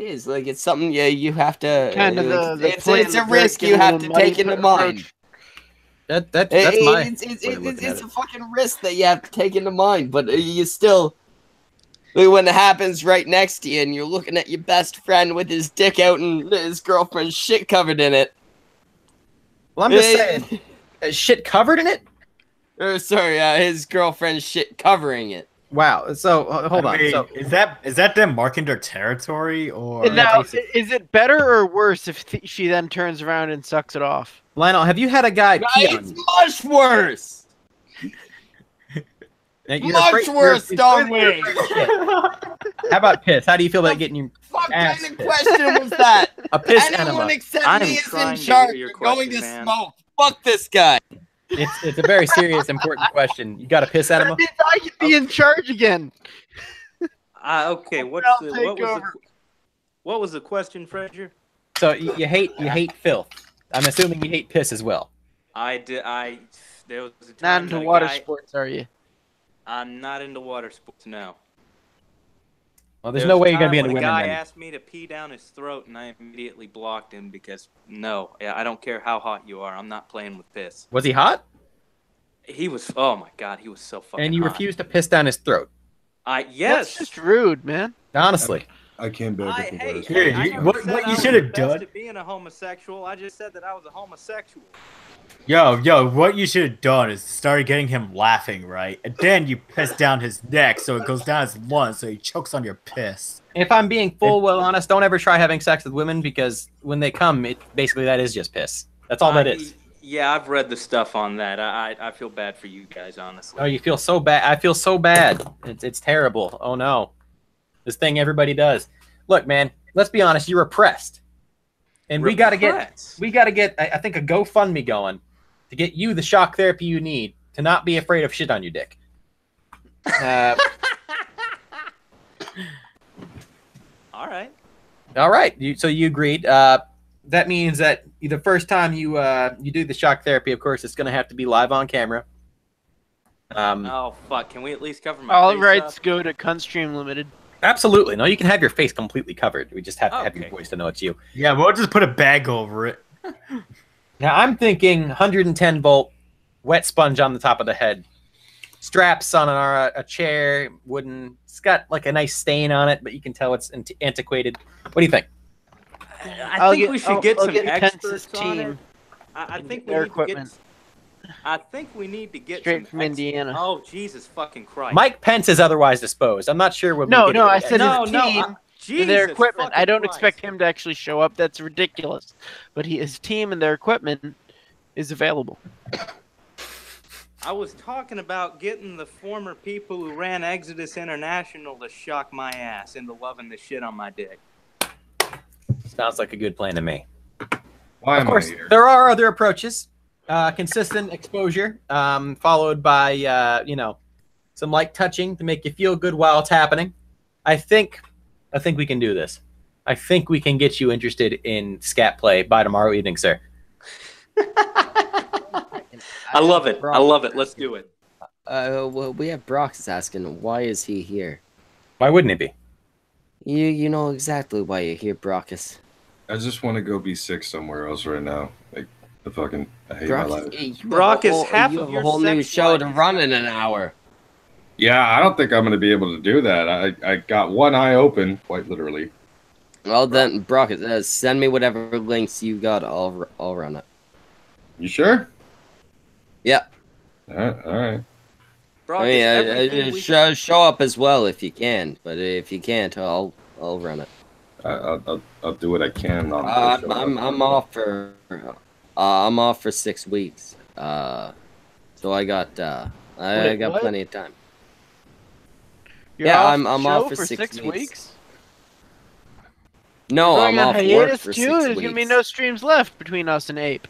is like it's something you have to Kind of it's a risk you have to take into mind. That's my it's a fucking risk that you have to take into mind, but you still, when it happens right next to you and you're looking at your best friend with his dick out and his girlfriend's shit covered in it. Well, I'm just saying, shit covered in it? Sorry, his girlfriend's shit covering it. Wow. So hold on. Mean, So is that them marking their territory, or now, is it better or worse if she then turns around and sucks it off? Lionel, have you had a guy pee on It's you? much worse. Much worse, don't we? How about piss? How do you feel about getting your What ass kind of pissed? question was that? A piss Anyone enema. except I'm me is trying in to charge hear your of going to question, man. smoke. Fuck this guy. It's a very serious, important question. You got a piss enema? That means I could be in charge again. Okay, I'll take over. what was the question, Frazier? So you hate filth. I'm assuming you hate piss as well. There was a time Not into that a water guy- sports, are you? I'm not into water sports, no. Well, there's There no was way a you're gonna be time into when women. a guy Then. asked me to pee down his throat, and I immediately blocked him because no, I don't care how hot you are. I'm not playing with piss. Was he hot? He was. Oh my god, he was so fucking. And you hot. refused to piss down his throat? Yes. That's just rude, man. Honestly. I can't bear Hey, different words. Dude, I you- never what said you I was should have the best done- at being a homosexual. I just said that I was a homosexual. Yo, what you should have done is started getting him laughing, right? And then you piss down his neck so it goes down his lungs so he chokes on your piss. If I'm being well honest, don't ever try having sex with women because when they come, basically that is just piss. That's all that is. Yeah, I've read the stuff on that. I feel bad for you guys, honestly. Oh, you feel so bad. I feel so bad. It's terrible. Oh no, this thing everybody does. Look, man. Let's be honest. You're oppressed, and we gotta get. I think a GoFundMe going to get you the shock therapy you need to not be afraid of shit on your dick. All right. All right. So you agreed. That means that the first time you do the shock therapy, of course, it's going to have to be live on camera. Oh fuck! Can we at least cover my All face rights up? go to Cunstream Limited. Absolutely. No, you can have your face completely covered. We just have to have your Okay. voice to know it's you. Yeah, we'll just put a bag over it. Now, I'm thinking 110 volt, wet sponge on the top of the head, straps on a chair, wooden. It's got like a nice stain on it, but you can tell it's antiquated. What do you think? I think we should get some Pence's experts on it. team. I think we Their need to get. equipment. I think we need to get Straight some from Indiana. Oh Jesus fucking Christ! Mike Pence is otherwise disposed. I'm not sure what. No, we I said No, his no, team Jesus and their equipment. I fucking don't Christ. expect him to actually show up. That's ridiculous. But his team and their equipment is available. I was talking about getting the former people who ran Exodus International to shock my ass into loving the shit on my dick. Sounds like a good plan to me. Why Of am course, I here? there are other approaches. Consistent exposure, followed by some light touching to make you feel good while it's happening. I think we can do this. I think we can get you interested in scat play by tomorrow evening, sir. I love it. I love it. Let's do it. Well, we have Brockus asking, why is he here? Why wouldn't it be? You know exactly why you're here, Brockus. I just want to go be sick somewhere else right now. Like, I hate my life. Brockus, half you of have your a whole new sex show life to is run gonna in an hour. Yeah, I don't think I'm going to be able to do that. I got one eye open, quite literally. Well then, Brockus, send me whatever links you got. I'll run it. You sure? Yeah. All right. Brockus, everything we- show up as well if you can. But if you can't, I'll run it. I'll do what I can. I'm off for 6 weeks. So I got what? plenty of time. You're I'm show off for 6 weeks. No, You're I'm going on off work hiatus for too. 6 There's weeks. gonna be no streams left between us and Ape.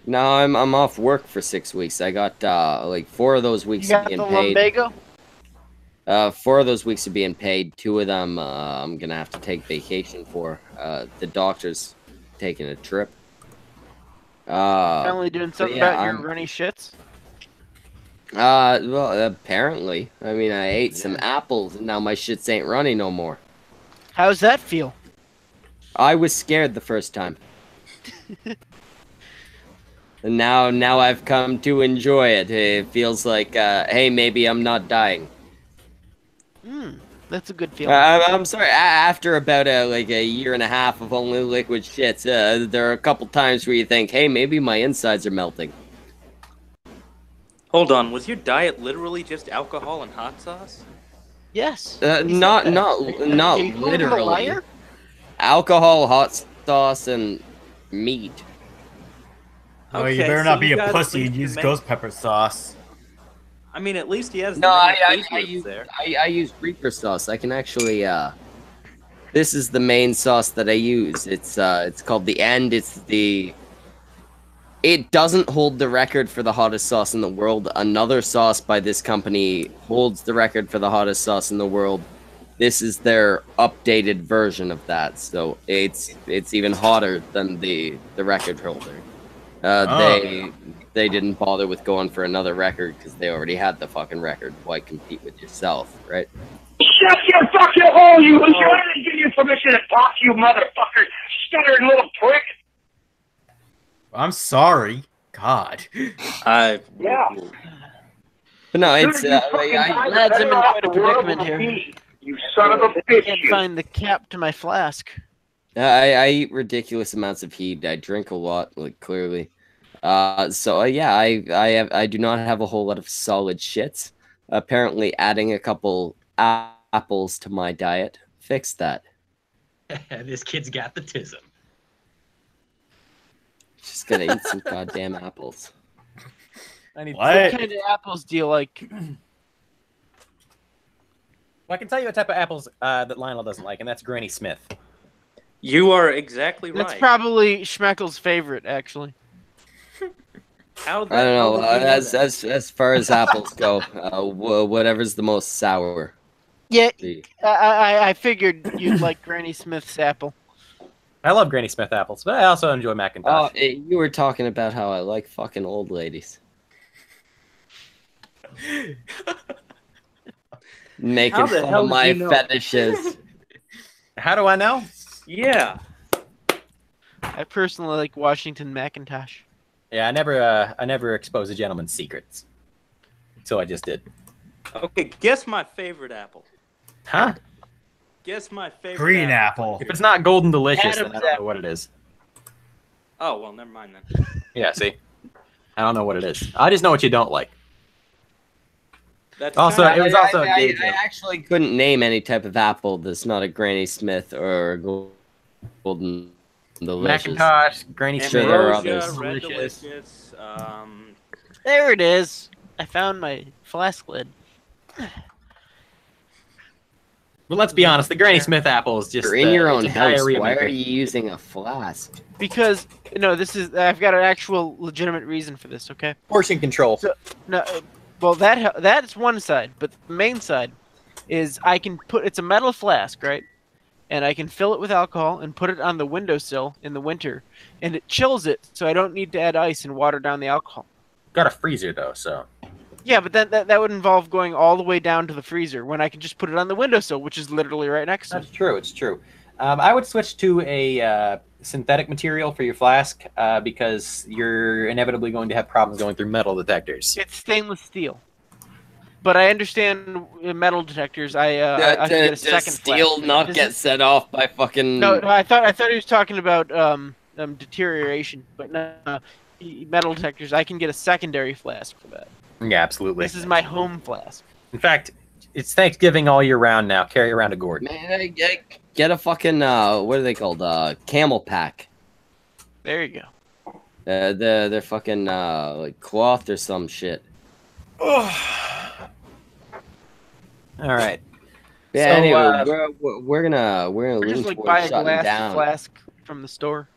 No, I'm off work for 6 weeks. I got like 4 of those weeks You got being the paid. lumbago? 4 of those weeks are being paid. 2 of them I'm gonna have to take vacation for. The doctor's taking a trip. Finally doing something about your runny shits. Well, apparently. I mean, I ate some apples and now my shits ain't runny no more. How's that feel? I was scared the first time. And now I've come to enjoy it. It feels like, hey, maybe I'm not dying. That's a good feeling. I'm sorry. After about like a year and a half of only liquid shits, there are a couple times where you think, hey, maybe my insides are melting. Hold on, was your diet literally just alcohol and hot sauce? Yes. Not You call him a literally. liar? Alcohol, hot sauce, and meat. Oh, you Okay, better so not be you a guys pussy at and least use can ghost pepper sauce. I mean, at least he has the No, main I ingredients use there. I use Reaper sauce. I can actually this is the main sauce that I use. It's called the End. It doesn't hold the record for the hottest sauce in the world. Another sauce by this company holds the record for the hottest sauce in the world. This is their updated version of that, so it's even hotter than the record holder. They didn't bother with going for another record because they already had the fucking record. Why compete with yourself, right? Shut your fucking hole, you loser! I didn't give you permission to talk, you motherfucker! Stuttering little prick! I'm sorry. God. Yeah. But no, it's Dude, you fucking guys lads, are I'm in better quite a off the world predicament with here. me, you son of a bitch! Can't You. find the cap to my flask. I eat ridiculous amounts of heat. I drink a lot, like clearly. So yeah, I do not have a whole lot of solid shits. Apparently, adding a couple apples to my diet fixed that. This kid's got the tism. Just gonna eat some goddamn apples. I need. What What? kind of apples do you like? Well, I can tell you what type of apples that Lionel doesn't like, and that's Granny Smith. You are exactly right. That's probably Schmeckle's favorite, actually. How the I don't hell know. did you know that? As far as apples go, whatever's the most sour. Yeah, The- I figured you'd like Granny Smith's apple. I love Granny Smith apples, but I also enjoy Oh, Macintosh. you were talking about how I like fucking old ladies. Making How the fun hell of did my you know? fetishes. How do I know? Yeah. I personally like Washington Macintosh. Yeah, I never expose a gentleman's secrets. So I just did. Okay, guess my favorite apple. Huh? Guess my favorite Green apple. If it's not golden delicious, then I Adam's don't know what it is. Oh, well, never mind then. Yeah, see? I don't know what it is. I just know what you don't like. That's Also, kinda- it was also a I gay joke. actually couldn't name any type of apple that's not a Granny Smith or a golden delicious. Macintosh, Granny Sure, Smith. there are Ambrosia, others. Red Delicious. Delicious, There it is. I found my flask lid. But let's be honest, the Granny Smith apple is just You're in your own it's a house. diarrhea Why maker. are you using a flask? Because no, I've got an actual legitimate reason for this. Okay. Portion control. No, well that's one side, but the main side is it's a metal flask, right? And I can fill it with alcohol and put it on the windowsill in the winter, and it chills it, so I don't need to add ice and water down the alcohol. Got a freezer though, so Yeah, but that would involve going all the way down to the freezer when I can just put it on the windowsill, which is literally right next to me. that's true. It's true. I would switch to a synthetic material for your flask because you're inevitably going to have problems going through metal detectors. It's stainless steel. But I understand metal detectors. I can get a Does second steel flask. not This get is- set off by fucking? No, I thought he was talking about deterioration, but no, metal detectors. I can get a secondary flask for that. Yeah, absolutely. This is my home flask. In fact, It's Thanksgiving all year round now. Carry around a gourd. Man, get a fucking what are they called? Camel pack. There you go. They're fucking like cloth or some shit. All right. Yeah. So, anyway, we're gonna Or lean just like towards buy a shutting glass down. flask from the store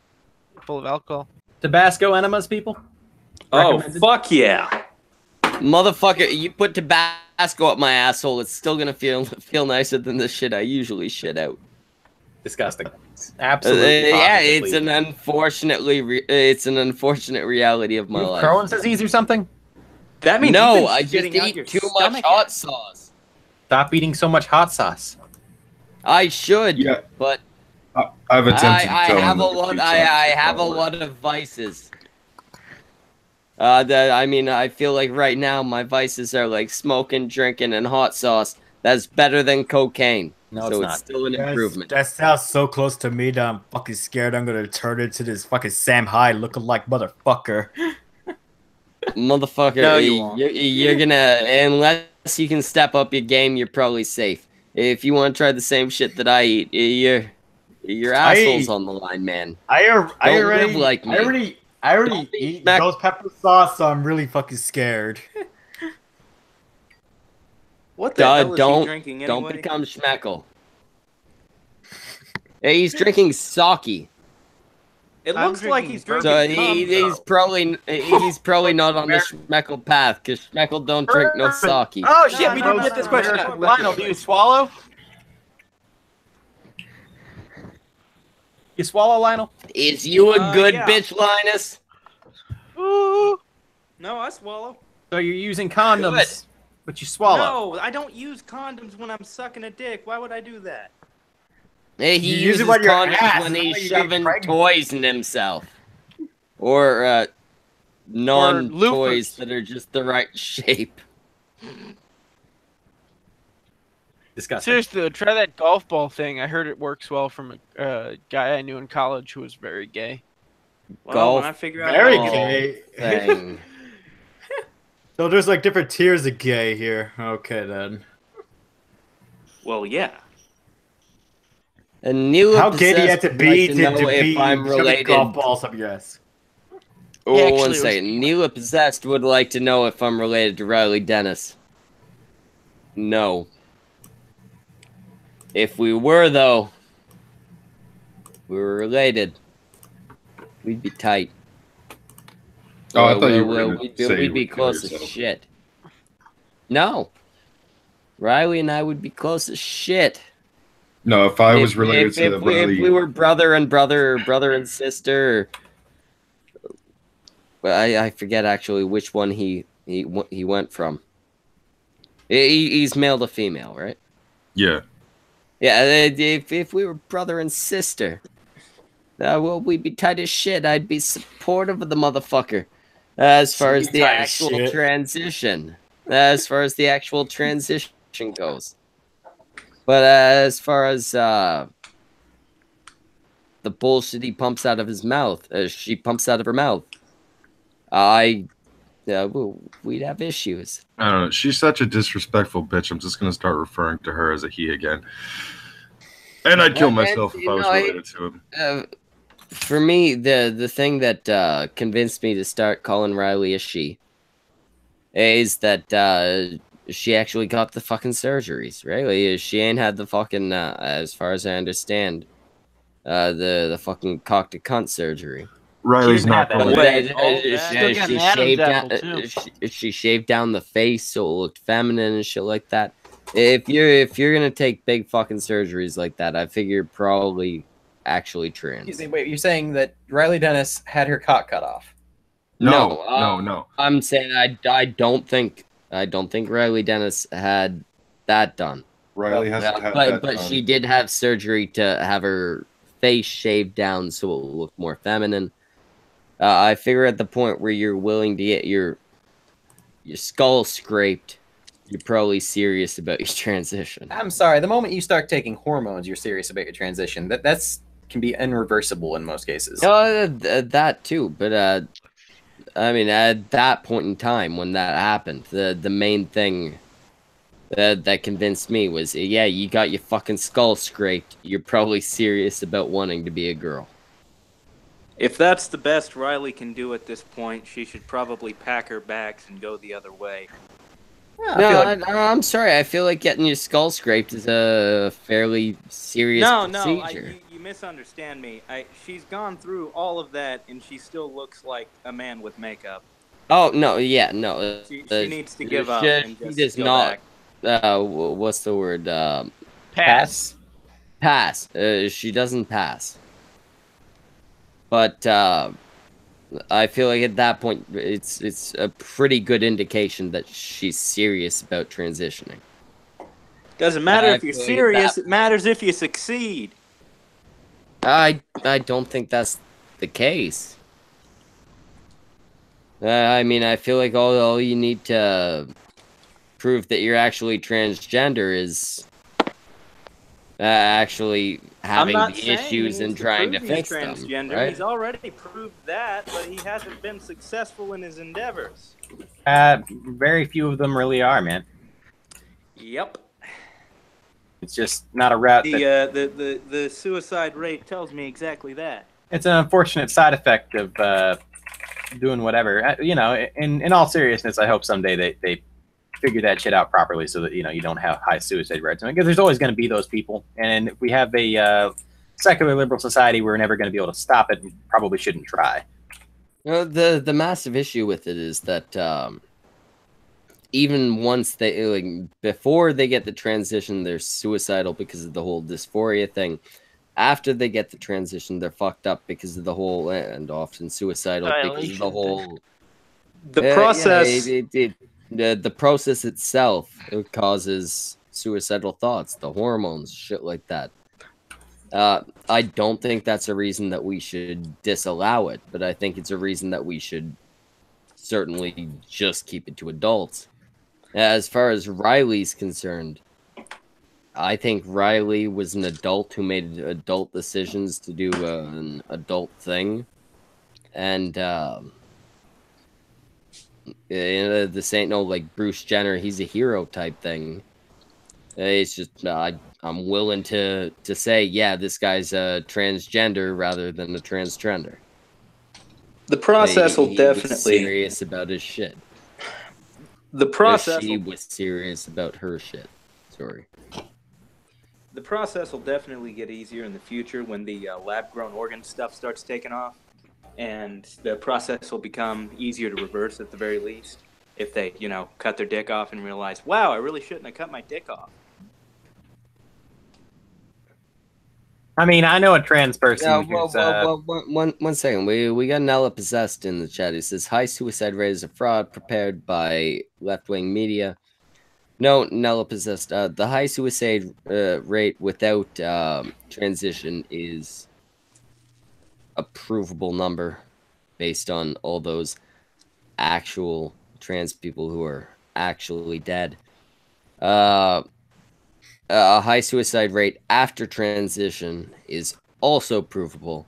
full of alcohol. Tabasco enemas, people. Oh, Recommended? fuck yeah. Motherfucker, you put Tabasco up my asshole, it's still gonna feel nicer than the shit I usually shit out. Disgusting. Absolutely. Yeah, positively. it's an unfortunate reality of my You have life. Crohn's disease or something? That means No, you've been I just shitting out eat your too much stomach hot acid. sauce. Stop eating so much hot sauce. I should, Yeah. but I've attempted I to tell have him a that lot. few I times, have a probably. lot of vices. I mean, I feel like right now my vices are like smoking, drinking, and hot sauce. That's better than cocaine. No, so it's not. still an improvement. That sounds so close to me that I'm fucking scared I'm gonna turn into this fucking Sam Hyde lookalike motherfucker. Motherfucker, No, you won't. you're gonna, unless you can step up your game, you're probably safe. If you want to try the same shit that I eat, your asshole's on the line, man. I Don't already live like me. I already Don't be eat smack- those pepper sauce, so I'm really fucking scared. What the hell is he drinking anyway? Don't become Schmeckle. Hey, he's drinking sake. It I'm looks like drinking he's drinking So cum, he's probably not on the Schmeckle path because Schmeckle don't drink no sake. Oh shit, No, we no, didn't no, get this no, question. no, no, Lionel, do you swallow? You swallow, Lionel? Is you a good yeah. bitch, Linus? Ooh. No, I swallow. So you're using condoms, but you swallow. No, I don't use condoms when I'm sucking a dick. Why would I do that? Hey, You he use uses it on your condoms ass, when that's he's how you get shoving pregnant. toys in himself. Or non-toys loofers. that are just the right shape. Disgusting. Seriously, though, try that golf ball thing. I heard it works well from a guy I knew in college who was very gay. Well, Golf when I figure out Very how to get- gay. Thing. So there's like different tiers of gay here. Okay then. Well, yeah. And Neil How gay do you have to be to know be if I'm shoving related? golf balls up your ass? Oh, Yeah, actually, one it was- second. Neela Possessed would like to know if I'm related to Riley Dennis. No. If we were, though, we were related, we'd be tight. Oh, I thought you were gonna We'd say you be would kill close as yourself. shit. No. Riley and I would be close as shit. No, if I was related to if we were brother and brother, or brother and sister, well, I forget actually which one he went from. He's male to female, right? yeah. Yeah, if we were brother and sister, well, we'd be tight as shit. I'd be supportive of the motherfucker. As far as the tight as actual shit. transition. As far as the actual transition goes. But as far as the bullshit he pumps out of his mouth, she pumps out of her mouth, we'd have issues. I don't know. She's such a disrespectful bitch. I'm just gonna start referring to her as a he again. And I'd kill myself if I was related to him. For me, the thing that convinced me to start calling Riley a she is that she actually got the fucking surgeries, right? Like, she ain't had the fucking, as far as I understand, the fucking cock to cunt surgery. Riley's She not didn't have the that. way. Still got an Adam's apple, too. She shaved down the face so it looked feminine and shit like that. If you're gonna take big fucking surgeries like that, I figure you're probably actually trans. Wait, you're saying that Riley Dennis had her cock cut off? No. I'm saying I don't think Riley Dennis had that done. Riley hasn't had that but done. she did have surgery to have her face shaved down so it will look more feminine. I figure at the point where you're willing to get your skull scraped, you're probably serious about your transition. I'm sorry. The moment you start taking hormones, you're serious about your transition. That's can be irreversible in most cases. That too, but I mean, at that point in time when that happened, the main thing that convinced me was, yeah, you got your fucking skull scraped. You're probably serious about wanting to be a girl. If that's the best Riley can do at this point, she should probably pack her bags and go the other way. Yeah, I'm sorry. I feel like getting your skull scraped is a fairly serious procedure. You misunderstand me. She's gone through all of that, and she still looks like a man with makeup. Oh, no, yeah, no. She needs to give up She and just does go not. back. What's the word? Pass. Pass. She doesn't pass. But I feel like at that point, it's a pretty good indication that she's serious about transitioning. Doesn't matter if you're serious. It matters if you succeed. I don't think that's the case. I mean, I feel like all you need to prove that you're actually transgender is actually having the issues and trying to fix them. Right? He's already proved that, but he hasn't been successful in his endeavors. Very few of them really are, man. Yep. It's just not a route. The suicide rate tells me exactly that. It's an unfortunate side effect of doing whatever. You know, in all seriousness, I hope someday they figure that shit out properly so that, you know, you don't have high suicide rates. Because there's always going to be those people. And if we have a secular liberal society, we're never going to be able to stop it. And probably shouldn't try. The massive issue with it is that even once they, before they get the transition, they're suicidal because of the whole dysphoria thing. After they get the transition, they're fucked up because of the whole, and often suicidal because of the whole. The process. The process itself causes suicidal thoughts, the hormones, shit like that. I don't think that's a reason that we should disallow it, but I think it's a reason that we should certainly just keep it to adults. As far as Riley's concerned, I think Riley was an adult who made adult decisions to do an adult thing. And this ain't no like Bruce Jenner, he's a hero type thing. It's just I'm willing to say, yeah, this guy's a transgender rather than a transgender. The process will definitely was serious about his shit. The process. She was serious about her shit. Sorry. The process will definitely get easier in the future when the lab-grown organ stuff starts taking off, and the process will become easier to reverse at the very least. If they, you know, cut their dick off and realize, wow, I really shouldn't have cut my dick off. I mean, I know a trans person. One second. We got Nella Possessed in the chat. He says, high suicide rate is a fraud prepared by left-wing media. No, Nella Possessed. The high suicide rate without transition is a provable number based on all those actual trans people who are actually dead. A high suicide rate after transition is also provable,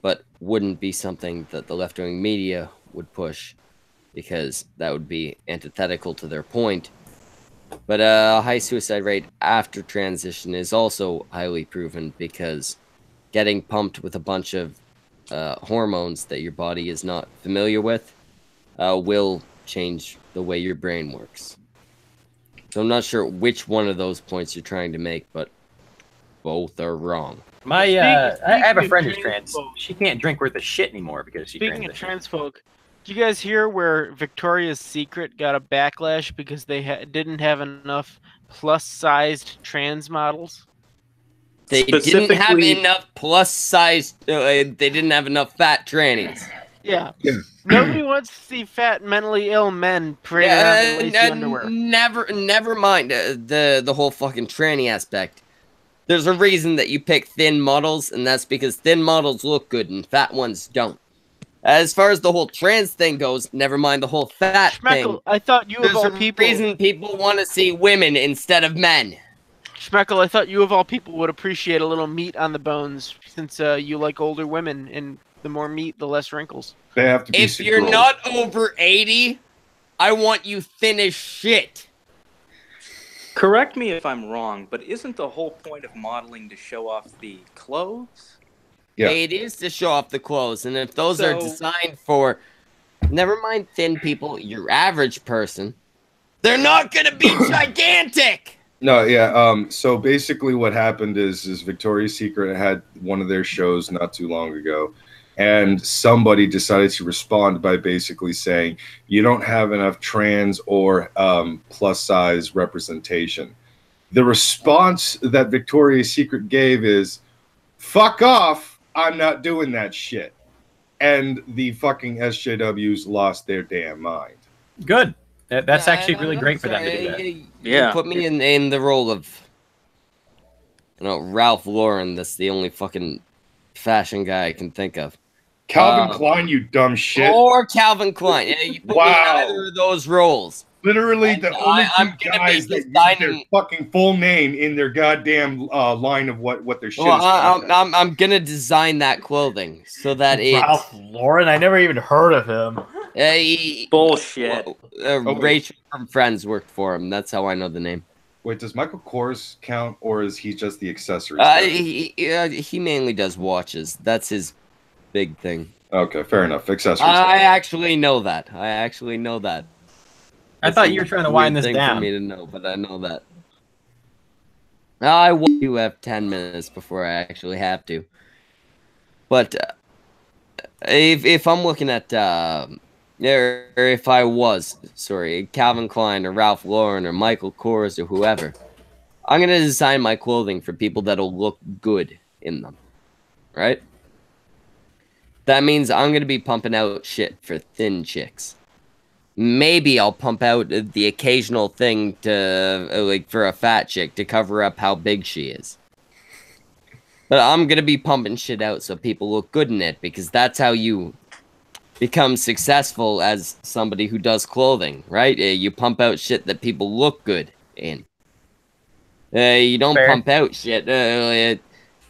but wouldn't be something that the left-wing media would push because that would be antithetical to their point. But a high suicide rate after transition is also highly proven because getting pumped with a bunch of hormones that your body is not familiar with will change the way your brain works. So I'm not sure which one of those points you're trying to make, but both are wrong. I have a friend who's trans. She can't drink worth of shit anymore because she's Speaking of trans folk, did you guys hear where Victoria's Secret got a backlash because they didn't have enough plus-sized trans models? They didn't have enough plus-sized. They didn't have enough fat trannies. Yeah. Nobody wants to see fat, mentally ill men paraded around in lacy underwear. Never mind the whole fucking tranny aspect. There's a reason that you pick thin models, and that's because thin models look good and fat ones don't. As far as the whole trans thing goes, never mind the whole fat Schmeckle, thing. I thought you of all people. There's a reason people want to see women instead of men. Schmeckle, I thought you of all people would appreciate a little meat on the bones, since you like older women, and the more meat, the less wrinkles. They have to be if you're not over 80, I want you thin as shit. Correct me if I'm wrong, but isn't the whole point of modeling to show off the clothes? Yeah. It is to show off the clothes, and if those are So- designed for, never mind thin people, your average person, they're not gonna be gigantic. No, yeah. So basically, what happened is Victoria's Secret had one of their shows not too long ago, and somebody decided to respond by basically saying you don't have enough trans or plus size representation. The response that Victoria's Secret gave is, "Fuck off! I'm not doing that shit." And the fucking SJWs lost their damn mind. Good. That's actually really great for them to do that. You put me in the role of, Ralph Lauren. That's the only fucking fashion guy I can think of. Calvin Klein, you dumb shit. Or Calvin Klein. You put me in either of those roles. Literally, And the only I'm two gonna guys be that use designing their fucking full name in their goddamn line of what their shit Well, is. I'm gonna design that clothing so that it. Ralph Lauren? I never even heard of him. Bullshit. Rachel from Friends worked for him. That's how I know the name. Wait, does Michael Kors count, or is he just the accessories guy? He mainly does watches. That's his big thing. Okay, fair enough. Accessories. I actually know that. I thought you were trying to wind this thing down. for me to know, but I know that. I want to have 10 minutes before I actually have to. But if I'm looking at, or if I was, Calvin Klein or Ralph Lauren or Michael Kors or whoever, I'm going to design my clothing for people that'll look good in them. Right? That means I'm going to be pumping out shit for thin chicks. Maybe I'll pump out the occasional thing to, for a fat chick to cover up how big she is. But I'm gonna be pumping shit out so people look good in it, because that's how you become successful as somebody who does clothing, right? You pump out shit that people look good in. You don't pump out shit.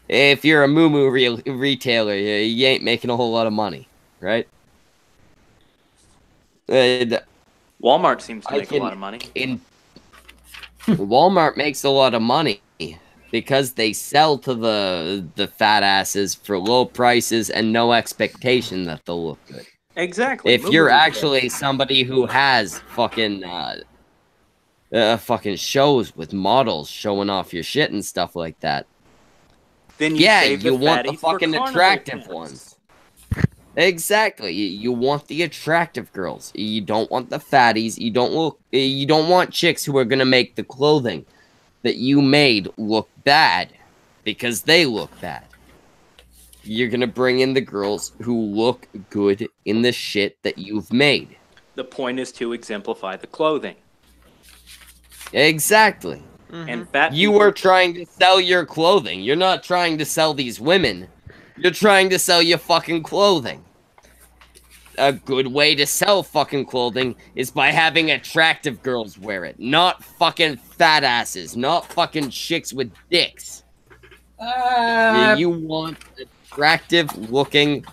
If you're a moo-moo retailer, you ain't making a whole lot of money, right? Walmart seems to make a lot of money. Walmart makes a lot of money because they sell to the fat asses for low prices and no expectation that they'll look good. Exactly. If you're actually somebody who has fucking shows with models showing off your shit and stuff like that, then you want the fucking attractive ones. Exactly. You want the attractive girls. You don't want the fatties. You don't want chicks who are gonna make the clothing that you made look bad because they look bad. You're gonna bring in the girls who look good in the shit that you've made. The point is to exemplify the clothing. Exactly. And fat you are trying to sell your clothing. You're not trying to sell these women. You're trying to sell your fucking clothing. A good way to sell fucking clothing is by having attractive girls wear it. Not fucking fat asses. Not fucking chicks with dicks. You want attractive looking...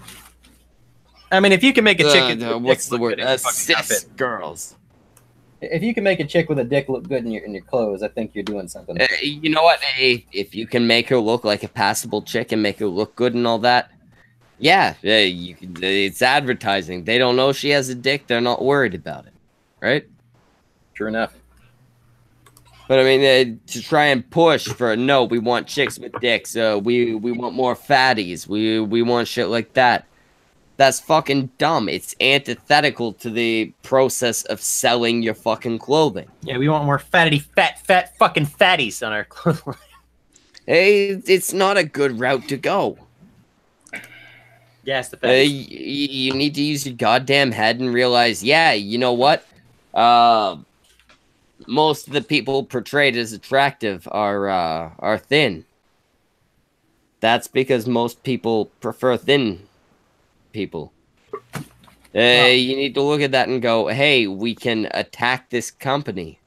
I mean, if you can make a chick... what's the word? Cis girls. If you can make a chick with a dick look good in your clothes, I think you're doing something. You know what? If you can make her look like a passable chick and make her look good and all that, yeah, it's advertising. They don't know she has a dick. They're not worried about it, right? True enough. But I mean, to try and push for no, we want chicks with dicks. We want more fatties. We want shit like that. That's fucking dumb. It's antithetical to the process of selling your fucking clothing. Yeah, we want more fat fucking fatties on our clothing. Hey, it's not a good route to go. Yes, the fatties. You need to use your goddamn head and realize, yeah, you know what? Most of the people portrayed as attractive are thin. That's because most people prefer thin people. You need to look at that and go, hey, we can attack this company.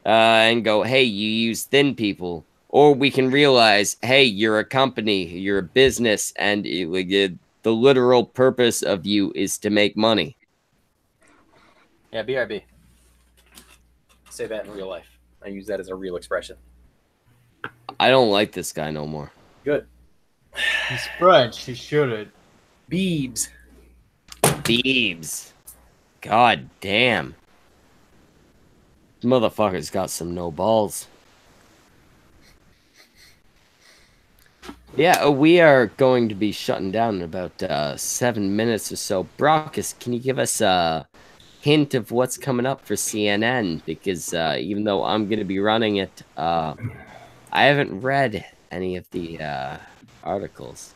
And go, hey, you use thin people. Or we can realize, hey, you're a company, you're a business, and the literal purpose of you is to make money. Yeah, BRB. Say that in real life. I use that as a real expression. I don't like this guy no more. Good. He's French. He shouldn't. Beebs. Beebs. God damn. This motherfucker's got some no balls. Yeah, we are going to be shutting down in about 7 minutes or so. Brockus, can you give us a hint of what's coming up for CNN? Because even though I'm going to be running it, I haven't read any of the articles.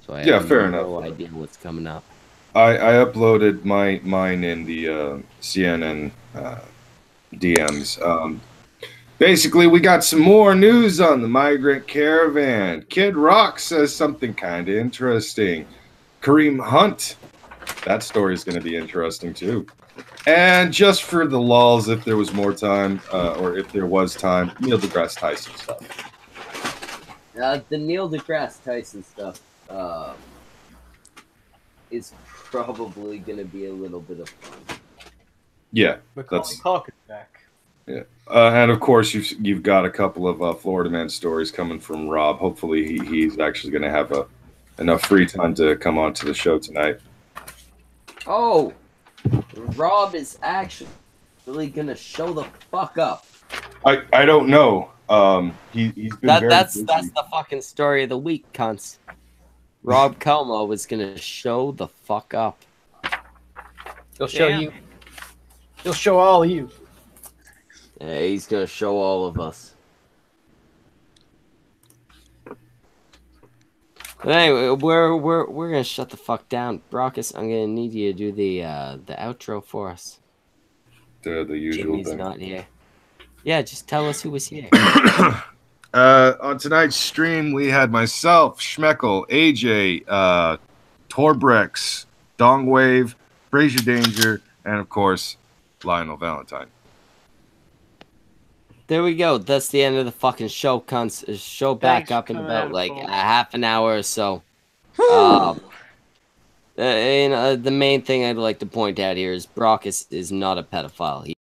So I have fair no enough. idea what's coming up. I uploaded mine in the CNN DMs. Basically, we got some more news on the migrant caravan. Kid Rock says something kind of interesting. Kareem Hunt, that story is going to be interesting too. And just for the lulls, if there was more time, or if there was time, Neil deGrasse Tyson stuff. The Neil deGrasse Tyson stuff is probably going to be a little bit of fun. Yeah, Macaulay Culkin's back. Yeah, and of course you've got a couple of Florida Man stories coming from Rob. Hopefully he's actually going to have enough free time to come on to the show tonight. Oh, Rob is actually going to show the fuck up. I don't know. He's been that's busy. the fucking story of the week, cunts. Rob Como is going to show the fuck up. He'll show you. He'll show all of you. Yeah, he's going to show all of us. But anyway, we're going to shut the fuck down. Brockus, I'm going to need you to do the outro for us. The usual Jimmy's thing. not here. Yeah, just tell us who was here. On tonight's stream, we had myself, Schmeckle, AJ, Torbrex, Dongwave, Fraser Danger, and of course, Lionel Valentine. There we go. That's the end of the fucking show, cunts. Show back Thanks up in for about coming like out, a folks. half an hour or so. The main thing I'd like to point out here is Brockus is not a pedophile.